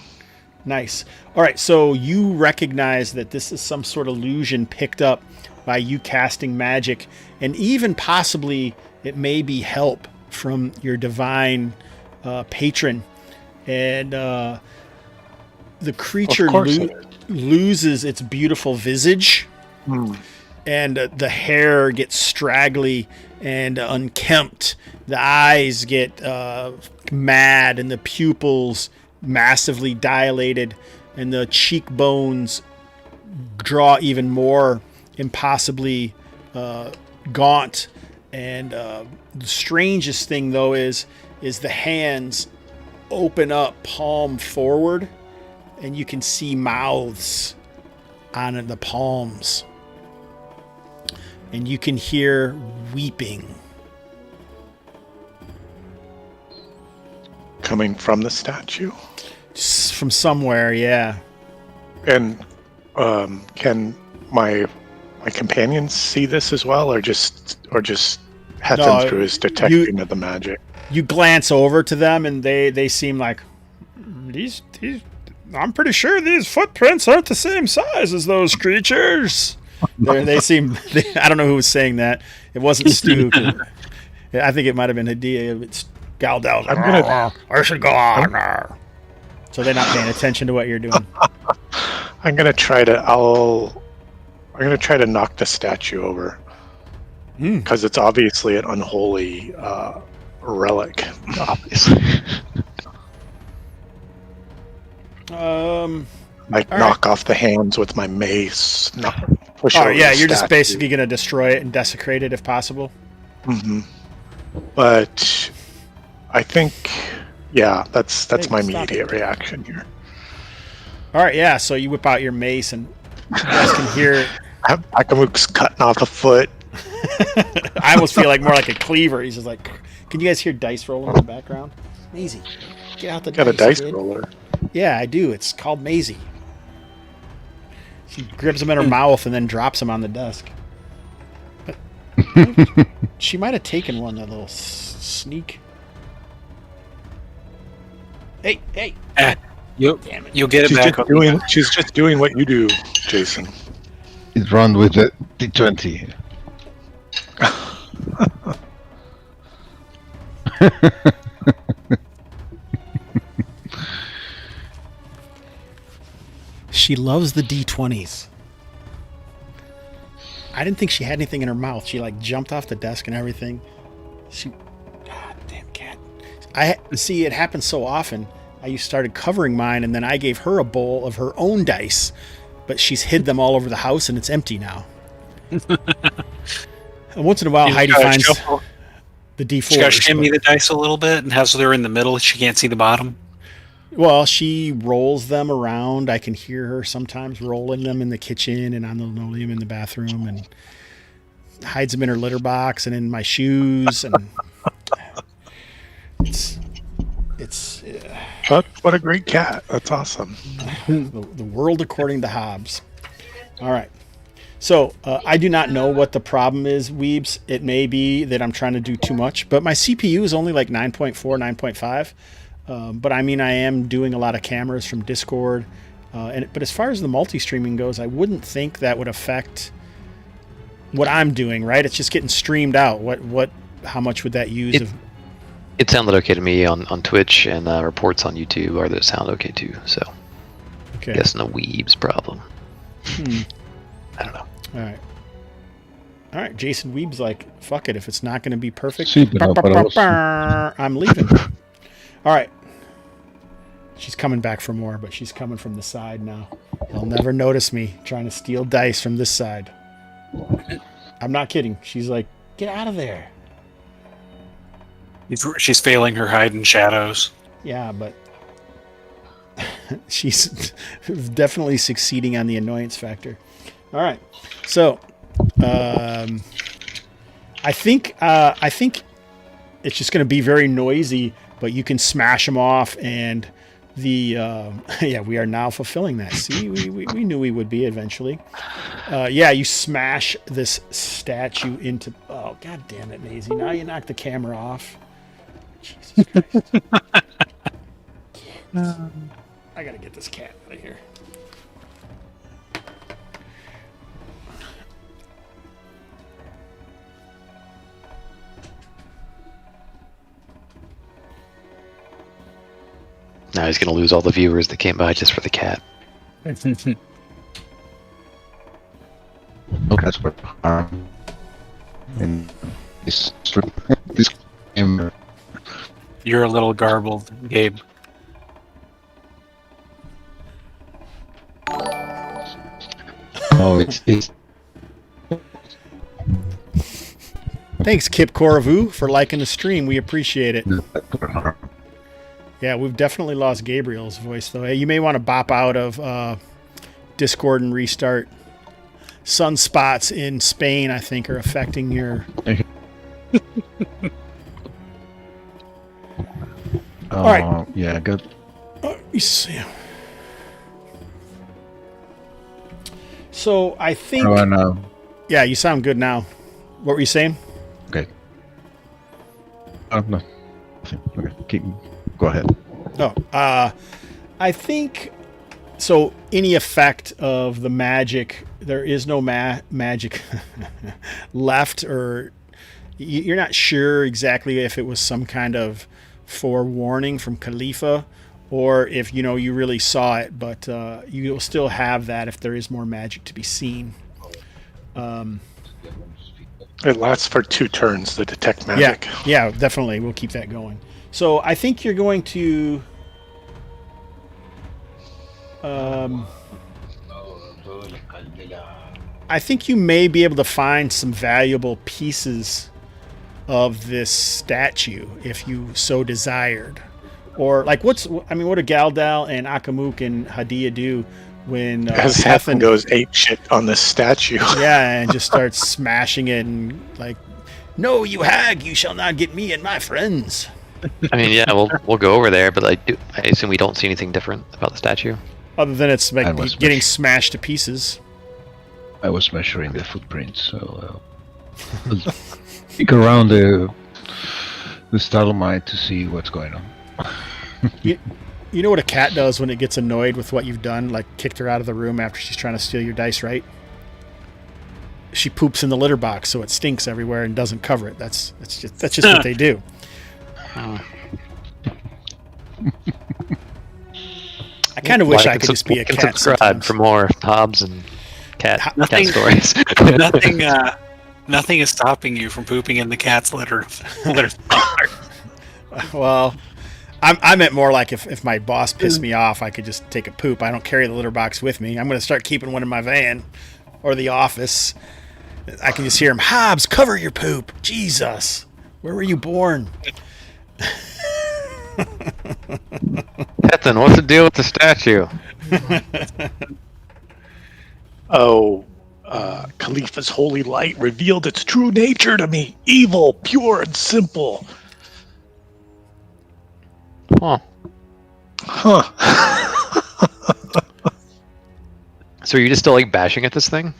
S2: Nice. All right, so you recognize that this is some sort of illusion picked up by you casting magic, and even possibly it may be help from your divine patron. And the creature loses its beautiful visage, and the hair gets straggly and unkempt. The eyes get mad, and the pupils massively dilated, and the cheekbones draw even more impossibly gaunt. And the strangest thing, though, is the hands open up palm forward, and you can see mouths on the palms, and you can hear weeping
S4: coming from the statue.
S2: just from somewhere. Yeah.
S4: And can my companions see this as well, or just Hethan
S2: No,
S4: through his detecting of the magic?
S2: You glance over to them, and they seem like these. I'm pretty sure these footprints aren't the same size as those creatures. They seem. I don't know who was saying that. It wasn't Stu. I think it might have been Hadiya. It's Galdell. I should go on. So they're not paying attention to what you're doing.
S4: I'm gonna try to knock the statue over, because it's obviously an unholy relic.
S3: Obviously.
S4: Knock off the hands with my mace. Push
S2: Oh
S4: over
S2: yeah,
S4: the
S2: you're just
S4: statue.
S2: basically gonna destroy it and desecrate it if possible.
S4: But I think, yeah, that's
S2: Hey,
S4: my
S2: stop
S4: immediate reaction here.
S2: All right, yeah. So you whip out your mace, and you guys can hear.
S4: Akamuk's cutting off a foot.
S2: I almost feel like more like a cleaver. He's just like, can you guys hear dice rolling in the background? Maisie, get out the
S4: Got
S2: dice.
S4: a dice
S2: kid.
S4: roller.
S2: Yeah, I do. It's called Maisie. She grips them in her mouth and then drops them on the desk. But she might have taken one, that little sneak. Hey!
S6: You'll get it back.
S4: She's just doing what you do, Jason.
S5: It's run with the D20.
S2: She loves the D20s. I didn't think she had anything in her mouth. She like jumped off the desk and everything. God damn cat. I see it happens so often. I started covering mine, and then I gave her a bowl of her own dice, but she's hid them all over the house, and it's empty now. And once in a while, Heidi finds the D4s.
S6: She got to shimmy the dice a little bit, and so they're in the middle. She can't see the bottom.
S2: Well, she rolls them around. I can hear her sometimes rolling them in the kitchen and on the linoleum in the bathroom, and hides them in her litter box and in my shoes. And it's
S4: What a great cat. That's awesome.
S2: the world according to Hobbs. All right. So I do not know what the problem is, Weebs. It may be that I'm trying to do too much, but my CPU is only like 9.4, 9.5. But I mean, I am doing a lot of cameras from Discord. But as far as the multi-streaming goes, I wouldn't think that would affect what I'm doing, right? It's just getting streamed out. How much would that use?
S3: It sounded okay to me on Twitch, and reports on YouTube are that it sound okay too. So,
S2: Okay.
S3: I guess no weebs problem. I don't know.
S2: All right. Jason Weeb's like, fuck it. If it's not going to be perfect,
S5: Sí, pero vos-
S2: I'm leaving. All right. She's coming back for more, but she's coming from the side now. He'll never notice me trying to steal dice from this side. I'm not kidding. She's like, get out of there.
S6: She's failing her hide in shadows.
S2: Yeah, but she's definitely succeeding on the annoyance factor. All right. So, I think it's just going to be very noisy, but you can smash them off, and we are now fulfilling that. See, we knew we would be eventually. You smash this statue into. Oh, god damn it, Maisie! Now you knock the camera off. Jesus Christ! I gotta get this cat out of here.
S3: Now he's gonna lose all the viewers that came by just for the cat.
S5: No cats were harmed in this game.
S6: You're a little garbled, Gabe.
S5: Oh, it's
S2: Thanks, Kip Koravu, for liking the stream. We appreciate it. Yeah, we've definitely lost Gabriel's voice, though. Hey, you may want to bop out of Discord and restart. Sunspots in Spain, I think, are affecting your... All right.
S5: Yeah, good.
S2: Let me see. So, I think...
S5: Oh, and,
S2: yeah, you sound good now. What were you saying?
S5: okay. No. Okay, go ahead.
S2: No. I think... So, any effect of the magic, there is no magic left, or you're not sure exactly if it was some kind of forewarning from Khalifa, or if, you really saw it, but you'll still have that if there is more magic to be seen.
S4: It lasts for 2 turns, the detect magic.
S2: Yeah, definitely. We'll keep that going. So I think you're going to... I think you may be able to find some valuable pieces of this statue if you so desired. Or, like, what do Galdal and Akamuk and Hadiya do when
S4: As Hethan goes apeshit on this statue.
S2: Yeah, and just starts smashing it and, like, no, you hag, you shall not get me and my friends.
S3: I mean, yeah, we'll go over there, but I assume we don't see anything different about the statue.
S2: Other than it's like
S5: was
S2: getting smashed to pieces.
S5: I was measuring the footprints, so peek around the stalagmite to see what's going on.
S2: You know what a cat does when it gets annoyed with what you've done, like kicked her out of the room after she's trying to steal your dice, right? She poops in the litter box so it stinks everywhere and doesn't cover it. That's just what they do. I kind of wish I could just be a cat.
S3: Subscribe
S2: sometimes.
S3: for more Hobbs and cat stories.
S6: Nothing is stopping you from pooping in the cat's litter.
S2: Well, I meant more like if my boss pissed me off, I could just take a poop. I don't carry the litter box with me. I'm going to start keeping one in my van or the office. I can just hear him, Hobbs, cover your poop. Jesus, where were you born?
S3: Hethan, what's the deal with the statue?
S4: Khalifa's holy light revealed its true nature to me. Evil, pure, and simple.
S3: Huh. So are you just still like bashing at this thing?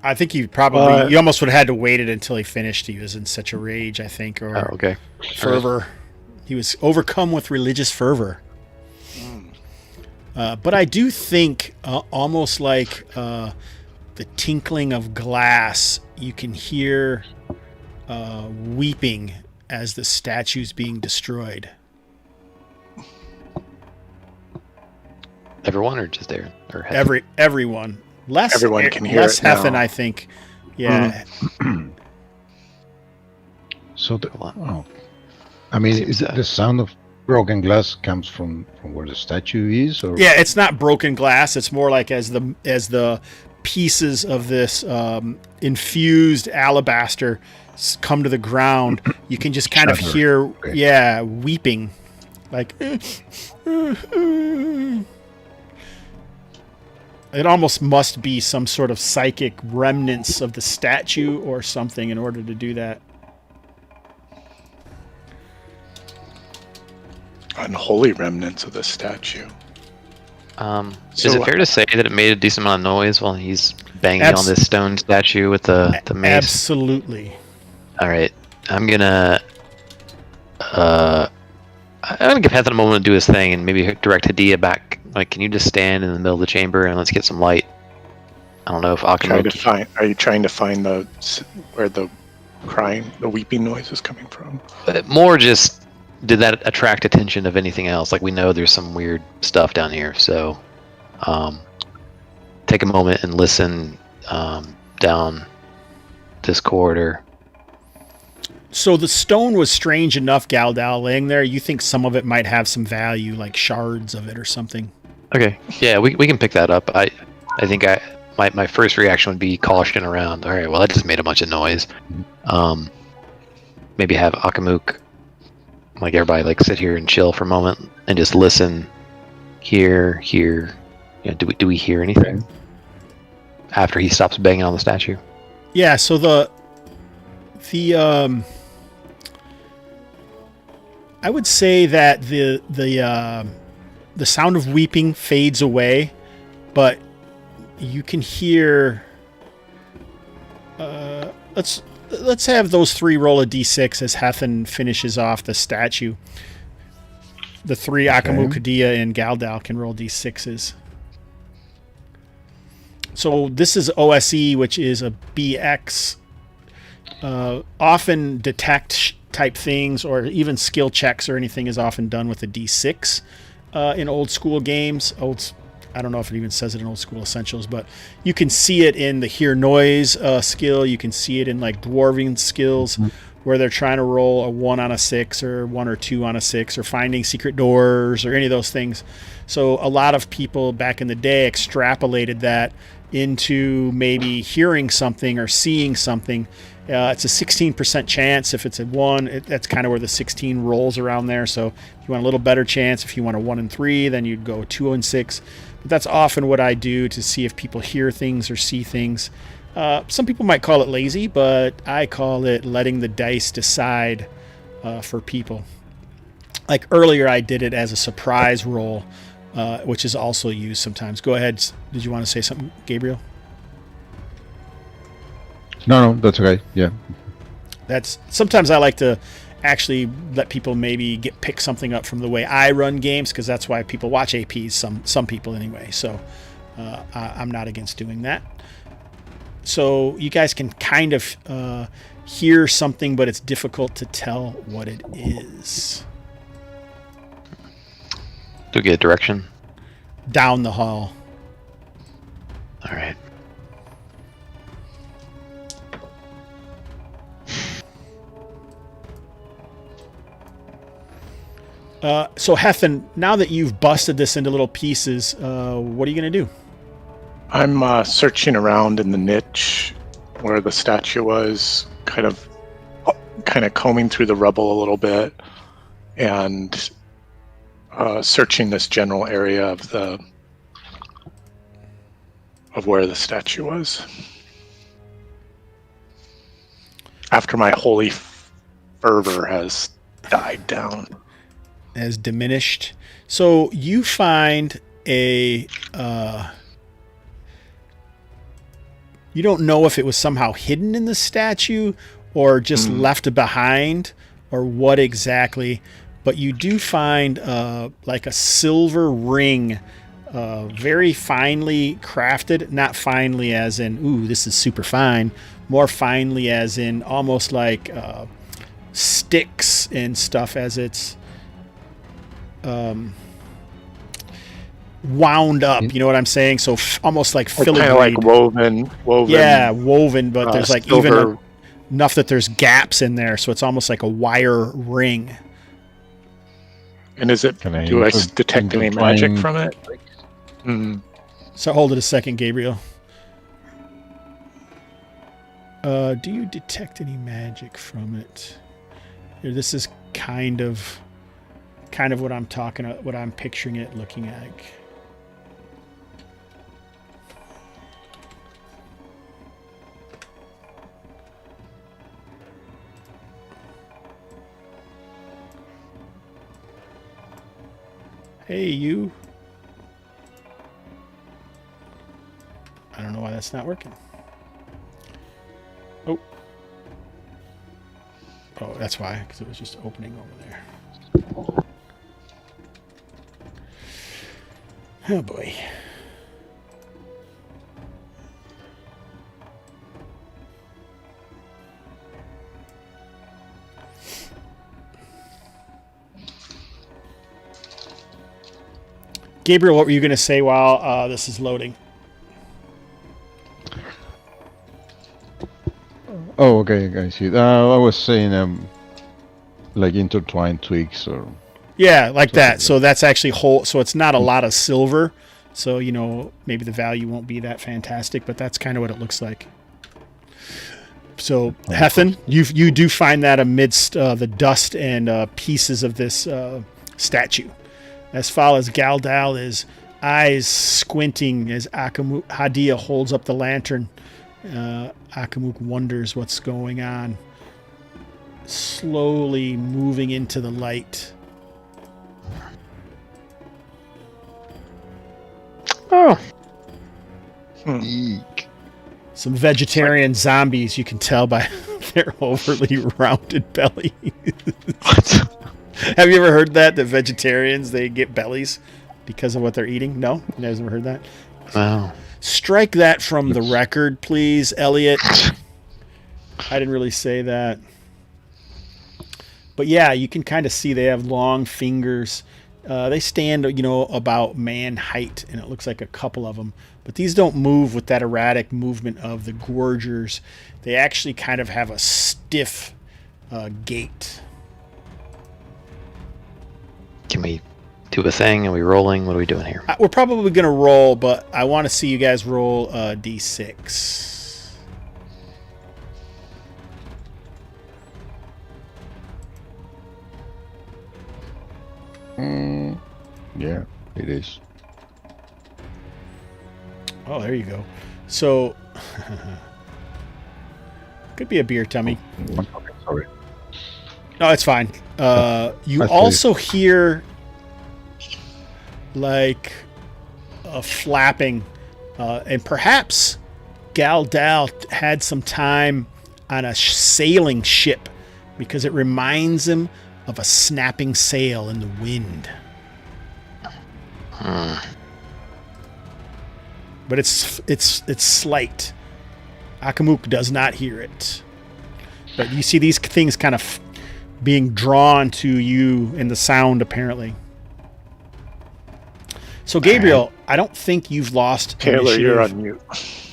S2: I think you probably you almost would have had to wait it until he finished. He was in such a rage, I think, or
S3: okay.
S2: fervor. He was overcome with religious fervor. But I do think almost like the tinkling of glass, you can hear weeping as the statue's being destroyed.
S3: Everyone or just Aaron? Or Hethan?
S2: Everyone.
S4: Everyone can hear
S2: less
S4: it now.
S2: Hethan, I think. Yeah.
S5: So I mean, is the sound of broken glass comes from where the statue is, or
S2: Yeah, it's not broken glass. It's more like as the pieces of this infused alabaster come to the ground, you can just kind of hear, weeping, like. It almost must be some sort of psychic remnants of the statue or something in order to do that.
S4: Unholy remnants of the statue.
S3: Is it fair to say that it made a decent amount of noise while he's banging on this stone statue with the mace?
S2: Absolutely.
S3: All right, I'm gonna give Hethan a moment to do his thing and maybe direct Hadiya back. Like, can you just stand in the middle of the chamber and let's get some light? I don't know if Akamuk...
S4: Are you trying to find where the crying, the weeping noise is coming from?
S3: More just did that attract attention of anything else? Like, we know there's some weird stuff down here, so take a moment and listen down this corridor.
S2: So the stone was strange enough, Galdal, laying there. You think some of it might have some value, like shards of it or something?
S3: Okay, yeah, we can pick that up. I think my first reaction would be caution around. All right, well, that just made a bunch of noise. Maybe have Akamuk, like everybody, like sit here and chill for a moment and just listen. Here. Yeah, do we hear anything after he stops banging on the statue?
S2: Yeah. So the I would say that the sound of weeping fades away, but you can hear. Let's have those three roll a d6 as Hethan finishes off the statue. The three, Akamuk, Hadiya, and Galdal, can roll d6s. So this is OSE, which is a BX. Often detect type things or even skill checks or anything is often done with a d6 in old school games. I don't know if it even says it in Old School Essentials, but you can see it in the hear noise skill. You can see it in like dwarven skills where they're trying to roll a 1 on a 6 or 1 or 2 on a 6 or finding secret doors or any of those things. So a lot of people back in the day extrapolated that into maybe hearing something or seeing something. It's a 16% chance. If it's a 1, that's kind of where the 16 rolls around there. So if you want a little better chance, if you want a 1 and 3, then you'd go 2 and 6. But that's often what I do to see if people hear things or see things. Some people might call it lazy, but I call it letting the dice decide for people. Like earlier, I did it as a surprise roll, which is also used sometimes. Go ahead. Did you want to say something, Gabriel?
S5: No, that's okay. Yeah.
S2: That's sometimes I like to actually let people maybe pick something up from the way I run games, because that's why people watch APs. Some people anyway. So I'm not against doing that. So you guys can kind of hear something, but it's difficult to tell what it is.
S3: Do we get direction?
S2: Down the hall.
S3: All right.
S2: So Hethan, now that you've busted this into little pieces, what are you going to do?
S4: I'm searching around in the niche where the statue was, kind of combing through the rubble a little bit, and searching this general area of where the statue was. After my holy fervor has died down.
S2: Has diminished. So you find a you don't know if it was somehow hidden in the statue or just left behind or what exactly, but you do find like a silver ring, very finely crafted, not finely as in ooh this is super fine, more finely as in almost like sticks and stuff, as it's wound up, you know what I'm saying? So almost like filigree,
S4: kind of like woven.
S2: Yeah, woven, but there's like
S4: silver.
S2: even enough that there's gaps in there, so it's almost like a wire ring.
S4: And is it? Do I detect any magic from it?
S2: So hold it a second, Gabriel. Do you detect any magic from it? Here, this is kind of what I'm talking about, what I'm picturing it looking like. Hey, you. I don't know why that's not working. Oh, that's why, because it was just opening over there. Oh boy. Gabriel, what were you going to say while this is loading?
S5: Oh, okay, I see. I was saying like intertwined twigs or.
S2: Yeah, like that. So that's actually whole. So it's not a lot of silver. So, maybe the value won't be that fantastic, but that's kind of what it looks like. So, Hethan, you do find that amidst the dust and pieces of this statue. As far as Galdal is eyes squinting as Hadiya holds up the lantern. Akamuk wonders what's going on. Slowly moving into the light.
S3: Oh.
S5: Eek.
S2: Some vegetarian zombies, you can tell by their overly rounded belly. Have you ever heard that vegetarians, they get bellies because of what they're eating? No? You guys ever heard that?
S3: Wow.
S2: Strike that from the record, please, Elliot. I didn't really say that. But yeah, you can kind of see they have long fingers. They stand, about man height, and it looks like a couple of them. But these don't move with that erratic movement of the gorgers. They actually kind of have a stiff gait.
S3: Can we do a thing? Are we rolling? What are we doing here?
S2: We're probably going to roll, but I want to see you guys roll a D6.
S5: Yeah, it is.
S2: Oh, there you go. So, could be a beer tummy.
S5: Okay, sorry.
S2: No, it's fine. You also hear like a flapping, and perhaps Galdal had some time on a sailing ship because it reminds him of a snapping sail in the wind. But it's slight. Akamuk does not hear it. But you see these things kind of being drawn to you in the sound, apparently. So, Gabriel, I don't think you've lost
S4: Taylor,
S2: initiative.
S4: you're on mute.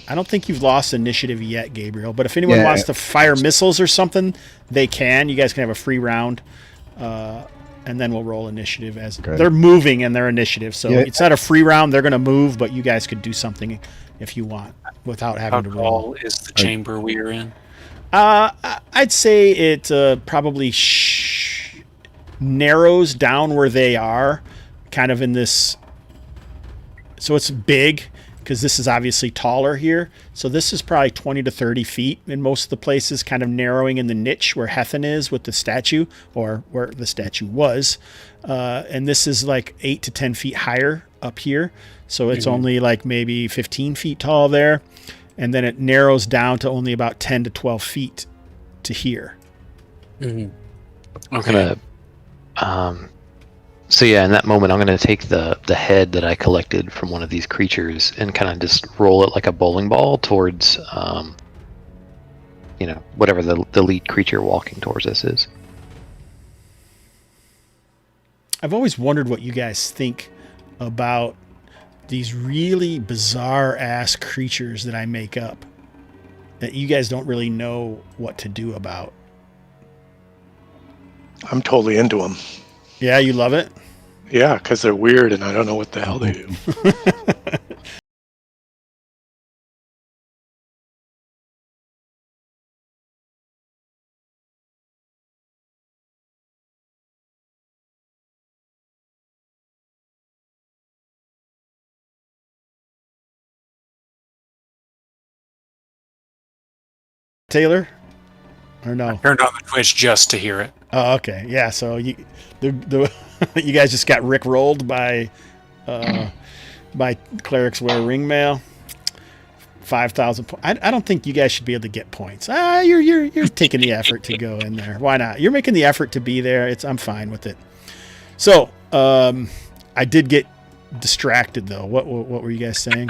S2: I don't think you've lost initiative yet, Gabriel. But if anyone wants to fire missiles or something, they can. You guys can have a free round. And then we'll roll initiative as they're moving in their initiative. So it's not a free round. They're going to move, but you guys could do something if you want without having to roll.
S6: How tall is the chamber we are in?
S2: I'd say it probably narrows down where they are, kind of in this. So it's big because this is obviously taller here. So this is probably 20 to 30 feet in most of the places, kind of narrowing in the niche where Hethan is with the statue, or where the statue was. And this is like 8 to 10 feet higher up here. So it's only like maybe 15 feet tall there. And then it narrows down to only about 10 to 12 feet to here.
S6: Mm-hmm.
S3: Okay. So yeah, in that moment, I'm going to take the head that I collected from one of these creatures and kind of just roll it like a bowling ball towards, whatever the lead creature walking towards us is.
S2: I've always wondered what you guys think about these really bizarre ass creatures that I make up that you guys don't really know what to do about.
S4: I'm totally into them.
S2: Yeah, you love it?
S4: Yeah, because they're weird and I don't know what the hell they do.
S2: Taylor? Or no?
S6: I turned on the Twitch just to hear it.
S2: Oh, okay. Yeah, so you guys just got Rick rolled by Clerics Wear Ring Mail. 5,000 points. I don't think you guys should be able to get points. You're taking the effort to go in there. Why not? You're making the effort to be there. I'm fine with it. So, I did get distracted though. What were you guys saying?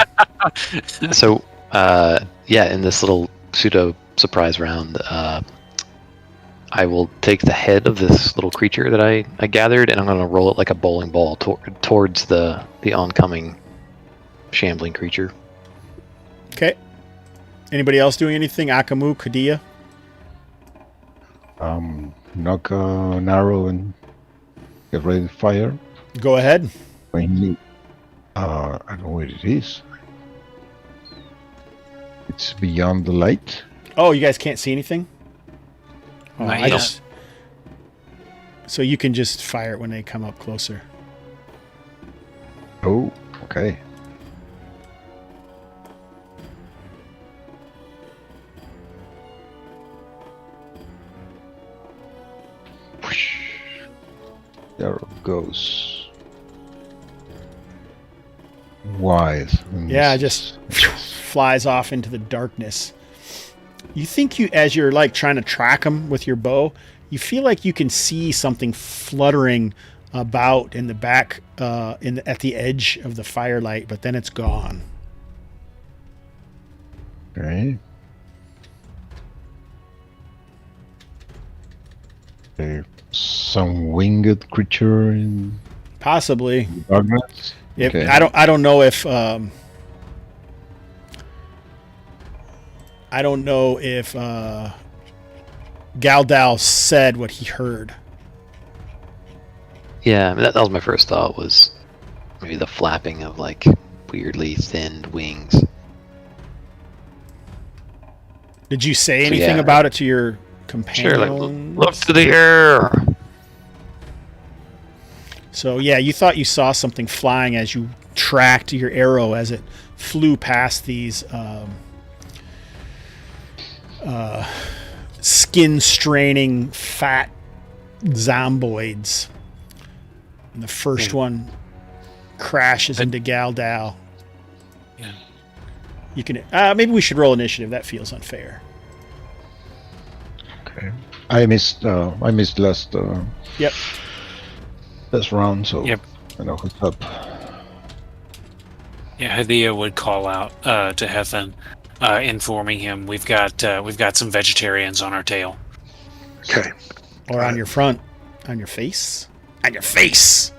S3: So, in this little pseudo surprise round, I will take the head of this little creature that I gathered, and I'm going to roll it like a bowling ball towards the oncoming shambling creature.
S2: Okay. Anybody else doing anything? Akamu, Hadiya?
S5: Knock an arrow and get ready to fire.
S2: Go ahead.
S5: I don't know where it is. It's beyond the light.
S2: Oh, you guys can't see anything? Oh,
S6: Not
S2: I
S6: yet.
S2: just... So you can just fire it when they come up closer.
S5: Oh, okay. Whoosh. There it goes. Wide.
S2: Yeah, just flies off into the darkness. You think as you're like trying to track them with your bow, you feel like you can see something fluttering about in the back, at the edge of the firelight, but then it's gone.
S5: Okay. Some winged creature in
S2: Possibly.
S5: darkness.
S2: If,
S5: Okay.
S2: I don't know if Galdal said what he heard.
S3: Yeah, I mean, that was my first thought, was maybe the flapping of like weirdly thinned wings.
S2: Did you say
S3: So,
S2: anything
S3: yeah.
S2: about it to your
S3: Sure, like
S2: companions?
S3: look to the air.
S2: So yeah, you thought you saw something flying as you tracked your arrow as it flew past these skin-straining fat zomboids. And the first one crashes into Galdal.
S6: Yeah.
S2: You can maybe we should roll initiative. That feels unfair.
S5: Okay. I missed last
S2: Yep.
S5: round, so
S6: Yep.
S5: I know what's up.
S6: Yeah, Hadiya would call out to Hethan, informing him we've got some vegetarians on our tail.
S4: Okay.
S2: Or on your front. On your face? On your face!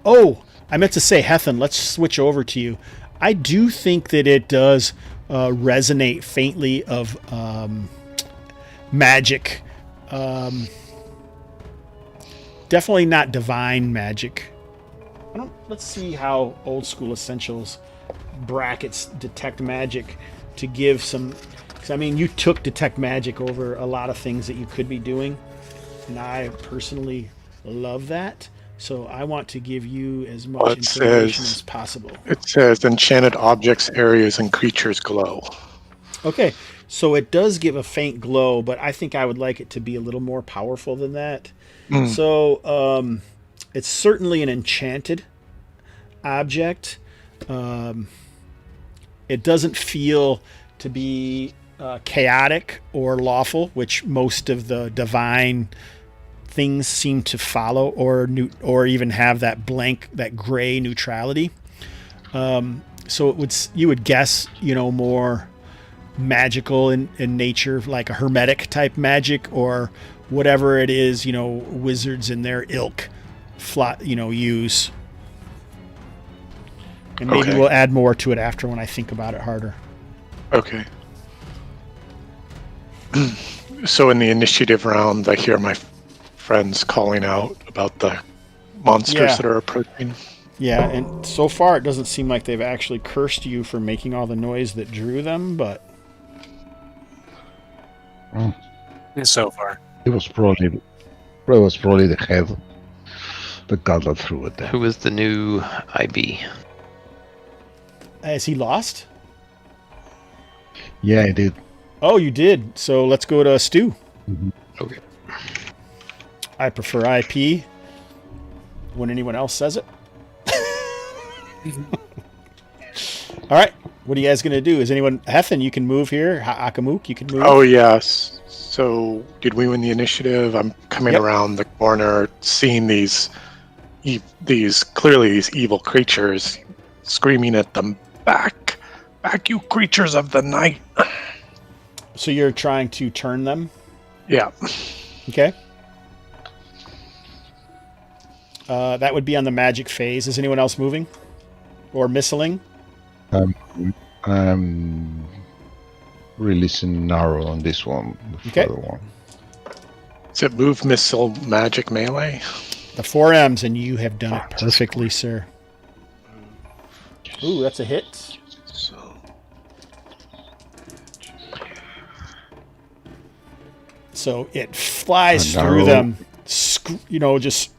S2: Oh, I meant to say, Hethan, let's switch over to you. I do think that it does resonate faintly of magic. Definitely not divine magic. Let's see how Old School Essentials brackets detect magic to give some... 'cause, I mean, you took detect magic over a lot of things that you could be doing. And I personally love that. So I want to give you as much
S4: Well, it
S2: information
S4: says-
S2: as possible.
S4: It says enchanted objects, areas, and creatures glow.
S2: Okay, so it does give a faint glow, but I think I would like it to be a little more powerful than that. So it's certainly an enchanted object. It doesn't feel to be chaotic or lawful, which most of the divine things seem to follow, or even have that gray neutrality. So you would guess, more magical in nature, like a hermetic type magic, or whatever it is, wizards in their ilk use. And maybe
S4: Okay.
S2: we'll add more to it after when I think about it harder.
S4: Okay. So in the initiative round, I hear my friends calling out about the monsters
S2: Yeah.
S4: that are approaching.
S2: Yeah, and so far it doesn't seem like they've actually cursed you for making all the noise that drew them, but
S6: So far.
S5: It was probably the head that got that through it. There.
S3: Who is the new IB?
S2: is he lost?
S5: Yeah, I did.
S2: Oh, you did. So let's go to Stu.
S3: Okay.
S2: I prefer IP when anyone else says it. All right. What are you guys going to do? Is anyone... Hethan, you can move here. Akamuk, you can move.
S4: Oh, yes. So did we win the initiative? I'm coming
S2: Yep.
S4: around the corner, seeing these clearly these evil creatures, screaming at them, back, you creatures of the night.
S2: So you're trying to turn them?
S4: Yeah.
S2: Okay. That would be on the magic phase. Is anyone else moving or missiling?
S5: I'm releasing narrow on this one. The
S2: Okay.
S5: further one.
S4: Is it move, missile, magic, melee?
S2: The 4 M's, and you have done it perfectly, sir. Ooh, that's a hit. So it flies through them, just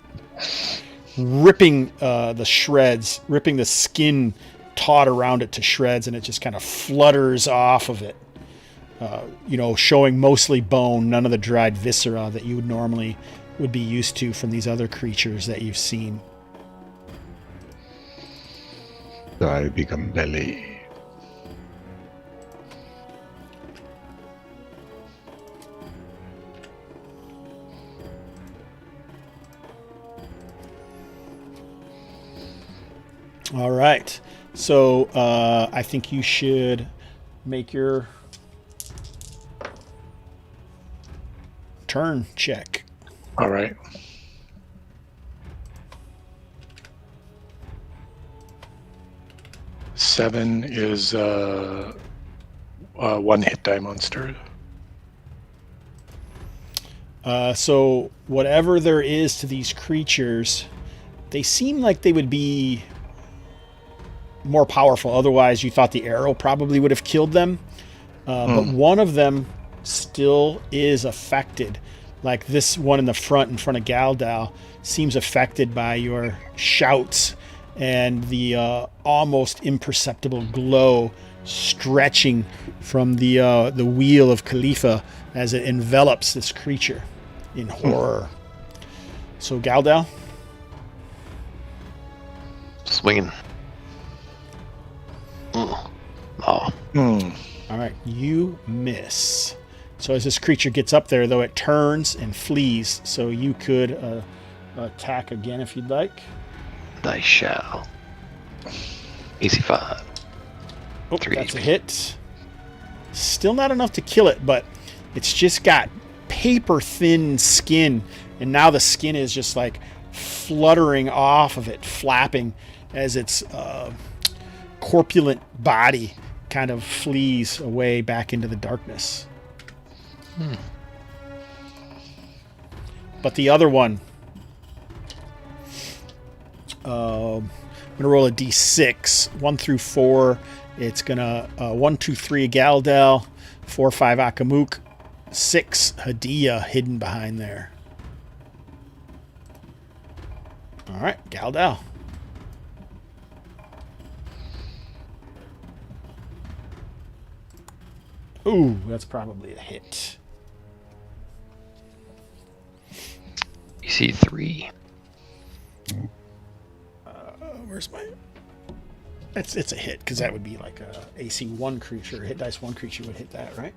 S2: ripping the shreds, ripping the skin taut around it to shreds, and it just kind of flutters off of it. Showing mostly bone, none of the dried viscera that you would be used to from these other creatures that you've seen.
S5: So I become belly.
S2: All right. So I think you should make your turn check.
S4: All right. Seven is one hit die monster.
S2: So whatever there is to these creatures, they seem like they would be more powerful. Otherwise, you thought the arrow probably would have killed them. But one of them still is affected. Like this one in front of Galdal seems affected by your shouts and the almost imperceptible glow stretching from the wheel of Khalifa as it envelops this creature in horror. So Galdal?
S3: Swinging. Oh.
S2: All right, you miss. So as this creature gets up there, though, it turns and flees. So you could attack again if you'd like.
S3: I shall. AC 5.
S2: Oh,
S3: 3
S2: that's a
S3: HP.
S2: hit. Still not enough to kill it, but it's just got paper thin skin, and now the skin is just like fluttering off of it, flapping as its corpulent body kind of flees away back into the darkness. But the other one, I'm going to roll a d6, 1 through 4. It's going to 1, 2, 3 Galdal, 4, 5 Akamuk, 6 Hadiya hidden behind there. All right, Galdal. Ooh, that's probably a hit.
S3: AC 3.
S2: Where's my... It's a hit, because that would be like a AC 1 creature. Hit dice 1 creature would hit that, right?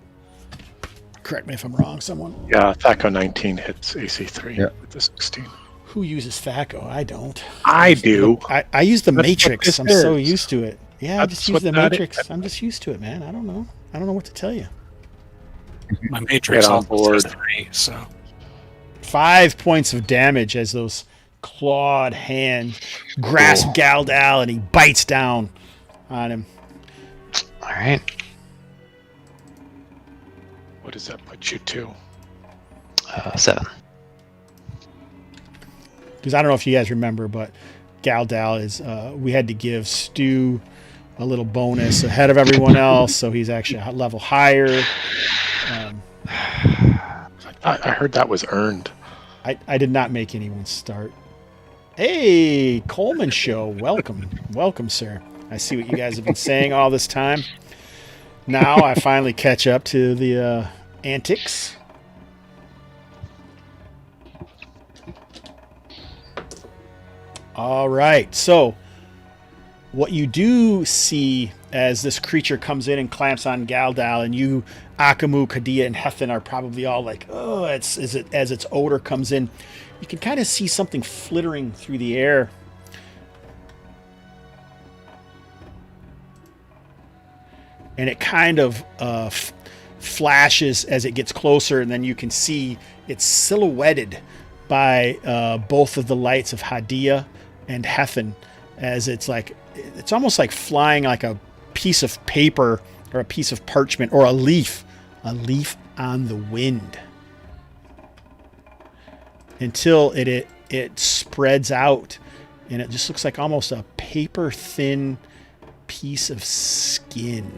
S2: Correct me if I'm wrong, someone.
S4: Yeah, THACO 19 hits AC 3
S5: Yeah.
S4: with the 16.
S2: Who uses THACO? I don't.
S4: I do.
S2: I use the
S4: That's what
S2: Matrix.
S4: this
S2: I'm so
S4: is.
S2: used to it. Yeah, I
S4: That's
S2: just use
S4: what
S2: the
S4: that
S2: Matrix.
S4: is.
S2: I'm just used to it, man. I don't know. I don't know what to tell you.
S6: My matrix
S4: Get on
S6: also
S4: board.
S6: says 3, so
S2: 5 points of damage as those clawed hands grasp Galdal and he bites down on him.
S3: All right.
S4: What does that put you to?
S3: 7.
S2: Because I don't know if you guys remember, but Galdal is, we had to give Stu a little bonus ahead of everyone else, so he's actually a level higher.
S4: I heard that was earned.
S2: I did not make anyone start. Hey, Coleman Show, welcome. Welcome, sir. I see what you guys have been saying all this time. Now I finally catch up to the antics. All right, so what you do see as this creature comes in and clamps on Galdal, and you, Akamu, Hadiya, and Hethan are probably all like, oh, as its odor comes in, you can kind of see something flittering through the air. And it kind of flashes as it gets closer, and then you can see it's silhouetted by both of the lights of Hadiya and Hethan, as it's almost like flying like a piece of paper or a piece of parchment or a leaf on the wind, until it spreads out, and it just looks like almost a paper thin piece of skin.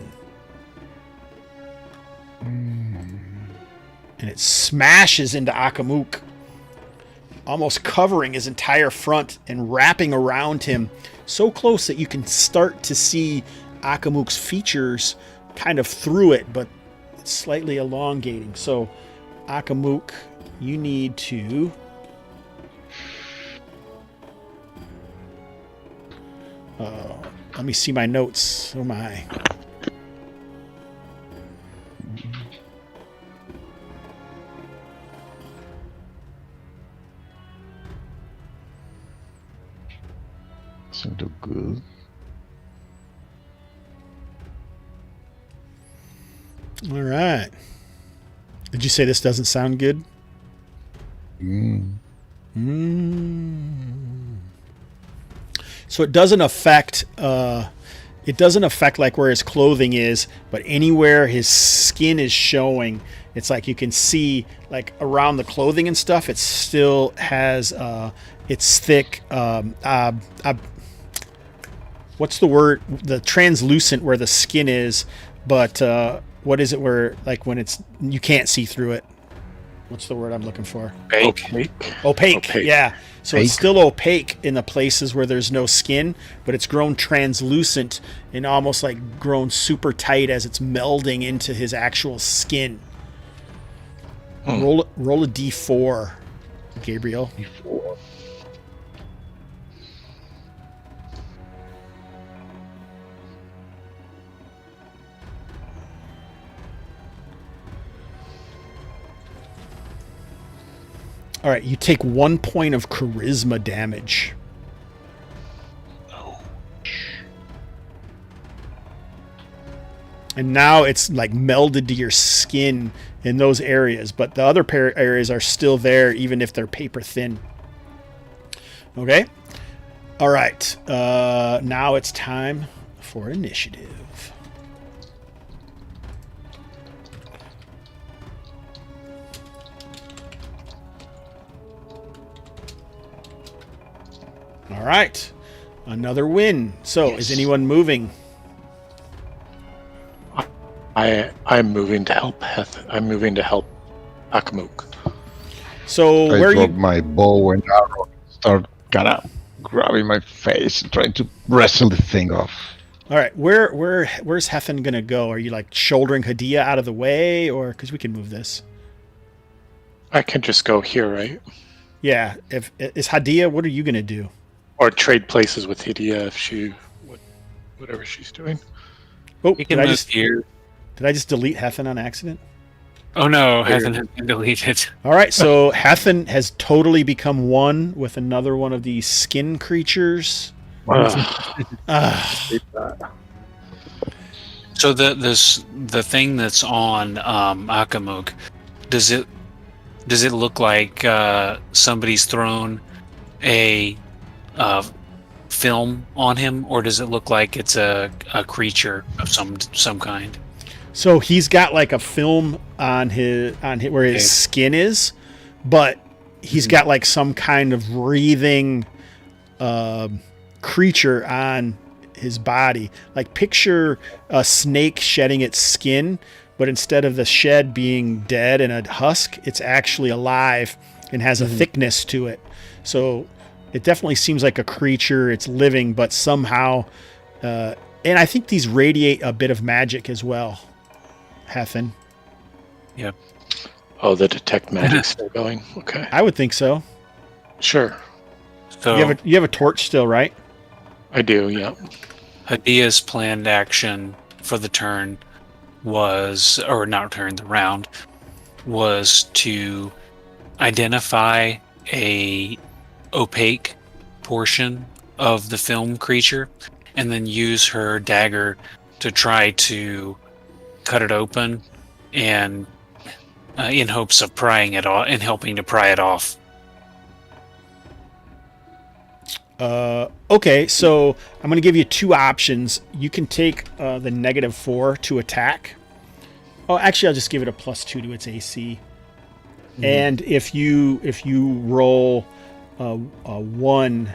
S2: And it smashes into Akamuk, almost covering his entire front and wrapping around him so close that you can start to see Akamuk's features kind of through it, but it's slightly elongating. So Akamuk, you need to let me see my notes. Oh my.
S5: Sound good.
S2: All right. Did you say this doesn't sound good? So it doesn't affect like where his clothing is, but anywhere his skin is showing, it's like you can see like around the clothing and stuff, it still has it's thick what's the word? The translucent where the skin is, but what is it where like when it's you can't see through it? What's the word I'm looking for? Opaque. Yeah. So it's still opaque in the places where there's no skin, but it's grown translucent and almost like grown super tight as it's melding into his actual skin. Roll a D4, Gabriel.
S5: D4.
S2: All right, you take 1 point of charisma damage. And now it's like melded to your skin in those areas, but the other areas are still there, even if they're paper thin. Okay? All right, now it's time for initiative. All right, another win. So,
S4: Yes.
S2: Is anyone moving?
S4: I'm moving to help Heth. I'm moving to help Akamuk.
S2: So,
S5: I
S2: where are
S5: drop
S2: you?
S5: my bow and arrow, start kind of grabbing my face and trying to wrestle the thing off.
S2: All right, where's Hethan gonna go? Are you like shouldering Hadiya out of the way, or because we can move this?
S4: I can just go here, right?
S2: Yeah. If is Hadiya, what are you gonna do?
S4: Or trade places with Hadiya if she, whatever she's doing.
S2: Oh,
S6: You can move here.
S2: did I just delete Hethan on accident?
S6: Oh no, hasn't been deleted.
S2: All right, so Hethan has totally become one with another one of these skin creatures.
S6: So the thing that's on Akamuk, does it look like somebody's thrown a film on him, or does it look like it's a creature of some kind?
S2: So he's got like a film on his where his skin is, but he's got like some kind of breathing creature on his body. Like picture a snake shedding its skin, but instead of the shed being dead and a husk, it's actually alive and has a thickness to it. So it definitely seems like a creature. It's living, but somehow, and I think these radiate a bit of magic as well. Hethan.
S6: Yep.
S4: Oh, the detect magic's still going. Okay,
S2: I would think so.
S4: sure.
S6: So
S2: You have a torch still, right?
S4: I do. Yeah.
S6: Hadiya's planned action for the turn was, or not turn, the round, was to identify a opaque portion of the film creature and then use her dagger to try to cut it open and in hopes of prying it off and helping to pry it off.
S2: Okay, so I'm going to give you two options. You can take the -4 to attack. Oh, actually, I'll just give it a +2 to its AC. And if you roll a 1,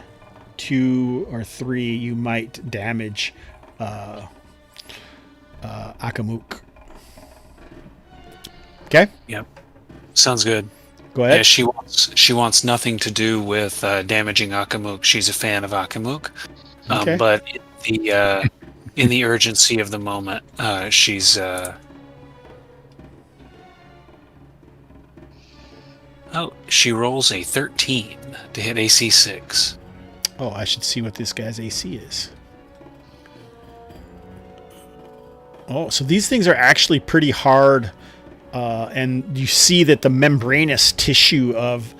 S2: 2, or 3, you might damage Akamuk. Okay.
S6: Yep. Sounds good.
S2: Go ahead.
S6: Yeah, she wants nothing to do with damaging Akamuk. She's a fan of Akamuk,
S2: Okay.
S6: but in the urgency of the moment, she's. Oh, she rolls a 13 to hit AC 6.
S2: Oh, I should see what this guy's AC is. Oh, so these things are actually pretty hard, and you see that the membranous tissue of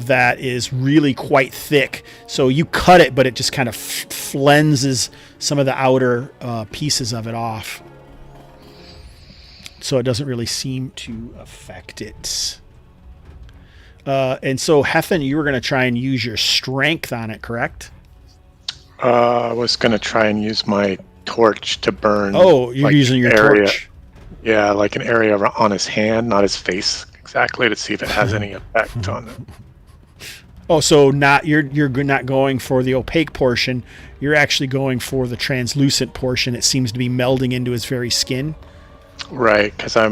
S2: that is really quite thick. So you cut it, but it just kind of flenses some of the outer pieces of it off. So it doesn't really seem to affect it. And so, Hethan, you were going to try and use your strength on it, correct?
S4: I was going to try and use my torch to burn.
S2: Oh, you're
S4: like,
S2: using your
S4: area.
S2: torch.
S4: Yeah, like an area on his hand, not his face exactly, to see if it has any effect on it.
S2: Oh, so you're not going for the opaque portion. You're actually going for the translucent portion. It seems to be melding into his very skin.
S4: Right, because I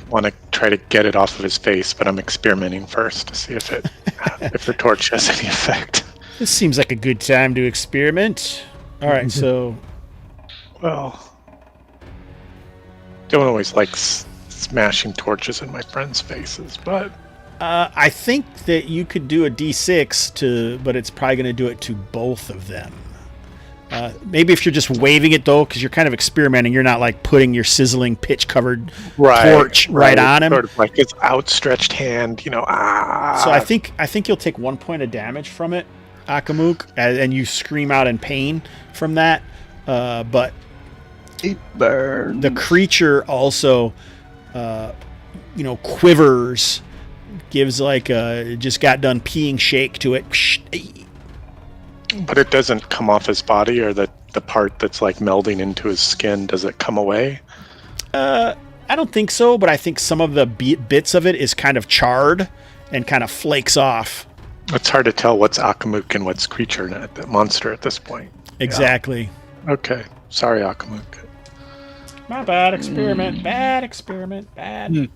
S4: want to try to get it off of his face, but I'm experimenting first to see if the torch has any effect.
S2: This seems like a good time to experiment. All right, so
S4: Well, don't always like smashing torches in my friends' faces, but
S2: I think that you could do a D6 but it's probably going to do it to both of them. Maybe if you're just waving it though, because you're kind of experimenting, you're not like putting your sizzling pitch-covered torch right on him.
S4: Sort of like his outstretched hand,
S2: So I think you'll take 1 point of damage from it, Akamuk, and you scream out in pain from that. But
S5: It burns.
S2: the creature also, quivers, gives like a just got done peeing shake to it.
S4: But it doesn't come off his body, or the part that's like melding into his skin, does it come away?
S2: I don't think so, but I think some of the bits of it is kind of charred and kind of flakes off.
S4: It's hard to tell what's Akamuk and what's creature, the monster at this point.
S2: Exactly.
S4: Yeah. Okay. Sorry, Akamuk.
S2: My bad experiment. Bad experiment. Bad.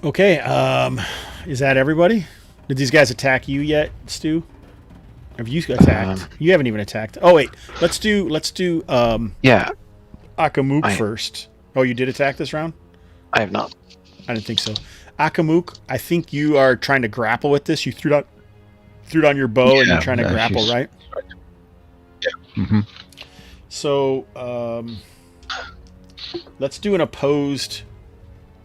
S2: Okay. Is that everybody? Did these guys attack you yet, Stu? Have you attacked? You haven't even attacked. Oh wait. Let's do
S3: Yeah,
S2: Akamuk first. Oh, you did attack this round?
S3: I have not.
S2: I didn't think so. Akamuk, I think you are trying to grapple with this. You threw down your bow and you're trying to grapple, right?
S5: Yeah. Mm-hmm.
S2: So, let's do an opposed.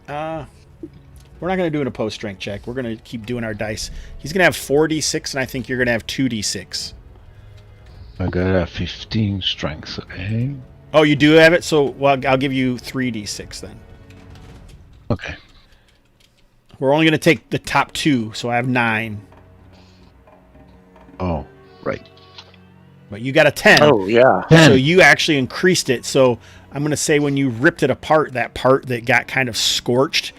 S2: We're not going to do an opposed strength check. We're going to keep doing our dice. He's going to have 4d6, and I think you're going to have 2d6.
S5: I got a 15 strength. Okay.
S2: Oh, you do have it? So, well, I'll give you 3d6 then.
S5: Okay.
S2: We're only going to take the top two, so I have 9.
S5: Oh, right.
S2: But you got a 10.
S4: Oh, yeah.
S2: So you actually increased it. So I'm going to say when you ripped it apart, that part that got kind of scorched,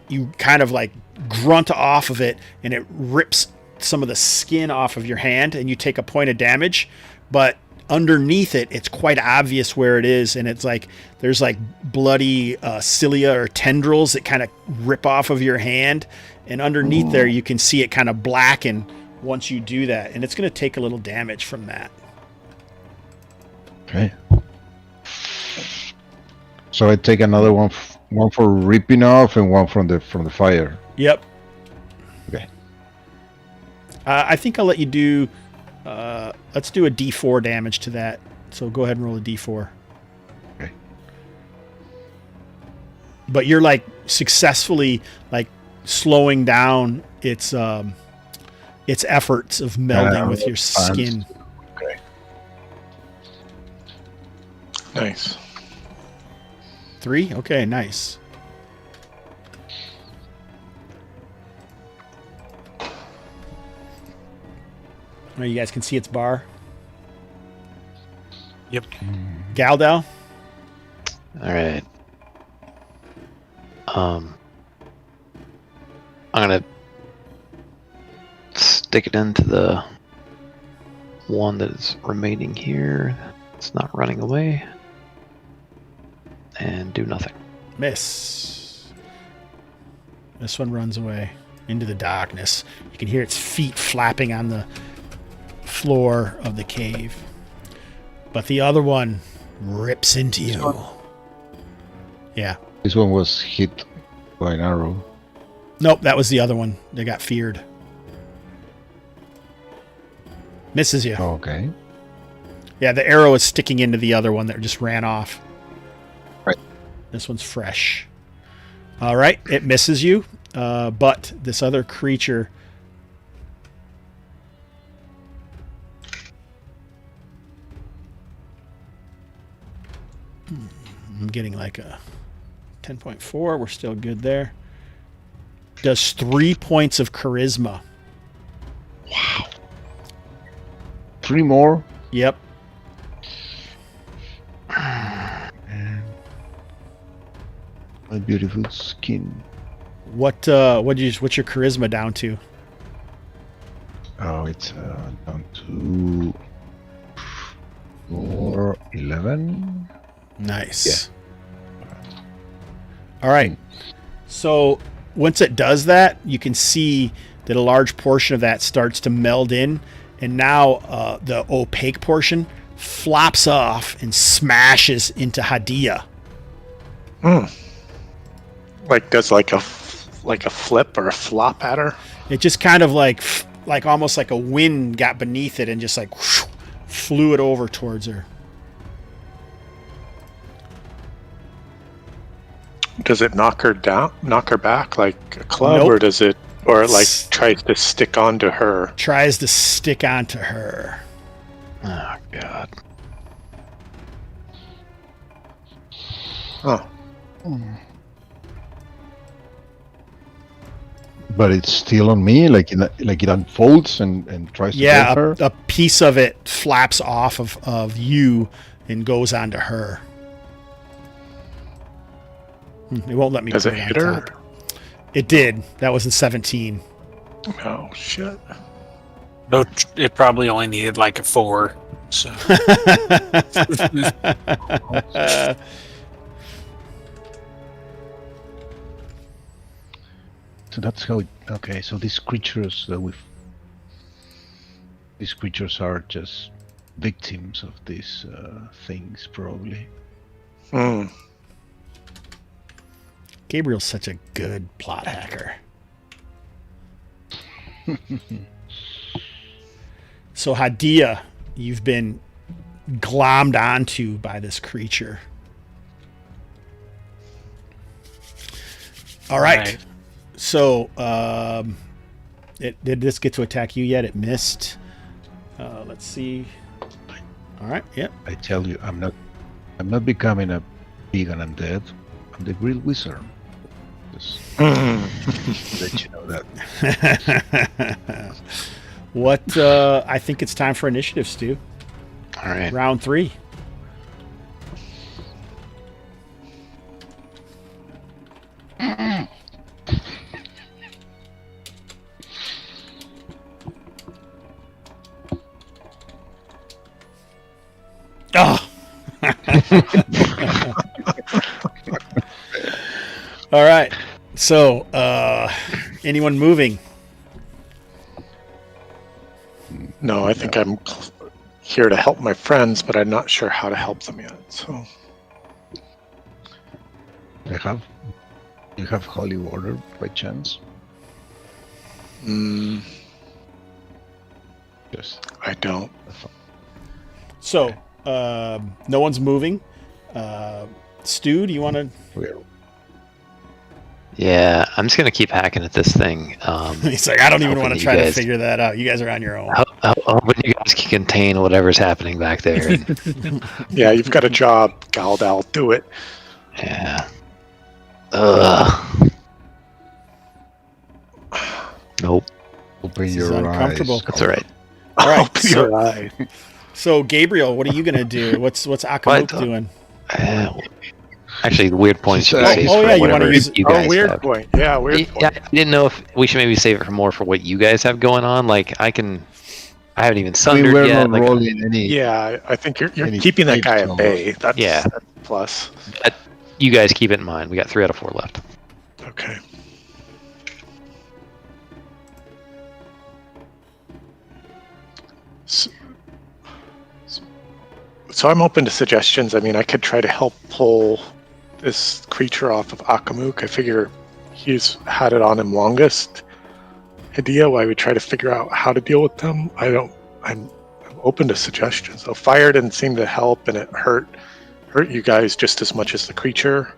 S2: you kind of like grunt off of it and it rips some of the skin off of your hand and you take a point of damage. But underneath it, it's quite obvious where it is. And it's like there's like bloody cilia or tendrils that kind of rip off of your hand. And underneath there, you can see it kind of blacken once you do that. And it's going to take a little damage from that.
S5: Okay. So I take another one for ripping off and one from the fire.
S2: Yep.
S5: Okay.
S2: I think I'll let you do. Let's do a D4 damage to that. So go ahead and roll a D4.
S5: Okay.
S2: But you're like successfully like slowing down its efforts of melding with your skin.
S5: Okay.
S4: Nice.
S2: 3? Okay, nice. Oh, you guys can see its bar.
S6: Yep.
S2: Galdal?
S3: All right. I'm gonna stick it into the one that is remaining here. It's not running away. And do nothing.
S2: Miss. This one runs away into the darkness. You can hear its feet flapping on the floor of the cave. But the other one rips into you. Yeah.
S5: This one was hit by an arrow.
S2: Nope, that was the other one. They got feared. Misses you.
S5: Okay.
S2: Yeah, the arrow is sticking into the other one that just ran off.
S5: Right.
S2: This one's fresh. All right, it misses you, but this other creature... I'm getting like a 10.4. We're still good there. Does 3 points of charisma.
S5: Wow. 3 more.
S2: Yep.
S5: And my beautiful skin.
S2: What's your charisma down to?
S5: Oh, it's down to 411.
S2: Nice. Yeah. All right. So once it does that, you can see that a large portion of that starts to meld in, and now the opaque portion flops off and smashes into Hadiya.
S4: Like does like a flip or a flop at her.
S2: It just kind of like almost like a wind got beneath it and just like whoosh, flew it over towards her.
S4: Does it knock her back like a club,
S2: Nope.
S4: or does it, or it like tries to stick onto her?
S2: Tries to stick onto her.
S3: Oh, God.
S4: Oh.
S5: But it's still on me, like it unfolds and tries to
S2: Yeah,
S5: get her.
S2: a piece of it flaps off of you and goes onto her. It won't let me.
S4: Does
S2: put
S4: it
S2: on
S4: hit her?
S2: top. It did. That was in 17.
S4: Oh shit!
S6: Though it probably only needed like a 4. So
S5: So that's how. Okay, so these creatures these creatures are just victims of these things, probably.
S4: Hmm.
S2: Gabriel's such a good plot hacker. So Hadiya, you've been glommed onto by this creature. All right. So, did this get to attack you yet? It missed. Let's see. All right. Yep.
S5: I tell you, I'm not becoming a vegan undead. I'm the Grill Wizard. Just let you know that.
S2: What? I think it's time for initiative, Stu.
S3: All right.
S2: Round 3. Oh. All right. So, anyone moving?
S4: No, I think I'm here to help my friends, but I'm not sure how to help them yet. So
S5: You have holy water by chance? Yes.
S4: I don't.
S2: So, no one's moving. Stu, do you want to?
S3: Yeah, I'm just gonna keep hacking at this thing.
S2: He's like, I don't even
S3: hoping
S2: want to
S3: you
S2: try to
S3: guys-
S2: figure that out. You guys are on your own.
S3: Hoping you guys can contain whatever's happening back there.
S4: Yeah, you've got a job, Galdal. Do it.
S3: Yeah. Ugh. Nope.
S5: Open
S2: This is
S5: your
S2: uncomfortable.
S5: eyes.
S3: That's all right.
S2: All right,
S4: Open your eyes.
S2: So Gabriel, what are you gonna do? What's Akamuk
S3: What?
S2: doing?
S3: Actually, the weird points should be
S5: Oh,
S3: saved
S2: oh,
S3: for
S2: yeah, you wanna
S3: whatever
S2: use-
S3: you guys
S4: weird
S3: have.
S4: point. Yeah, weird point.
S3: Yeah, I didn't know if we should maybe save it for more for what you guys have going on. Like, I haven't even
S5: I mean,
S3: sundered
S5: we're
S3: yet.
S5: not
S3: Like,
S5: rolling any.
S4: Yeah, I think you're
S5: Any
S4: keeping that guy
S5: tapes
S4: at bay. That's
S3: Yeah.
S4: that's a plus.
S3: you guys keep it in mind. We got 3 out of 4 left.
S4: Okay. So I'm open to suggestions. I mean, I could try to help pull this creature off of Akamuk. I figure he's had it on him longest. Hadiya, why we try to figure out how to deal with them. I'm open to suggestions. So fire didn't seem to help, and it hurt you guys just as much as the creature.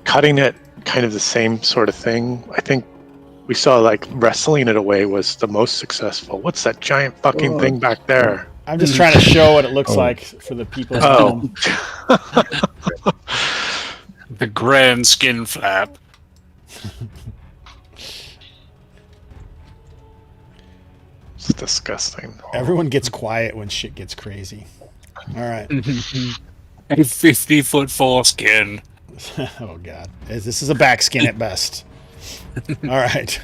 S4: Cutting it, kind of the same sort of thing. I think we saw like wrestling it away was the most successful. What's that giant fucking thing back there?
S2: I'm just trying to show what it looks
S5: Oh.
S2: like for the people at
S4: Oh.
S2: home.
S6: The grand skin flap.
S4: It's disgusting.
S2: Everyone gets quiet when shit gets crazy. All right.
S6: A 50-foot foreskin.
S2: Oh god, this is a back skin at best. All right.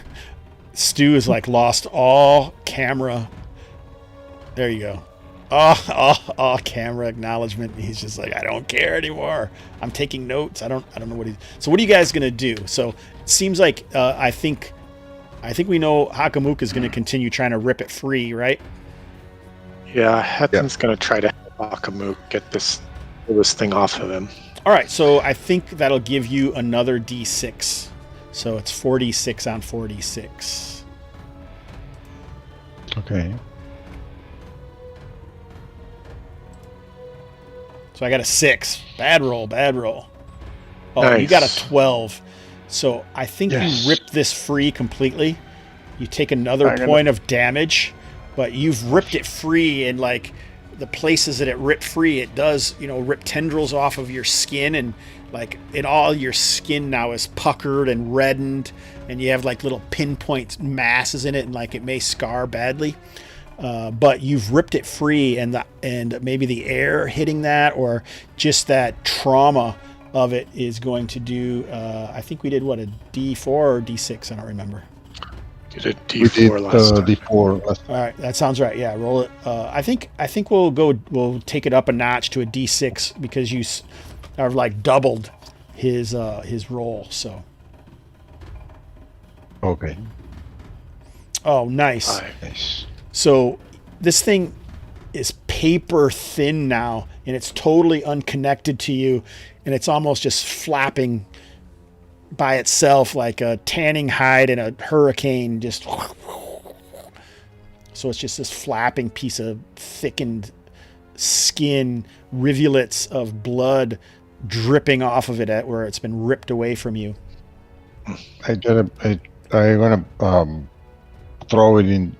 S2: Stu is like lost all camera. There you go. All camera acknowledgement. He's just like, I don't care anymore. I'm taking notes. I don't know what he's. So what are you guys gonna do? So it seems like I think we know Hakamuk is gonna continue trying to rip it free, right?
S4: Yeah, Hethan's gonna try to help Akamuk get this thing off of him.
S2: All right. So I think that'll give you another D6. So it's 4d6 on 4d6.
S5: Okay.
S2: So I got a 6. Bad roll. Oh, you
S4: Nice.
S2: got a 12. So I think
S5: Yes.
S2: you ripped this free completely. You take another
S4: I'm gonna-
S2: point of damage, but you've ripped it free, and like the places that it ripped free, it does, rip tendrils off of your skin, and like all your skin now is puckered and reddened, and you have like little pinpoint masses in it, and like it may scar badly. But you've ripped it free, and maybe the air hitting that, or just that trauma of it is going to do. I think we did a D4 or D6. I don't remember.
S4: You did
S5: We did
S4: D4 last time.
S5: D4 last
S2: All right, that sounds right. Yeah, roll it. I think we'll take it up a notch to a D6 because you are like doubled his roll. So
S5: Okay.
S2: oh, nice.
S4: Five.
S5: Nice.
S2: So this thing is paper thin now, and it's totally unconnected to you, and it's almost just flapping by itself like a tanning hide in a hurricane. Just so it's just this flapping piece of thickened skin, rivulets of blood dripping off of it at where it's been ripped away from you.
S5: I'm gonna throw it in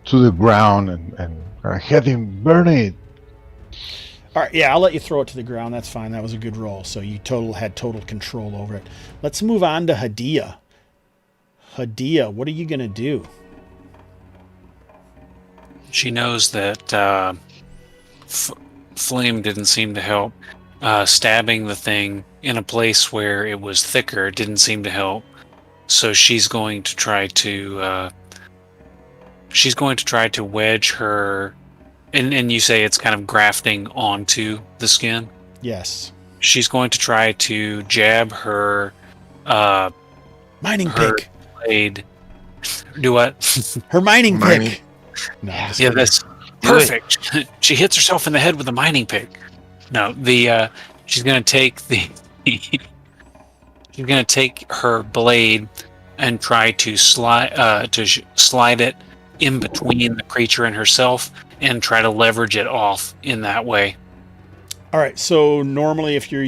S5: to the ground and have him burn it.
S2: All right, yeah, I'll let you throw it to the ground. That's fine. That was a good roll. So you had total control over it. Let's move on to Hadiya. Hadiya, what are you gonna do?
S6: She knows that flame didn't seem to help. Stabbing the thing in a place where it was thicker didn't seem to help. So she's going to try to wedge her. And you say it's kind of grafting onto the skin.
S2: Yes.
S6: She's going to try to jab her
S2: Mining
S6: her
S2: pick.
S6: blade. Do what?
S2: Her mining
S4: Mining.
S2: pick. No, I'm just
S6: Yeah,
S2: kidding.
S6: that's perfect. She hits herself in the head with a mining pick. No, she's gonna take she's gonna take her blade and try to slide it in between the creature and herself, and try to leverage it off in that way.
S2: All right. So normally, if you're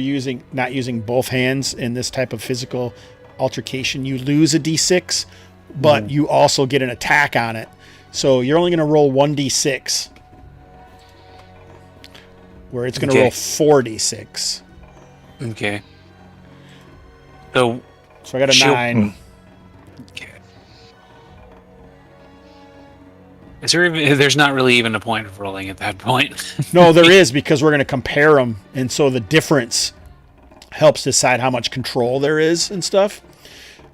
S2: not using both hands in this type of physical altercation, you lose a d6, but you also get an attack on it. So you're only going to roll 1d6, where it's going to roll 4d6.
S6: Okay. So
S2: I got a 9.
S6: Okay. There's not really even a point of rolling at that point.
S2: No, there is, because we're going to compare them, and so the difference helps decide how much control there is and stuff.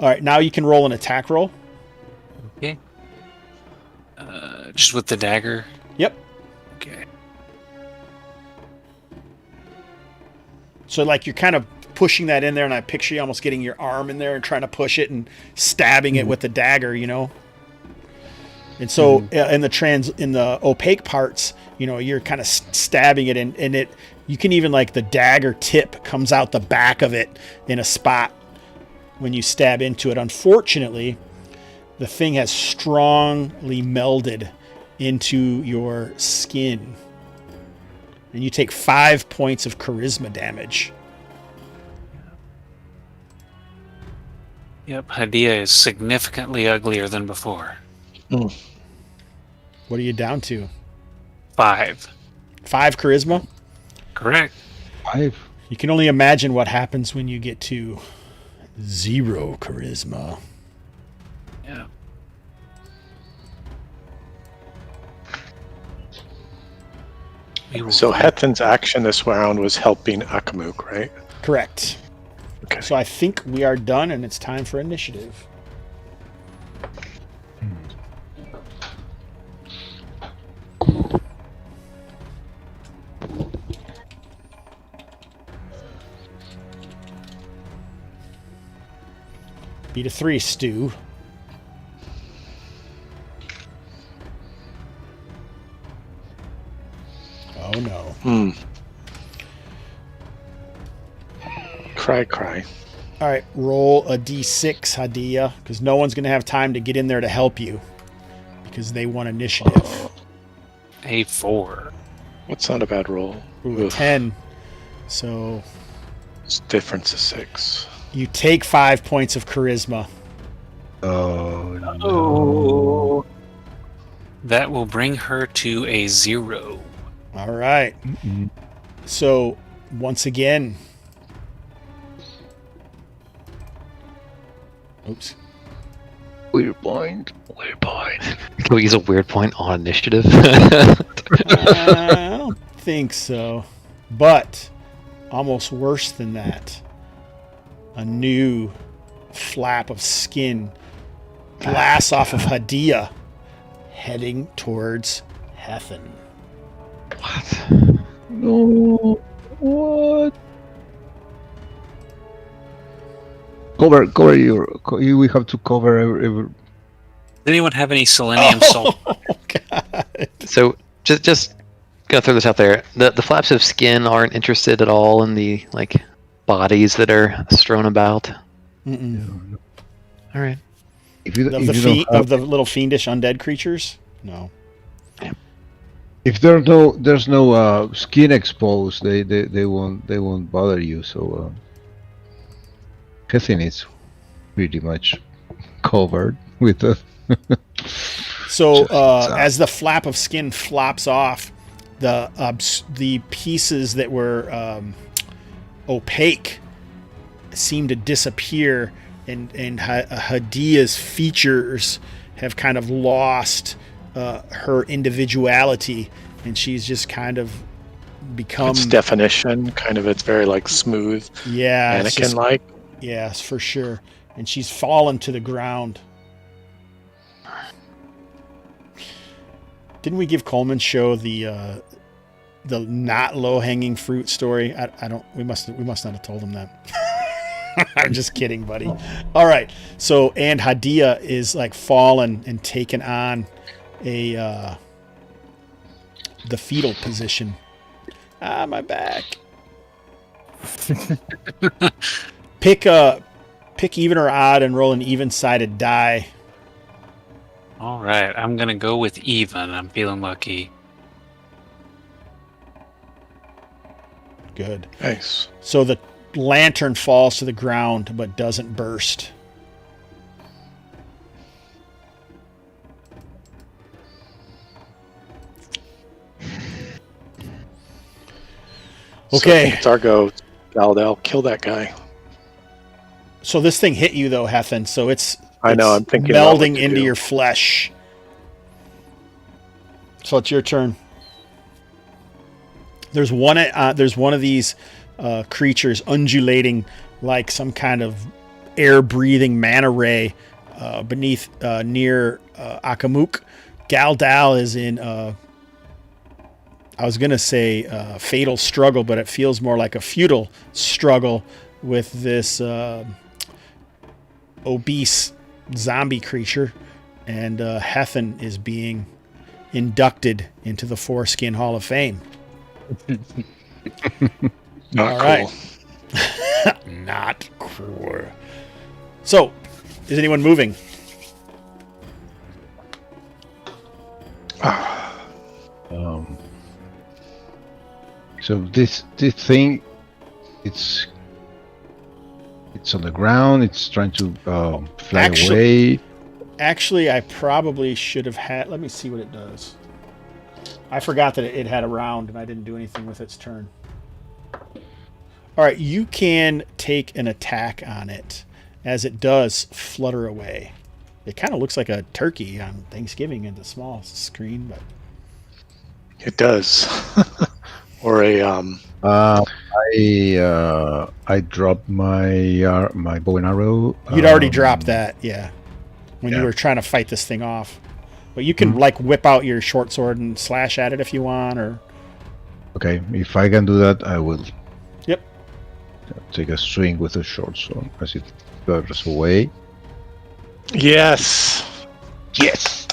S2: All right, now you can roll an attack roll.
S6: Okay. Just with the dagger.
S2: Yep.
S6: Okay.
S2: So like you're kind of pushing that in there, and I picture you almost getting your arm in there and trying to push it and stabbing it with the dagger, you know. And so in the opaque parts, you know, you're kind of stabbing it, and it, you can even, like, the dagger tip comes out the back of it in a spot when you stab into it. Unfortunately, the thing has strongly melded into your skin, and you take 5 points of charisma damage.
S6: Yep, Hadiya is significantly uglier than before.
S2: What are you down to?
S6: 5.
S2: 5 charisma?
S6: Correct.
S5: 5.
S2: You can only imagine what happens when you get to 0 charisma.
S6: Yeah.
S4: So Hethan's action this round was helping Akamuk, right?
S2: Correct.
S4: Okay.
S2: So I think we are done, and it's time for initiative. Beat a 3, Stu. Oh no.
S4: Cry.
S2: All right, roll a d6, Hadiya, because no one's going to have time to get in there to help you because they want initiative.
S6: A 4.
S4: What's not a bad roll?
S2: Ooh, a 10. So
S4: It's difference is 6.
S2: you take 5 points of charisma.
S5: Oh no.
S6: That will bring her to a 0.
S2: All right. So once again, oops.
S5: Weird point.
S3: Can we use a weird point on initiative?
S2: I don't think so. But almost worse than that, a new flap of skin blasts off of Hadiya, heading towards Hethan.
S5: No. What? Cover your. We have to cover every.
S6: Does anyone have any selenium salt?
S2: Oh, God.
S3: So just gonna throw this out there. The flaps of skin aren't interested at all in the bodies that are strewn about.
S2: Mm-mm.
S3: All right.
S5: If you,
S2: Of
S5: if
S2: the
S5: you don't have,
S2: of the little fiendish undead creatures? No.
S5: if there's no skin exposed, they won't bother you. So Hethan is pretty much covered with the.
S2: So as the flap of skin flops off, the pieces that were opaque seem to disappear, and Hadiya's features have kind of lost her individuality, and she's just kind of become
S4: Its definition, kind of, it's very smooth,
S2: yeah, it's just-
S4: mannequin-like.
S2: yes, for sure, and she's fallen to the ground. Didn't we give Coleman's show the not low hanging fruit story? I don't. We must not have told him that. I'm just kidding, buddy. All right. So and Hadiya is fallen and taken on the fetal position. Ah, my back. Pick even or odd and roll an even-sided die.
S6: All right, I'm going to go with even. I'm feeling lucky.
S2: Good.
S4: Nice.
S2: So the lantern falls to the ground but doesn't burst. Okay.
S4: So it's our go. Galdel, kill that guy.
S2: So this thing hit you though, Hethan. So it's
S4: I know. I'm thinking about what
S2: melding
S4: to
S2: into
S4: do.
S2: your flesh. So it's your turn. There's one of these creatures undulating like some kind of air-breathing manta ray beneath near Akamuk. Galdal is in I was gonna say fatal struggle, but it feels more like a futile struggle with this obese zombie creature, and Hethan is being inducted into the Foreskin Hall of Fame.
S4: Not
S2: All
S4: cool.
S2: right. Not cool. So, is anyone moving?
S5: So this thing, it's on the ground. It's trying to fly away.
S2: Actually, I probably should have had... Let me see what it does. I forgot that it had a round, and I didn't do anything with its turn. All right, you can take an attack on it as it does flutter away. It kind of looks like a turkey on Thanksgiving in the small screen, but...
S4: It does. Or a
S5: I dropped my my bow and arrow.
S2: You'd already dropped that, yeah, when you
S5: yeah.
S2: were trying to fight this thing off. But you can like whip out your short sword and slash at it if you want, or...
S5: Okay, if I can do that, I will.
S2: Yep.
S5: Take a swing with a short sword as it flutters away.
S4: yes.
S5: Yes.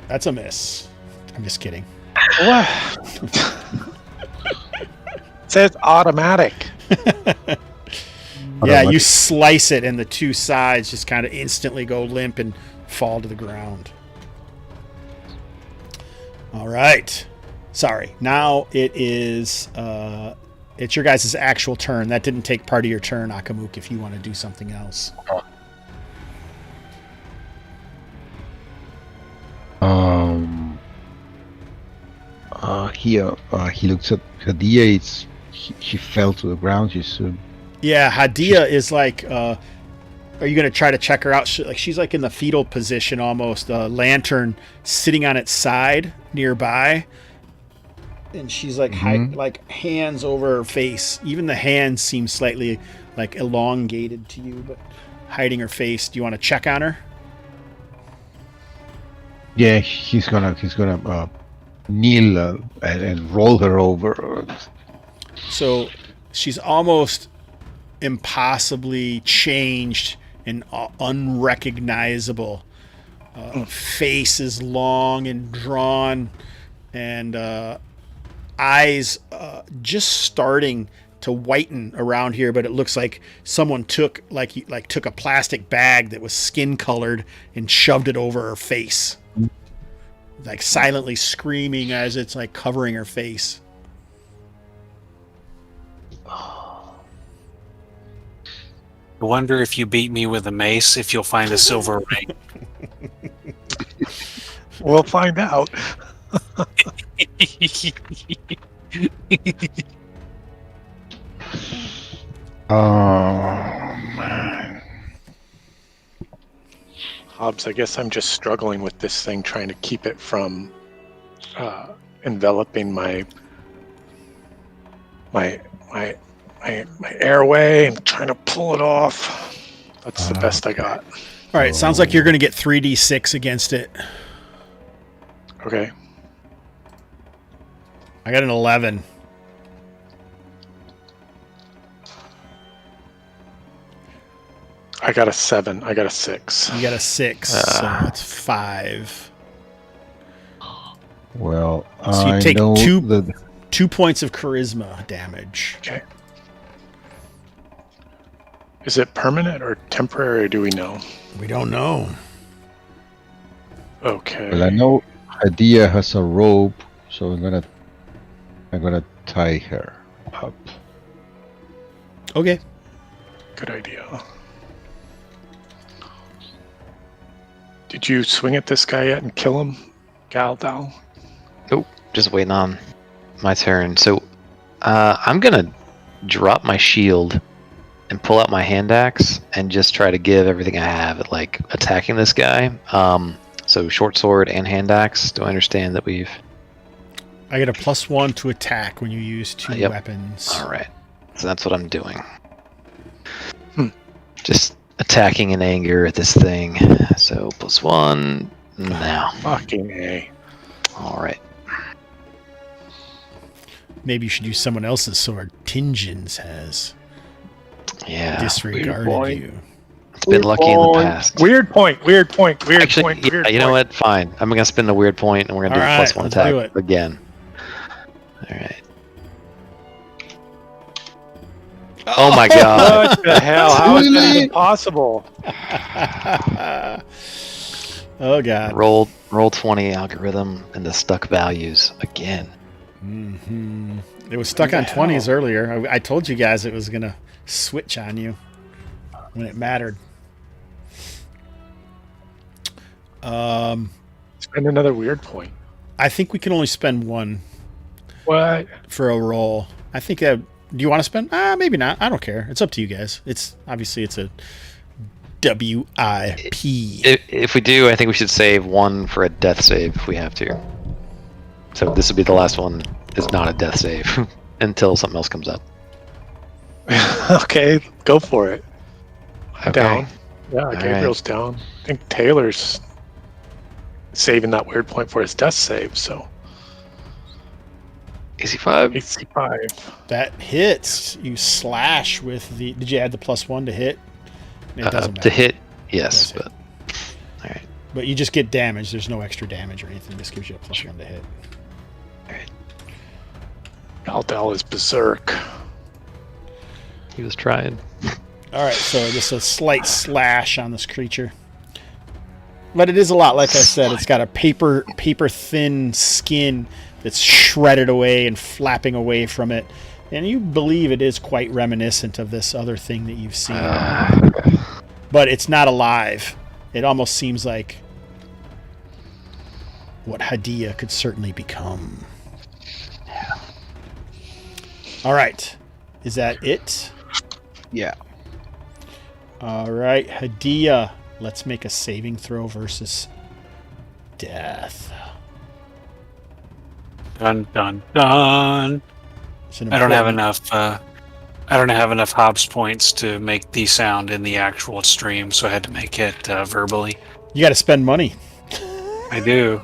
S2: That's a miss. I'm just kidding.
S4: What? It says automatic.
S2: Yeah, you slice it, and the two sides just kind of instantly go limp and fall to the ground. All right. Sorry. Now it is. It's your guys' actual turn. That didn't take part of your turn, Akamuk. If you want to do something else.
S5: He looks at Hadiya. She fell to the ground.
S2: Yeah, Hadiya is like. Are you going to try to check her out? She's like in the fetal position almost. The lantern sitting on its side nearby, and she's like like hands over her face. Even the hands seem slightly like elongated to you, but hiding her face. Do you want to check on her?
S5: Yeah, he's gonna kneel and roll her over.
S2: So she's almost impossibly changed and unrecognizable. Face is long and drawn, and eyes just starting to whiten around here. But it looks like someone took a plastic bag that was skin colored and shoved it over her face, like silently screaming as it's like covering her face.
S6: I wonder if you beat me with a mace, if you'll find a silver ring.
S4: We'll find out.
S5: Man.
S4: Hobbs, I guess I'm just struggling with this thing, trying to keep it from enveloping my airway and trying to pull it off. That's the best I got.
S2: All right, sounds like you're going to get 3d6 against it.
S4: Okay.
S2: I got an 11.
S4: I got a 7. I got a 6.
S2: You got a 6, so it's 5.
S5: Well,
S2: So you
S5: I
S2: take
S5: know
S2: 2 points of charisma damage.
S4: Okay. Is it permanent or temporary, or do we know?
S2: We don't know.
S4: Okay.
S5: Well, I know Hadiya has a rope, so I'm gonna tie her up.
S2: Okay.
S4: Good idea. Did you swing at this guy yet and kill him, Galdal?
S3: Nope, just waiting on my turn. So I'm gonna drop my shield and pull out my hand axe and just try to give everything I have at like attacking this guy. So short sword and hand axe. Do I understand that we've?
S2: I get a +1 to attack when you use 2
S3: Yep.
S2: weapons.
S3: All right, so that's what I'm doing. Just attacking in anger at this thing. So +1 now.
S4: Fucking A.
S3: All right.
S2: Maybe you should use someone else's sword. Tingens has
S3: Yeah.
S2: disregarded
S4: boy.
S2: you.
S3: It's been lucky in the past.
S4: Weird point.
S3: Actually, yeah, you know what? Fine. I'm gonna spin the weird point, and we're gonna do
S2: All
S3: the
S2: right,
S3: +1
S2: let's
S3: attack
S2: do it.
S3: again. All right. Oh my god!
S4: What the hell? How is that even possible?
S2: Oh god.
S3: Roll 20 algorithm and the stuck values again.
S2: Hmm. It was stuck on 20s earlier. I told you guys it was gonna switch on you when it mattered.
S4: Spend another weird point.
S2: I think we can only spend 1
S4: What?
S2: for a roll. I think. Do you want to spend? Maybe not. I don't care. It's up to you guys. It's obviously it's a WIP.
S3: If we do, I think we should save 1 for a death save if we have to. So this would be the last one. It's not a death save until something else comes up.
S4: Okay, go for it.
S3: Okay.
S4: Down. Yeah,
S3: All
S4: Gabriel's down. I think Taylor's saving that weird point for his death save, so
S3: Easy 5.
S4: AC5.
S2: That hits. You slash with the. Did you add the +1 to hit? It doesn't matter.
S3: To hit, yes,
S2: Does
S3: but all right.
S2: But you just get damage. There's no extra damage or anything. This gives you a +1 to hit.
S4: Galdal is berserk.
S3: He was trying.
S2: All right, so just a slight slash on this creature. But it is a lot, like I said. It's got a paper thin skin that's shredded away and flapping away from it. And you believe it is quite reminiscent of this other thing that you've seen. But it's not alive. It almost seems like what Hadiya could certainly become. All right. Is that it?
S5: Yeah.
S2: All right, Hadiya. Let's make a saving throw versus death.
S6: Dun dun dun. I don't have enough. I don't have enough Hobbs points to make the sound in the actual stream, so I had to make it verbally.
S2: You got to spend money.
S6: I do,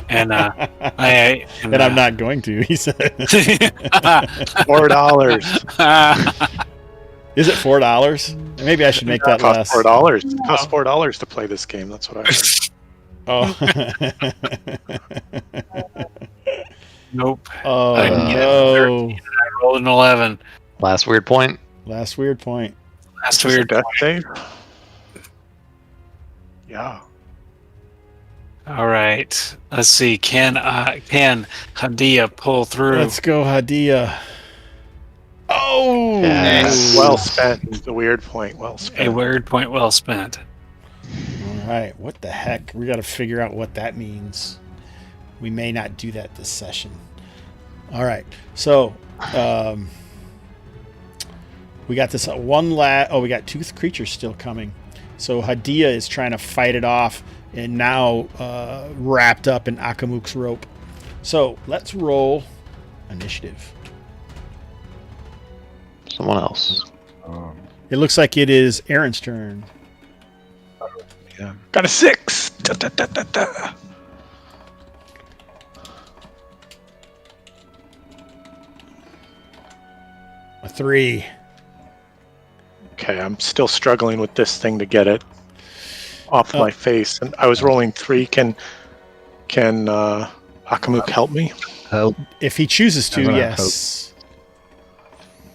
S6: and I'm
S2: not going to. He said.
S4: $4.
S2: Is it $4? Maybe I should make that less.
S4: $4. It costs $4 to play this game. That's what I heard.
S2: Oh.
S6: Nope.
S2: Oh
S6: I didn't get
S2: no.
S6: 13, I rolled an 11.
S3: Last weird point.
S2: Last weird point.
S6: Last
S4: Just a
S6: weird
S4: death
S6: point.
S4: save? Yeah.
S6: All right. Let's see. Can Hadiya pull through?
S2: Let's go, Hadiya. Oh,
S3: Yes.
S4: Well spent. The weird point. Well
S6: A
S4: spent.
S6: weird point well spent.
S2: All right. What the heck? We got to figure out what that means. We may not do that this session. All right. So, we got this one we got 2 creatures still coming. So Hadiya is trying to fight it off and now wrapped up in Akamuk's rope. So let's roll initiative.
S3: Someone else.
S2: It looks like it is Aaron's turn.
S5: Yeah.
S4: Got a 6. Da, da, da, da, da.
S2: A 3.
S4: Okay, I'm still struggling with this thing to get it off my face. And I was rolling 3. Can Akamuk help me?
S5: Help.
S2: If he chooses to,
S5: I'm gonna
S2: yes.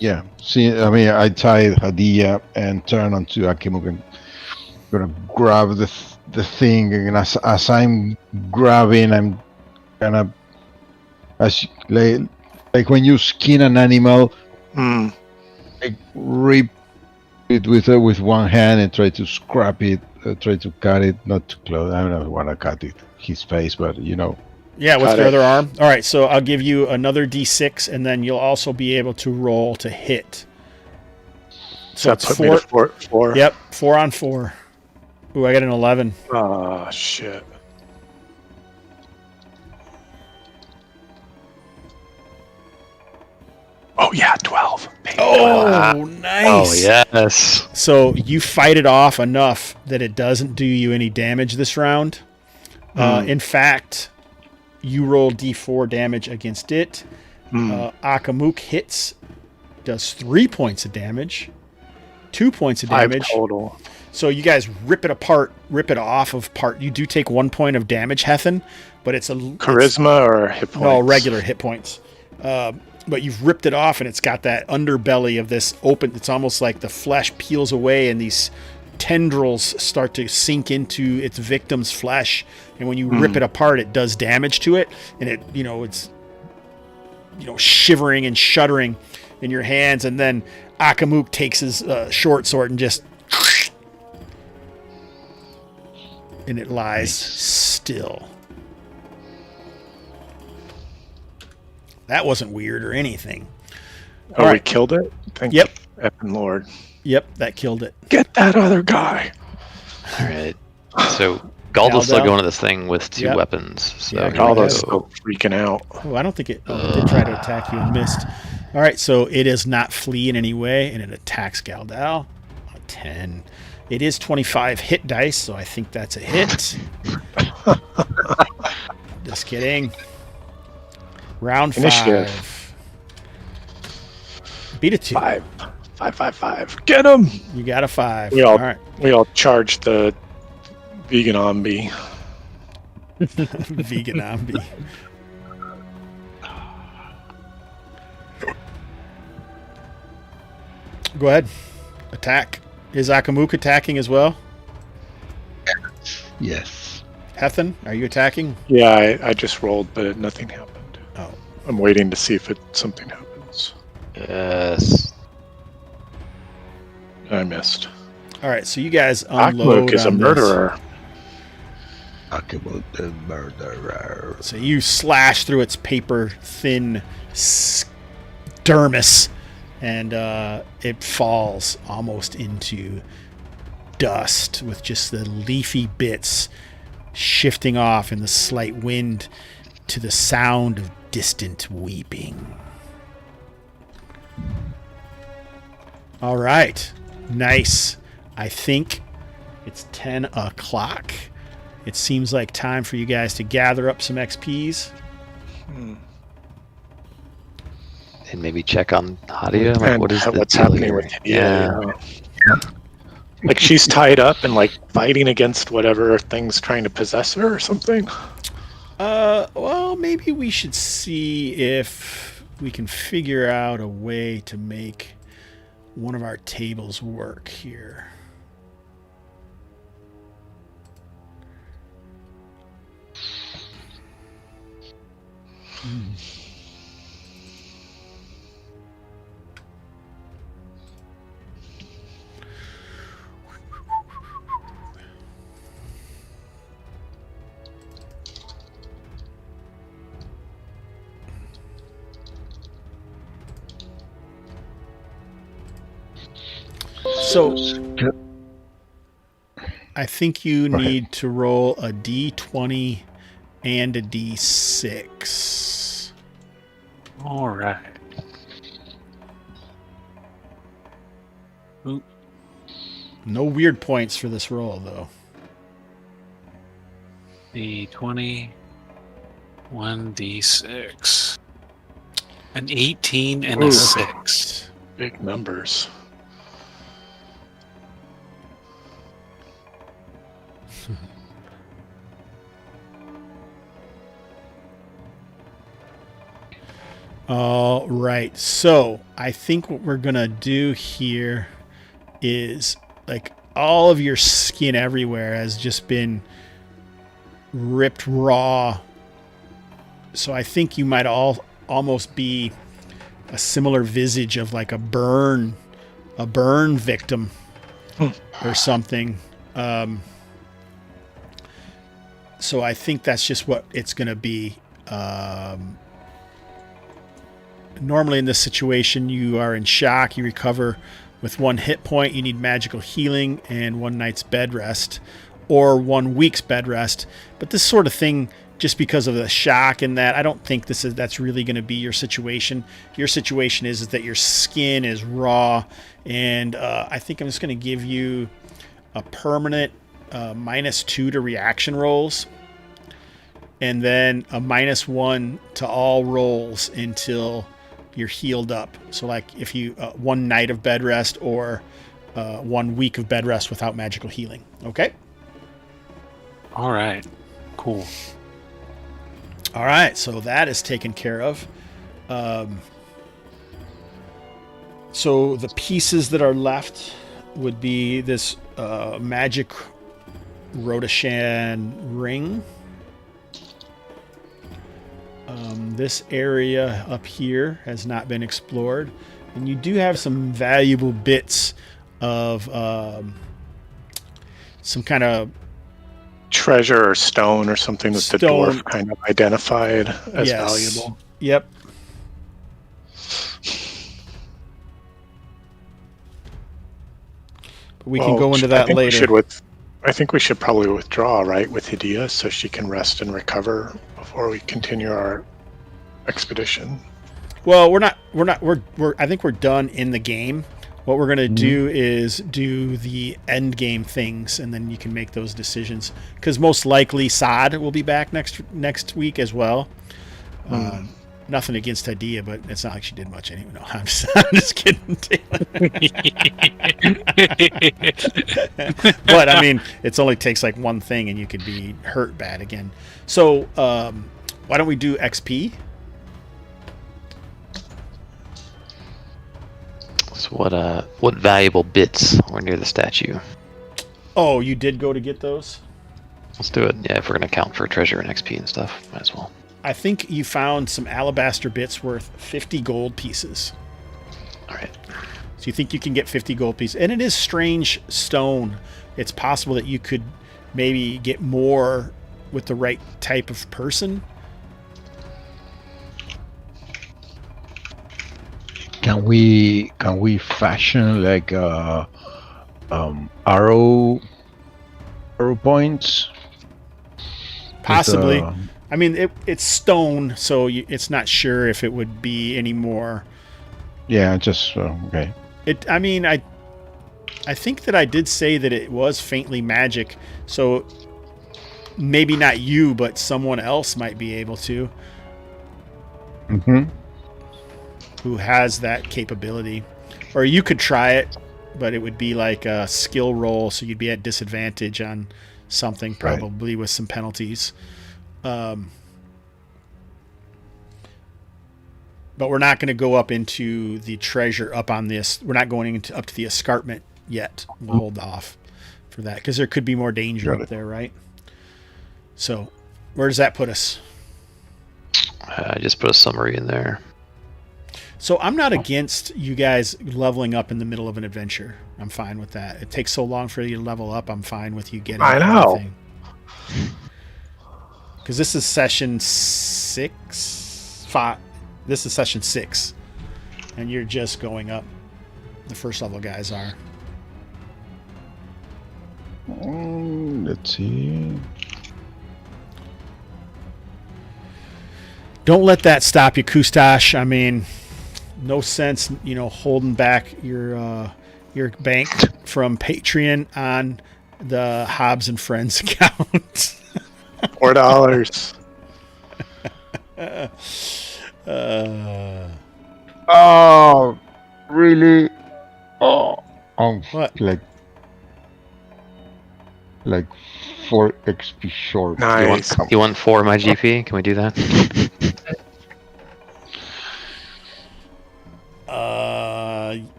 S5: Yeah. See, I mean, I tie Hadiya and turn onto Akimuk and gonna grab the thing, and as I'm grabbing, I'm kind of Like when you skin an animal,
S4: Mm.
S5: like rip it with one hand and try to scrap it, try to cut it, not to close. I don't want to cut it, his face, but
S2: Yeah, with
S4: Cut
S2: your
S4: it.
S2: other arm. All right, so I'll give you another D6, and then you'll also be able to roll to hit. So
S4: That
S2: it's
S4: put me to four.
S2: Yep, 4 on 4. Ooh, I got an 11.
S4: Oh, shit. Oh, yeah, 12. Baby.
S2: Oh, nice.
S3: Oh yes.
S2: So you fight it off enough that it doesn't do you any damage this round. In fact, you roll D4 damage against it. Akamuk hits, does 3 points of damage, 2 points of
S4: 5
S2: damage.
S4: total.
S2: So you guys rip it apart, rip it off of part. You do take 1 point of damage, Hethan, but it's
S4: Charisma or hit points?
S2: no regular hit points. But you've ripped it off, and it's got that underbelly of this open. It's almost like the flesh peels away, and these tendrils start to sink into its victim's flesh. And when you rip it apart, it does damage to it, and it's shivering and shuddering in your hands. And then Akamuk takes his short sword and just, and it lies still. That wasn't weird or anything.
S4: Oh,
S2: All
S4: we
S2: right.
S4: killed it? Thank
S2: Yep.
S4: you, effing Lord.
S2: Yep, that killed it.
S4: Get that other guy.
S3: All right. So Galda's still
S2: Galdel?
S3: going to this thing with 2
S2: Yep.
S3: weapons. So
S2: Yeah,
S3: here we
S4: Galda's
S3: go.
S4: still freaking out.
S2: Oh, I don't think it. Oh, it did try to attack you and missed. All right, so it does not flee in any way, and it attacks Galdal. A 10. It is 25 hit dice, so I think that's a hit. Just kidding. Round 5.
S4: Initiative.
S2: Beat a 2.
S4: 5. 5, 5, 5. Get him!
S2: You got a 5.
S4: We
S2: All
S4: all
S2: right.
S4: we all charged the vegan zombie.
S2: Vegan zombie. Go ahead. Attack. Is Akamuk attacking as well?
S5: yes.
S2: Hethan, are you attacking?
S4: Yeah, I just rolled, but nothing happened.
S2: Oh.
S4: I'm waiting to see if something happens.
S3: Yes.
S4: I missed.
S2: All right, so you guys unload
S4: Akmuk is a
S2: on this.
S4: murderer.
S5: Akimuk the murderer.
S2: So you slash through its paper thin dermis, and it falls almost into dust with just the leafy bits shifting off in the slight wind to the sound of distant weeping. All right. Nice. I think it's 10 o'clock. It seems like time for you guys to gather up some XPs.
S3: And maybe check on Hadiya. Like,
S4: And
S3: what is the
S4: what's
S3: deal
S4: happening
S3: here?
S4: with Hadiya? Yeah. Like she's tied up and like fighting against whatever thing's trying to possess her or something.
S2: Well, maybe we should see if we can figure out a way to make one of our tables work here. So I think you
S5: Go ahead.
S2: need to roll a D20 and a D6.
S6: All right. Oop.
S2: No weird points for this roll, though.
S6: D20, 1d6. An 18 and a
S4: Ooh.
S6: 6.
S4: Big numbers.
S2: All right. So I think what we're going to do here is like all of your skin everywhere has just been ripped raw. So I think you might all almost be a similar visage of like a burn victim or something. So I think that's just what it's going to be. Normally in this situation, you are in shock. You recover with 1 hit point. You need magical healing and 1 night's bed rest, or 1 week's bed rest. But this sort of thing, just because of the shock and that, I don't think that's really going to be your situation. Your situation is that your skin is raw, and I think I'm just going to give you a permanent -2 to reaction rolls, and then a -1 to all rolls until you're healed up. So like if you 1 night of bed rest, or 1 week of bed rest without magical healing. Okay.
S6: All right. Cool.
S2: All right. So that is taken care of. So the pieces that are left would be this magic Rodashan ring. This area up here has not been explored, and you do have some valuable bits of some kind of
S4: treasure or stone or something that the dwarf kind of identified as valuable.
S2: Yep. But we can go into that later.
S4: I think we should probably withdraw, right, with Hadiya, so she can rest and recover before we continue our expedition.
S2: Well, I think we're done in the game. What we're going to do is do the end game things, and then you can make those decisions. Because most likely Saad will be back next week as well. Nothing against Hadiya, but it's not like she did much anyway. No, I'm just kidding. But I mean, it only takes like one thing, and you could be hurt bad again. So why don't we do XP?
S3: So what valuable bits were near the statue?
S2: Oh, you did go to get those?
S3: Let's do it. Yeah, if we're gonna count for treasure and XP and stuff, might as well.
S2: I think you found some alabaster bits worth 50 gold pieces.
S3: All right.
S2: So you think you can get 50 gold pieces. And it is strange stone. It's possible that you could maybe get more with the right type of person.
S5: Can we fashion like arrow points?
S2: Possibly. I mean, it's stone, so it's not sure if it would be any more.
S5: Yeah, just okay.
S2: I mean, I think that I did say that it was faintly magic, so maybe not you, but someone else might be able to.
S5: Mm-hmm.
S2: Who has that capability. Or you could try it, but it would be like a skill roll, so you'd be at disadvantage on something, probably with some penalties. But we're not going to go up into the treasure up on this. We're not going up to the escarpment yet. We'll hold off for that, because there could be more danger up there, right? So where does that put us?
S3: I just put a summary in there.
S2: So I'm not against you guys leveling up in the middle of an adventure. I'm fine with that. It takes so long for you to level up. I'm fine with you getting everything. Because this is session 5. This is session 6. And you're just going up. The first level guys are.
S5: Let's see.
S2: Don't let that stop you, Kustash. I mean, no sense, holding back your bank from Patreon on the Hobbs and Friends account.
S4: $4.
S5: Oh, really? Oh,
S2: what?
S5: Like 4 XP short.
S4: Nice.
S3: You want 4 of my GP? Can we do that?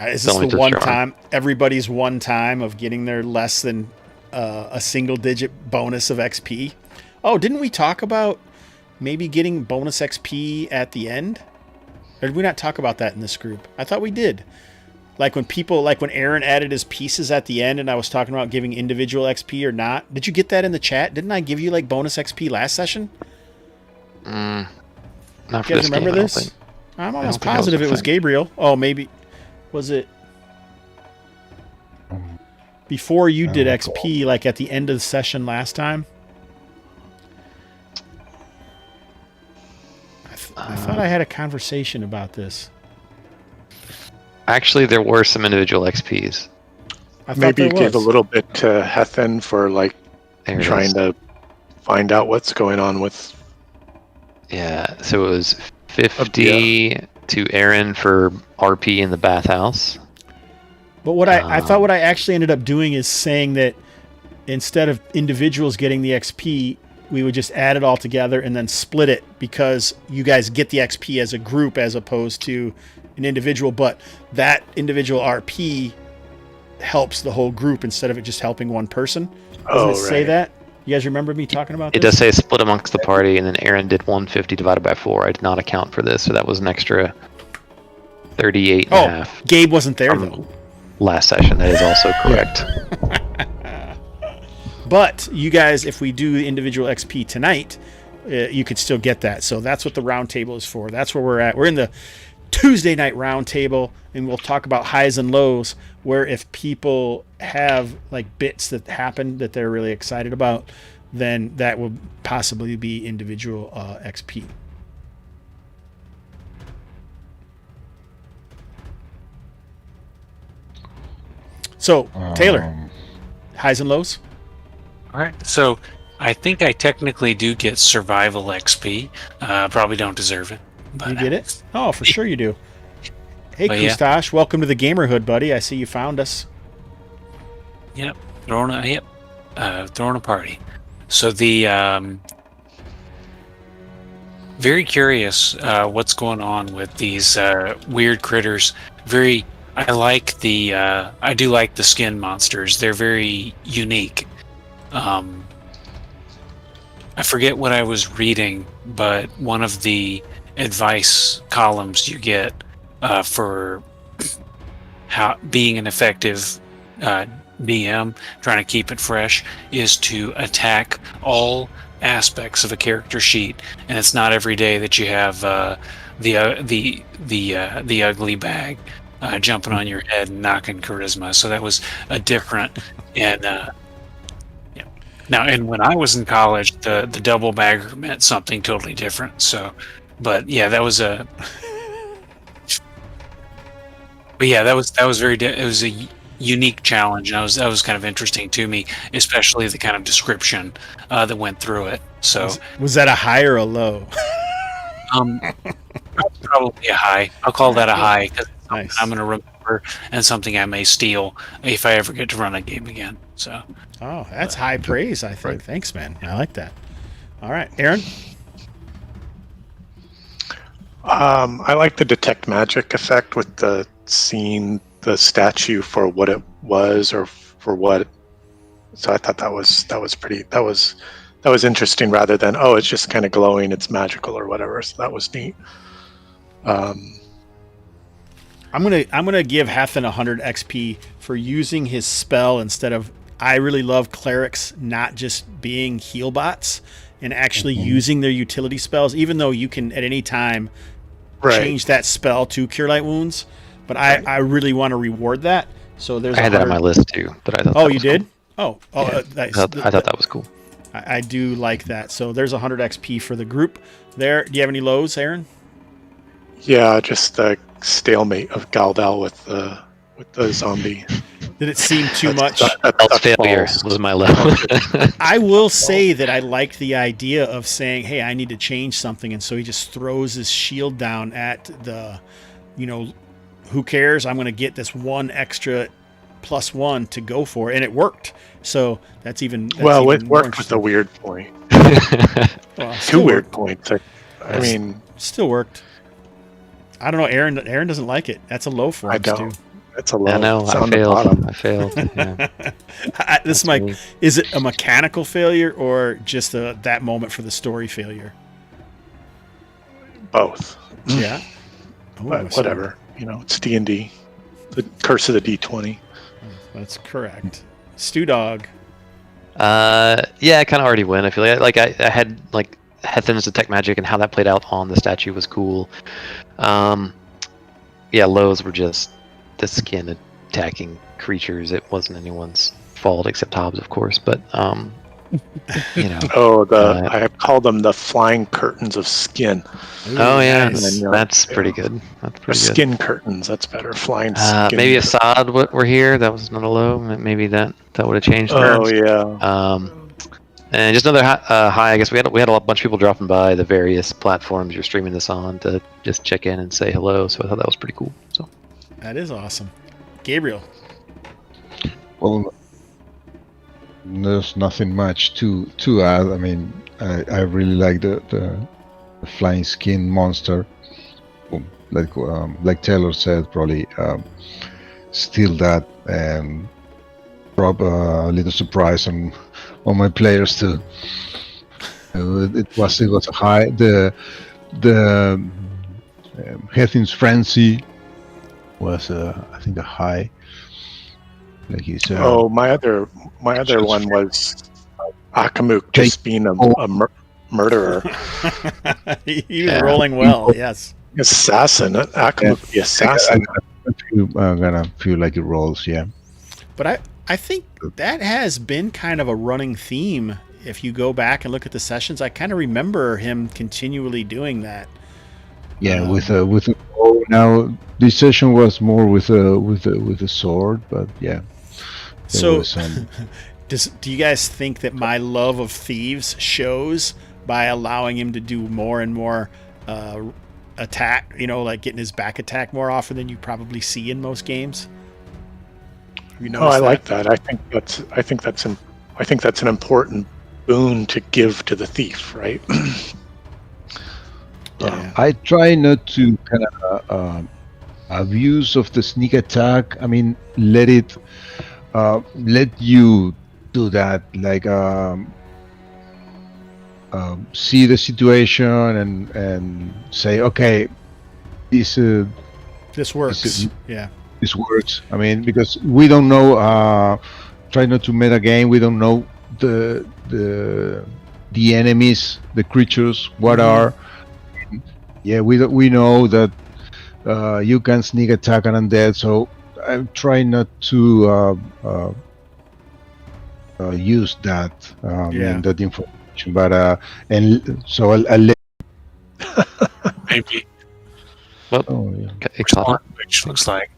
S2: Is this the one time, everybody's one time of getting their less than a single digit bonus of XP? Oh, didn't we talk about maybe getting bonus XP at the end? Or did we not talk about that in this group? I thought we did. Like when Aaron added his pieces at the end and I was talking about giving individual XP or not. Did you get that in the chat? Didn't I give you like bonus XP last session?
S3: Not
S2: You
S3: for
S2: guys
S3: this
S2: remember
S3: game, I don't
S2: this?
S3: think.
S2: I'm
S3: I
S2: almost
S3: don't think that was
S2: positive
S3: a
S2: it was
S3: thing.
S2: Gabriel. Oh, maybe. Was it before you did XP, like at the end of the session last time? I thought I had a conversation about this.
S3: Actually, there were some individual XPs.
S2: I thought
S4: Maybe you
S2: there
S4: gave a
S2: was.
S4: little bit to Hethen for like
S3: There it
S4: trying
S3: is.
S4: to find out what's going on with.
S3: Yeah, so it was 50 to Aaron for RP in the bathhouse.
S2: But what I thought what I actually ended up doing is saying that instead of individuals getting the XP, we would just add it all together and then split it because you guys get the XP as a group as opposed to an individual. But that individual RP helps the whole group instead of it just helping one person. Doesn't it say
S4: right.
S2: that? You guys remember me talking about
S3: It
S2: this?
S3: does say split amongst the party, and then Aaron did 150 divided by 4. I did not account for this, so that was an extra 38 and a half
S2: Gabe wasn't there
S3: from
S2: though.
S3: last session. That is also correct.
S2: But you guys, if we do the individual XP tonight, you could still get that. So that's what the round table is for. That's where we're at. We're in the Tuesday night round table, and we'll talk about highs and lows, where if people have like bits that happen that they're really excited about, then that will possibly be individual XP. So, Taylor, highs and lows?
S6: All right. So I think I technically do get survival XP. Probably don't deserve it. But,
S2: You get it? Oh, for sure you do. Hey,
S6: Well, yeah.
S2: Kustash, welcome to the Gamerhood, buddy. I see you found us.
S6: Yep. Throwing a party. So the very curious what's going on with these weird critters. I do like the skin monsters. They're very unique. I forget what I was reading, but one of the advice columns you get for how being an effective DM, trying to keep it fresh, is to attack all aspects of a character sheet, and it's not every day that you have the ugly bag jumping on your head and knocking charisma. So that was a different and yeah. Now, and when I was in college, the double bagger meant something totally different. So, but yeah, that was a. But yeah, that was very. It was a unique challenge, and that was kind of interesting to me, especially the kind of description that went through it. So,
S2: Was that a high or a low?
S6: probably a high. I'll call that a high because
S2: Nice.
S6: I'm going to remember and something I may steal if I ever get to run a game again. So,
S2: Oh, that's high praise, I think. Thanks, man. I like that. All right, Aaron?
S4: I like the detect magic effect with the seeing the statue for what it was or for what. So I thought that was interesting rather than it's just kind of glowing, it's magical or whatever. So that was neat.
S2: I'm gonna give Hethen 100 XP for using his spell instead of. I really love clerics not just being heal bots and actually using their utility spells, even though you can at any time change that spell to cure light wounds. But I really want to reward that. So there's.
S3: I had that on my list too, but I thought.
S2: Oh,
S3: that
S2: you
S3: was
S2: did?
S3: Cool.
S2: Nice.
S3: I thought that was cool.
S2: I do like that. So there's 100 XP for the group. There. Do you have any lows, Aaron?
S4: Yeah, just the stalemate of Galdal with the zombie.
S2: Did it seem too much?
S3: That's failure was my level.
S2: I will say that I liked the idea of saying, hey, I need to change something. And so he just throws his shield down at the, who cares? I'm going to get this one extra +1 to go for it. And it worked. So that's even.
S4: It
S2: more
S4: worked with
S2: interesting.
S4: the weird point.
S2: Well,
S4: Two
S2: still
S4: weird
S2: worked.
S4: points. I mean,
S2: Still worked. I don't know. Aaron doesn't like it. That's a low for
S4: I
S2: him,
S4: don't.
S2: Stu.
S4: It's a low.
S3: I know.
S4: It's
S3: I
S4: on the bottom.
S3: failed. Yeah.
S2: This is is it a mechanical failure or just that moment for the story failure?
S4: both.
S2: Yeah. Ooh,
S4: But
S2: so
S4: whatever, it's D&D. The curse of the D20.
S2: That's correct. Stew Dog.
S3: Yeah, I kind of already win. I feel like I had like Hethan's detect magic and how that played out on the statue was cool. Yeah, lows were just the skin attacking creatures. It wasn't anyone's fault except Hobbs, of course. But
S4: I have called them the flying curtains of skin.
S2: Ooh,
S3: oh yeah,
S2: nice.
S3: that's pretty good. That's
S4: Or
S3: pretty good.
S4: skin curtains. That's better. Flying skin.
S3: Maybe Assad were here. That was not a low. Maybe that would have changed.
S4: Oh
S3: things.
S4: yeah.
S3: And just another high. I guess we had a bunch of people dropping by the various platforms you're streaming this on to just check in and say hello. So I thought that was pretty cool. So
S2: That is awesome. Gabriel.
S5: Well, there's nothing much to add. I mean, I really like the flying skin monster. Like Taylor said, probably steal that and drop a little surprise on my players too. It was a high. The Hethin's Frenzy was I think a high. Like he's
S4: My other one was Akamuk just being a murderer.
S2: He was rolling well, yes.
S4: Assassin. Akamuk, the assassin.
S5: I'm gonna feel like it rolls, yeah.
S2: But I think that has been kind of a running theme. If you go back and look at the sessions, I kind of remember him continually doing that.
S5: Yeah, with a now this session was more with a sword, but yeah.
S2: So, do you guys think that my love of thieves shows by allowing him to do more and more attack? Like getting his back attack more often than you probably see in most games.
S4: I like that. I think that's an important boon to give to the thief, right?
S2: Yeah.
S5: I try not to kind of abuse of the sneak attack. I mean, let you do that. Like see the situation and say, okay, this
S2: works. Yeah.
S5: This works. I mean, because we don't know. Try not to meta game. We don't know the enemies, the creatures. What are? Yeah, we know that you can sneak attack an undead. So I'm trying not to use that in that information. But and so I'll let.
S6: Maybe.
S3: Well,
S5: Oh, yeah.
S3: excellent.
S6: Which looks like